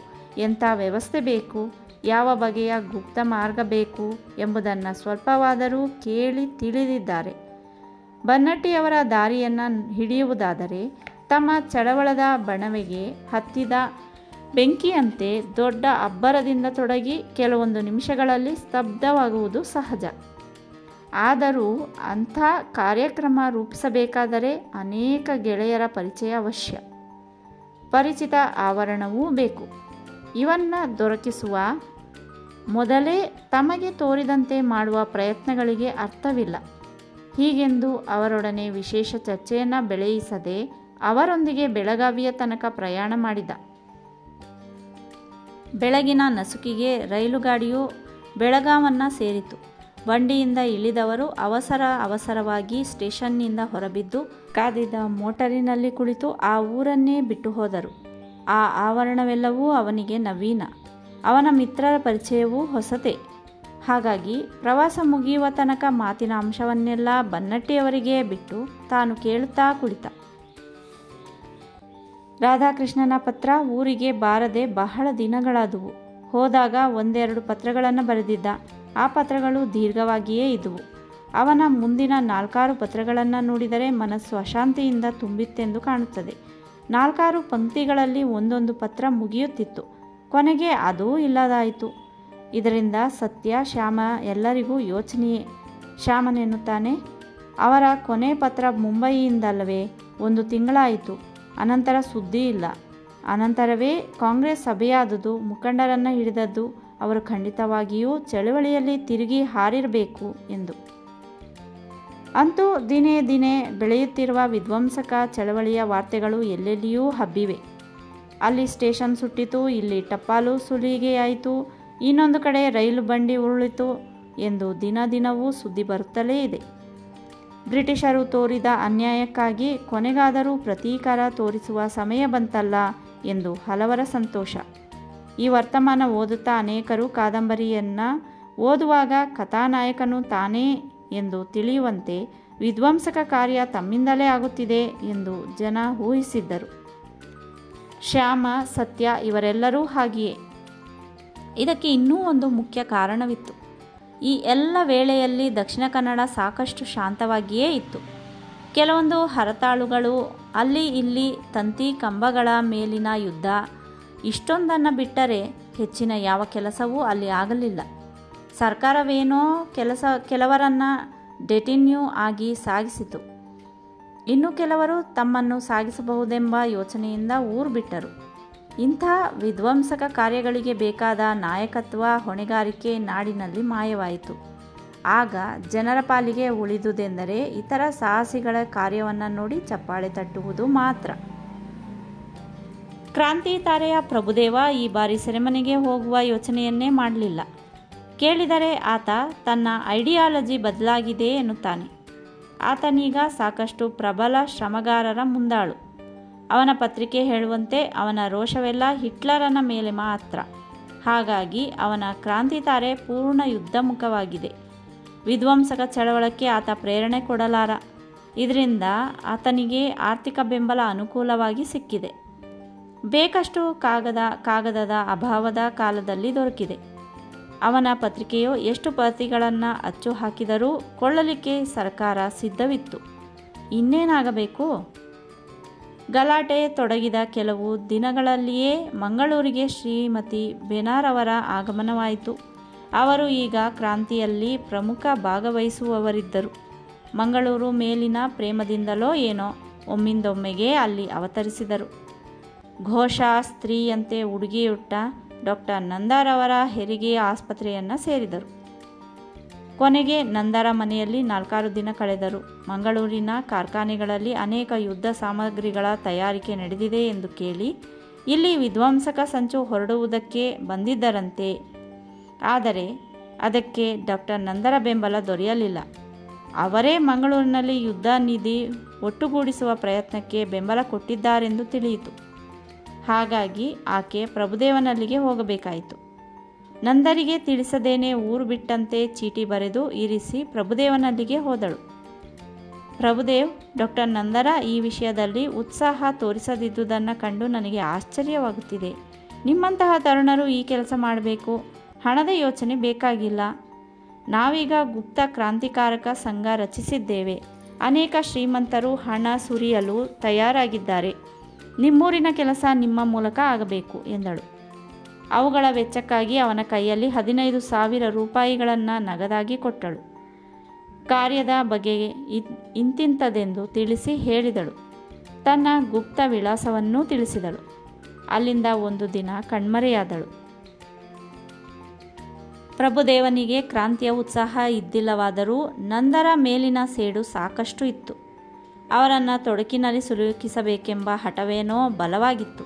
ಎಂಥ ವ್ಯವಸ್ಥೆ ಬೇಕು, ಯಾವ ಬಗೆಯ ಗುಪ್ತ ಮಾರ್ಗ ಬೇಕು ಎಂಬುದನ್ನು ಸ್ವಲ್ಪವಾದರೂ ಕೇಳಿ ತಿಳಿದಿದ್ದಾರೆ. ಬನ್ನಟ್ಟಿಯವರ ದಾರಿಯನ್ನು ಹಿಡಿಯುವುದಾದರೆ ತಮ್ಮ ಚಳವಳದ ಬಣವೆಗೆ ಹತ್ತಿದ ಬೆಂಕಿಯಂತೆ ದೊಡ್ಡ ಅಬ್ಬರದಿಂದ ತೊಡಗಿ ಕೆಲವೊಂದು ನಿಮಿಷಗಳಲ್ಲಿ ಸ್ತಬ್ಧವಾಗುವುದು ಸಹಜ. ಆದರೂ ಅಂಥ ಕಾರ್ಯಕ್ರಮ ರೂಪಿಸಬೇಕಾದರೆ ಅನೇಕ ಗೆಳೆಯರ ಪರಿಚಯ ಅವಶ್ಯ. ಪರಿಚಿತ ಆವರಣವೂ ಬೇಕು. ಇವನ್ನು ದೊರಕಿಸುವ ಮೊದಲೇ ತಮಗೆ ತೋರಿದಂತೆ ಮಾಡುವ ಪ್ರಯತ್ನಗಳಿಗೆ ಅರ್ಥವಿಲ್ಲ. ಹೀಗೆಂದು ಅವರೊಡನೆ ವಿಶೇಷ ಚರ್ಚೆಯನ್ನು ಬೆಳೆಯಿಸದೆ ಅವರೊಂದಿಗೆ ಬೆಳಗಾವಿಯ ತನಕ ಪ್ರಯಾಣ ಮಾಡಿದ. ಬೆಳಗಿನ ನಸುಕಿಗೆ ರೈಲುಗಾಡಿಯು ಬೆಳಗಾವನ್ನು ಸೇರಿತು. ಬಂಡಿಯಿಂದ ಇಳಿದವರು ಅವಸರವಾಗಿ ಸ್ಟೇಷನ್ನಿಂದ ಹೊರಬಿದ್ದು ಕಾದಿದ್ದ ಮೋಟರಿನಲ್ಲಿ ಕುಳಿತು ಆ ಊರನ್ನೇ ಬಿಟ್ಟು ಹೋದರು. ಆ ಆವರಣವೆಲ್ಲವೂ ಅವನಿಗೆ ನವೀನ. ಅವನ ಮಿತ್ರರ ಪರಿಚಯವೂ ಹೊಸತೆ. ಹಾಗಾಗಿ ಪ್ರವಾಸ ಮುಗಿಯುವ ತನಕ ಮಾತಿನ ಅಂಶವನ್ನೆಲ್ಲ ಬನ್ನಟ್ಟಿಯವರಿಗೆ ಬಿಟ್ಟು ತಾನು ಕೇಳುತ್ತಾ ಕುಳಿತ. ರಾಧಾಕೃಷ್ಣನ ಪತ್ರ ಊರಿಗೆ ಬಾರದೆ ಬಹಳ ದಿನಗಳಾದುವು. ಹೋದಾಗ ಒಂದೆರಡು ಪತ್ರಗಳನ್ನು ಬರೆದಿದ್ದ. ಆ ಪತ್ರಗಳು ದೀರ್ಘವಾಗಿಯೇ ಇದ್ದುವು. ಅವನ ಮುಂದಿನ 4-6 ಪತ್ರಗಳನ್ನು ನೋಡಿದರೆ ಮನಸ್ಸು ಅಶಾಂತಿಯಿಂದ ತುಂಬಿತ್ತೆಂದು ಕಾಣುತ್ತದೆ. 4-6 ಪಂಕ್ತಿಗಳಲ್ಲಿ ಒಂದೊಂದು ಪತ್ರ ಮುಗಿಯುತ್ತಿತ್ತು. ಕೊನೆಗೆ ಅದೂ ಇಲ್ಲದಾಯಿತು. ಇದರಿಂದ ಸತ್ಯ ಶ್ಯಾಮ ಎಲ್ಲರಿಗೂ ಯೋಚನೆಯೇ. ಶ್ಯಾಮನೆನ್ನುತ್ತಾನೆ, ಅವರ ಕೊನೆ ಪತ್ರ ಮುಂಬಯಿಯಿಂದಲ್ಲವೇ? 1 ತಿಂಗಳಾಯಿತು. ಅನಂತರ ಸುದ್ದಿ ಇಲ್ಲ. ಅನಂತರವೇ ಕಾಂಗ್ರೆಸ್ ಸಭೆಯಾದುದು, ಮುಖಂಡರನ್ನು ಹಿಡಿದದ್ದು. ಅವರು ಖಂಡಿತವಾಗಿಯೂ ಚಳವಳಿಯಲ್ಲಿ ತಿರುಗಿ ಹಾರಿರಬೇಕು ಎಂದು. ಅಂತೂ ದಿನೇ ದಿನೇ ಬೆಳೆಯುತ್ತಿರುವ ವಿಧ್ವಂಸಕ ಚಳವಳಿಯ ವಾರ್ತೆಗಳು ಎಲ್ಲೆಲ್ಲಿಯೂ ಹಬ್ಬಿವೆ. ಅಲ್ಲಿ ಸ್ಟೇಷನ್ ಸುಟ್ಟಿತು, ಇಲ್ಲಿ ಟಪಾಲು ಸುಲಿಗೆಯಾಯಿತು, ಇನ್ನೊಂದು ಕಡೆ ರೈಲು ಬಂಡಿ ಉರುಳಿತು ಎಂದು ದಿನವೂ ಸುದ್ದಿ ಬರುತ್ತಲೇ ಇದೆ. ಬ್ರಿಟಿಷರು ತೋರಿದ ಅನ್ಯಾಯಕ್ಕಾಗಿ ಕೊನೆಗಾದರೂ ಪ್ರತೀಕಾರ ತೋರಿಸುವ ಸಮಯ ಬಂತಲ್ಲ ಎಂದು ಹಲವರ ಸಂತೋಷ. ಈ ವರ್ತಮಾನ ಓದುತ್ತಾ ಅನೇಕರು ಕಾದಂಬರಿಯನ್ನು ಓದುವಾಗ ಕಥಾನಾಯಕನು ತಾನೇ ಎಂದು ತಿಳಿಯುವಂತೆ ವಿಧ್ವಂಸಕ ಕಾರ್ಯ ತಮ್ಮಿಂದಲೇ ಆಗುತ್ತಿದೆ ಎಂದು ಜನ ಊಹಿಸಿದ್ದರು. ಶ್ಯಾಮ, ಸತ್ಯ ಇವರೆಲ್ಲರೂ ಹಾಗೆಯೇ. ಇದಕ್ಕೆ ಇನ್ನೂ ಒಂದು ಮುಖ್ಯ ಕಾರಣವಿತ್ತು. ಈ ಎಲ್ಲ ವೇಳೆಯಲ್ಲಿ ದಕ್ಷಿಣ ಕನ್ನಡ ಸಾಕಷ್ಟು ಶಾಂತವಾಗಿಯೇ ಇತ್ತು. ಕೆಲವೊಂದು ಹರತಾಳುಗಳು, ಅಲ್ಲಿ ಇಲ್ಲಿ ತಂತಿ ಕಂಬಗಳ ಮೇಲಿನ ಯುದ್ಧ, ಇಷ್ಟೊಂದನ್ನು ಬಿಟ್ಟರೆ ಹೆಚ್ಚಿನ ಯಾವ ಕೆಲಸವೂ ಅಲ್ಲಿ ಆಗಲಿಲ್ಲ. ಸರ್ಕಾರವೇನೋ ಕೆಲವರನ್ನು ಡೆಟಿನ್ಯೂ ಆಗಿ ಸಾಗಿಸಿತು. ಇನ್ನು ಕೆಲವರು ತಮ್ಮನ್ನು ಸಾಗಿಸಬಹುದೆಂಬ ಯೋಚನೆಯಿಂದ ಊರು ಬಿಟ್ಟರು. ಇಂಥ ವಿಧ್ವಂಸಕ ಕಾರ್ಯಗಳಿಗೆ ಬೇಕಾದ ನಾಯಕತ್ವ, ಹೊಣೆಗಾರಿಕೆ ನಾಡಿನಲ್ಲಿ ಮಾಯವಾಯಿತು. ಆಗ ಜನರ ಪಾಲಿಗೆ ಉಳಿದುದೆಂದರೆ ಇತರ ಸಾಹಸಿಗಳ ಕಾರ್ಯವನ್ನು ನೋಡಿ ಚಪ್ಪಾಳೆ ತಟ್ಟುವುದು ಮಾತ್ರ. ಕ್ರಾಂತಿ ತಾರೆಯ ಪ್ರಭುದೇವ ಈ ಬಾರಿ ಸೆರೆಮನೆಗೆ ಹೋಗುವ ಯೋಚನೆಯನ್ನೇ ಮಾಡಲಿಲ್ಲ. ಕೇಳಿದರೆ ಆತ ತನ್ನ ಐಡಿಯಾಲಜಿ ಬದಲಾಗಿದೆ ಎನ್ನುತ್ತಾನೆ. ಆತನೀಗ ಸಾಕಷ್ಟು ಪ್ರಬಲ ಶ್ರಮಗಾರರ ಮುಂದಾಳು. ಅವನ ಪತ್ರಿಕೆ ಹೇಳುವಂತೆ ಅವನ ರೋಷವೆಲ್ಲ ಹಿಟ್ಲರನ ಮೇಲೆ ಮಾತ್ರ. ಹಾಗಾಗಿ ಅವನ ಕ್ರಾಂತಿ ತಾರೆ ಪೂರ್ಣ ಯುದ್ಧಮುಖವಾಗಿದೆ. ವಿಧ್ವಂಸಕ ಚಳವಳಕ್ಕೆ ಆತ ಪ್ರೇರಣೆ ಕೊಡಲಾರ. ಇದರಿಂದ ಆತನಿಗೆ ಆರ್ಥಿಕ ಬೆಂಬಲ ಅನುಕೂಲವಾಗಿ ಸಿಕ್ಕಿದೆ. ಬೇಕಷ್ಟು ಕಾಗದದ ಅಭಾವದ ಕಾಲದಲ್ಲಿ ದೊರಕಿದೆ. ಅವನ ಪತ್ರಿಕೆಯು ಎಷ್ಟು ಪ್ರತಿಗಳನ್ನು ಅಚ್ಚು ಹಾಕಿದರೂ ಕೊಳ್ಳಲಿಕ್ಕೆ ಸರ್ಕಾರ ಸಿದ್ಧವಿತ್ತು. ಇನ್ನೇನಾಗಬೇಕು? ಗಲಾಟೆ ತೊಡಗಿದ ಕೆಲವು ದಿನಗಳಲ್ಲಿಯೇ ಮಂಗಳೂರಿಗೆ ಶ್ರೀಮತಿ ಬೆನಾರವರ ಆಗಮನವಾಯಿತು. ಅವರು ಈಗ ಕ್ರಾಂತಿಯಲ್ಲಿ ಪ್ರಮುಖ ಭಾಗವಹಿಸುವವರಿದ್ದರು. ಮಂಗಳೂರು ಮೇಲಿನ ಪ್ರೇಮದಿಂದಲೋ ಏನೋ ಒಮ್ಮಿಂದೊಮ್ಮೆಗೆ ಅಲ್ಲಿ ಅವತರಿಸಿದರು. ಘೋಷ ಸ್ತ್ರೀಯಂತೆ ಉಡುಗೆಯುಟ್ಟ ಡಾಕ್ಟರ್ ನಂದಾರವರ ಹೆರಿಗೆಯ ಆಸ್ಪತ್ರೆಯನ್ನು ಸೇರಿದರು. ಕೊನೆಗೆ ನಂದರ ಮನೆಯಲ್ಲಿ 4 ದಿನ ಕಳೆದರು. ಮಂಗಳೂರಿನ ಕಾರ್ಖಾನೆಗಳಲ್ಲಿ ಅನೇಕ ಯುದ್ಧ ಸಾಮಗ್ರಿಗಳ ತಯಾರಿಕೆ ನಡೆದಿದೆ ಎಂದು ಕೇಳಿ ಇಲ್ಲಿ ವಿಧ್ವಂಸಕ ಸಂಚು ಹೊರಡುವುದಕ್ಕೆ ಬಂದಿದ್ದರಂತೆ. ಆದರೆ ಅದಕ್ಕೆ ಡಾಕ್ಟರ್ ನಂದರ ಬೆಂಬಲ ದೊರೆಯಲಿಲ್ಲ. ಅವರೇ ಮಂಗಳೂರಿನಲ್ಲಿ ಯುದ್ಧ ನಿಧಿ ಒಟ್ಟುಗೂಡಿಸುವ ಪ್ರಯತ್ನಕ್ಕೆ ಬೆಂಬಲ ಕೊಟ್ಟಿದ್ದಾರೆಂದು ತಿಳಿಯಿತು. ಹಾಗಾಗಿ ಆಕೆ ಪ್ರಭುದೇವನಲ್ಲಿಗೆ ಹೋಗಬೇಕಾಯಿತು. ನಂದರಿಗೆ ತಿಳಿಸದೇನೆ ಊರು ಬಿಟ್ಟಂತೆ ಚೀಟಿ ಬರೆದು ಇರಿಸಿ ಪ್ರಭುದೇವನಲ್ಲಿಗೆ ಹೋದಳು. ಪ್ರಭುದೇವ್ ಡಾಕ್ಟರ್ ನಂದರ ಈ ವಿಷಯದಲ್ಲಿ ಉತ್ಸಾಹ ತೋರಿಸದಿದ್ದುದನ್ನು ಕಂಡು ನನಗೆ ಆಶ್ಚರ್ಯವಾಗುತ್ತಿದೆ. ನಿಮ್ಮಂತಹ ತರುಣರು ಈ ಕೆಲಸ ಮಾಡಬೇಕು. ಹಣದ ಯೋಚನೆ ಬೇಕಾಗಿಲ್ಲ. ನಾವೀಗ ಗುಪ್ತ ಕ್ರಾಂತಿಕಾರಕ ಸಂಘ ರಚಿಸಿದ್ದೇವೆ. ಅನೇಕ ಶ್ರೀಮಂತರು ಹಣ ಸುರಿಯಲು ತಯಾರಾಗಿದ್ದಾರೆ. ನಿಮ್ಮೂರಿನ ಕೆಲಸ ನಿಮ್ಮ ಮೂಲಕ ಆಗಬೇಕು ಎಂದಳು. ಅವುಗಳ ವೆಚ್ಚಕ್ಕಾಗಿ ಅವನ ಕೈಯಲ್ಲಿ 15,000 ರೂಪಾಯಿಗಳನ್ನು ನಗದಾಗಿ ಕೊಟ್ಟಳು. ಕಾರ್ಯದ ಬಗೆ ಇಂತಿಂಥದೆಂದು ತಿಳಿಸಿ ಹೇಳಿದಳು. ತನ್ನ ಗುಪ್ತ ವಿಳಾಸವನ್ನೂ ತಿಳಿಸಿದಳು. ಅಲ್ಲಿಂದ ಒಂದು ದಿನ ಕಣ್ಮರೆಯಾದಳು. ಪ್ರಭುದೇವನಿಗೆ ಕ್ರಾಂತಿಯ ಉತ್ಸಾಹ ಇದ್ದಿಲ್ಲವಾದರೂ ನಂದರ ಮೇಲಿನ ಸೇಡು ಸಾಕಷ್ಟು ಇತ್ತು. ಅವರನ್ನು ತೊಡಕಿನಲ್ಲಿ ಸಿಲುಕಿಸಬೇಕೆಂಬ ಹಠವೇನೋ ಬಲವಾಗಿತ್ತು.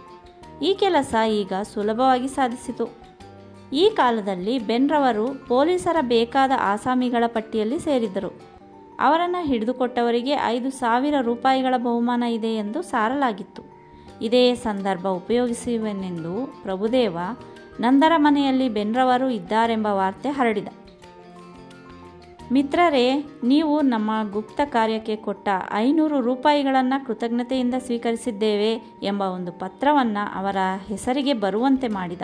ಈ ಕೆಲಸ ಈಗ ಸುಲಭವಾಗಿ ಸಾಧಿಸಿತು. ಈ ಕಾಲದಲ್ಲಿ ಬೆನ್ರವರು ಪೊಲೀಸರ ಬೇಕಾದ ಆಸಾಮಿಗಳ ಪಟ್ಟಿಯಲ್ಲಿ ಸೇರಿದ್ದರು. ಅವರನ್ನು ಹಿಡಿದುಕೊಟ್ಟವರಿಗೆ 5,000 ರೂಪಾಯಿಗಳ ಬಹುಮಾನ ಇದೆ ಎಂದು ಸಾರಲಾಗಿತ್ತು. ಇದೇ ಸಂದರ್ಭ ಉಪಯೋಗಿಸುವೆನೆಂದು ಪ್ರಭುದೇವ ನಂದರ ಮನೆಯಲ್ಲಿ ಬೆನ್ರವರು ಇದ್ದಾರೆಂಬ ವಾರ್ತೆ ಹರಡಿದ. ಮಿತ್ರರೇ, ನೀವು ನಮ್ಮ ಗುಪ್ತ ಕಾರ್ಯಕ್ಕೆ ಕೊಟ್ಟ 500 ರೂಪಾಯಿಗಳನ್ನು ಕೃತಜ್ಞತೆಯಿಂದ ಸ್ವೀಕರಿಸಿದ್ದೇವೆ ಎಂಬ ಒಂದು ಪತ್ರವನ್ನು ಅವರ ಹೆಸರಿಗೆ ಬರುವಂತೆ ಮಾಡಿದ.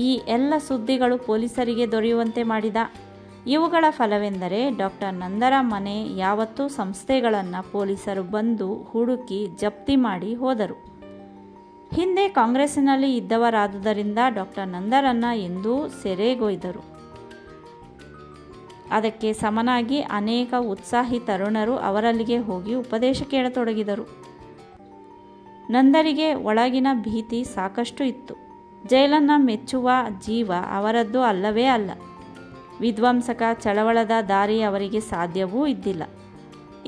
ಈ ಎಲ್ಲ ಸುದ್ದಿಗಳು ಪೊಲೀಸರಿಗೆ ದೊರೆಯುವಂತೆ ಮಾಡಿದ. ಇವುಗಳ ಫಲವೆಂದರೆ ಡಾಕ್ಟರ್ ನಂದರ ಮನೆ ಯಾವತ್ತೂ ಸಂಸ್ಥೆಗಳನ್ನು ಪೊಲೀಸರು ಬಂದು ಹುಡುಕಿ ಜಪ್ತಿ ಮಾಡಿ ಹೋದರು. ಹಿಂದೆ ಕಾಂಗ್ರೆಸ್ಸಿನಲ್ಲಿ ಇದ್ದವರಾದುದರಿಂದ ಡಾಕ್ಟರ್ ನಂದರನ್ನು ಎಂದೂ ಸೆರೆಗೊಯ್ದರು. ಅದಕ್ಕೆ ಸಮನಾಗಿ ಅನೇಕ ಉತ್ಸಾಹಿ ತರುಣರು ಅವರಲ್ಲಿಗೆ ಹೋಗಿ ಉಪದೇಶ ಕೇಳತೊಡಗಿದರು. ನಂದರಿಗೆ ಒಳಗಿನ ಭೀತಿ ಸಾಕಷ್ಟು ಇತ್ತು. ಜೈಲನ್ನು ಮೆಚ್ಚುವ ಜೀವ ಅವರದ್ದು ಅಲ್ಲವೇ ಅಲ್ಲ. ವಿಧ್ವಂಸಕ ಚಳವಳದ ದಾರಿ ಅವರಿಗೆ ಸಾಧ್ಯವೂ ಇದ್ದಿಲ್ಲ.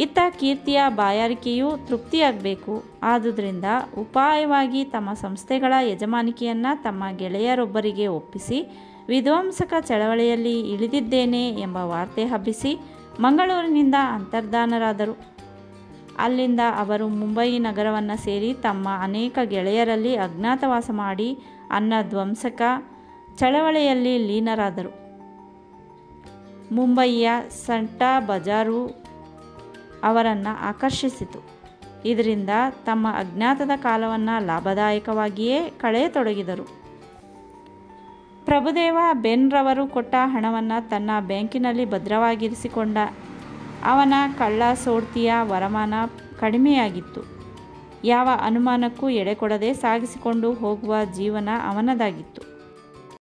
ಇತ್ತ ಕೀರ್ತಿಯ ಬಾಯಾರಿಕೆಯೂ ತೃಪ್ತಿಯಾಗಬೇಕು. ಆದುದರಿಂದ ಉಪಾಯವಾಗಿ ತಮ್ಮ ಸಂಸ್ಥೆಗಳ ಯಜಮಾನಿಕೆಯನ್ನು ತಮ್ಮ ಗೆಳೆಯರೊಬ್ಬರಿಗೆ ಒಪ್ಪಿಸಿ ವಿಧ್ವಂಸಕ ಚಳವಳಿಯಲ್ಲಿ ಇಳಿದಿದ್ದೇನೆ ಎಂಬ ವಾರ್ತೆ ಹಬ್ಬಿಸಿ ಮಂಗಳೂರಿನಿಂದ ಅಂತರ್ಧಾನರಾದರು. ಅಲ್ಲಿಂದ ಅವರು ಮುಂಬಯಿ ನಗರವನ್ನು ಸೇರಿ ತಮ್ಮ ಅನೇಕ ಗೆಳೆಯರಲ್ಲಿ ಅಜ್ಞಾತವಾಸ ಮಾಡಿ ಅನ್ನಧ್ವಂಸಕ ಚಳವಳಿಯಲ್ಲಿ ಲೀನರಾದರು. ಮುಂಬಯಿಯ ಸಂಟಾ ಬಜಾರು ಅವರನ್ನು ಆಕರ್ಷಿಸಿತು. ಇದರಿಂದ ತಮ್ಮ ಅಜ್ಞಾತದ ಕಾಲವನ್ನು ಲಾಭದಾಯಕವಾಗಿಯೇ ಕಳೆಯತೊಡಗಿದರು. ಪ್ರಭುದೇವ ಬೆನ್ರವರು ಕೊಟ್ಟ ಹಣವನ್ನು ತನ್ನ ಬ್ಯಾಂಕಿನಲ್ಲಿ ಭದ್ರವಾಗಿರಿಸಿಕೊಂಡ. ಅವನ ಕಳ್ಳ ಸೋಡ್ತಿಯ ವರಮಾನ ಕಡಿಮೆಯಾಗಿತ್ತು. ಯಾವ ಅನುಮಾನಕ್ಕೂ ಎಡೆಕೊಡದೆ ಸಾಗಿಸಿಕೊಂಡು ಹೋಗುವ ಜೀವನ ಅವನದಾಗಿತ್ತು.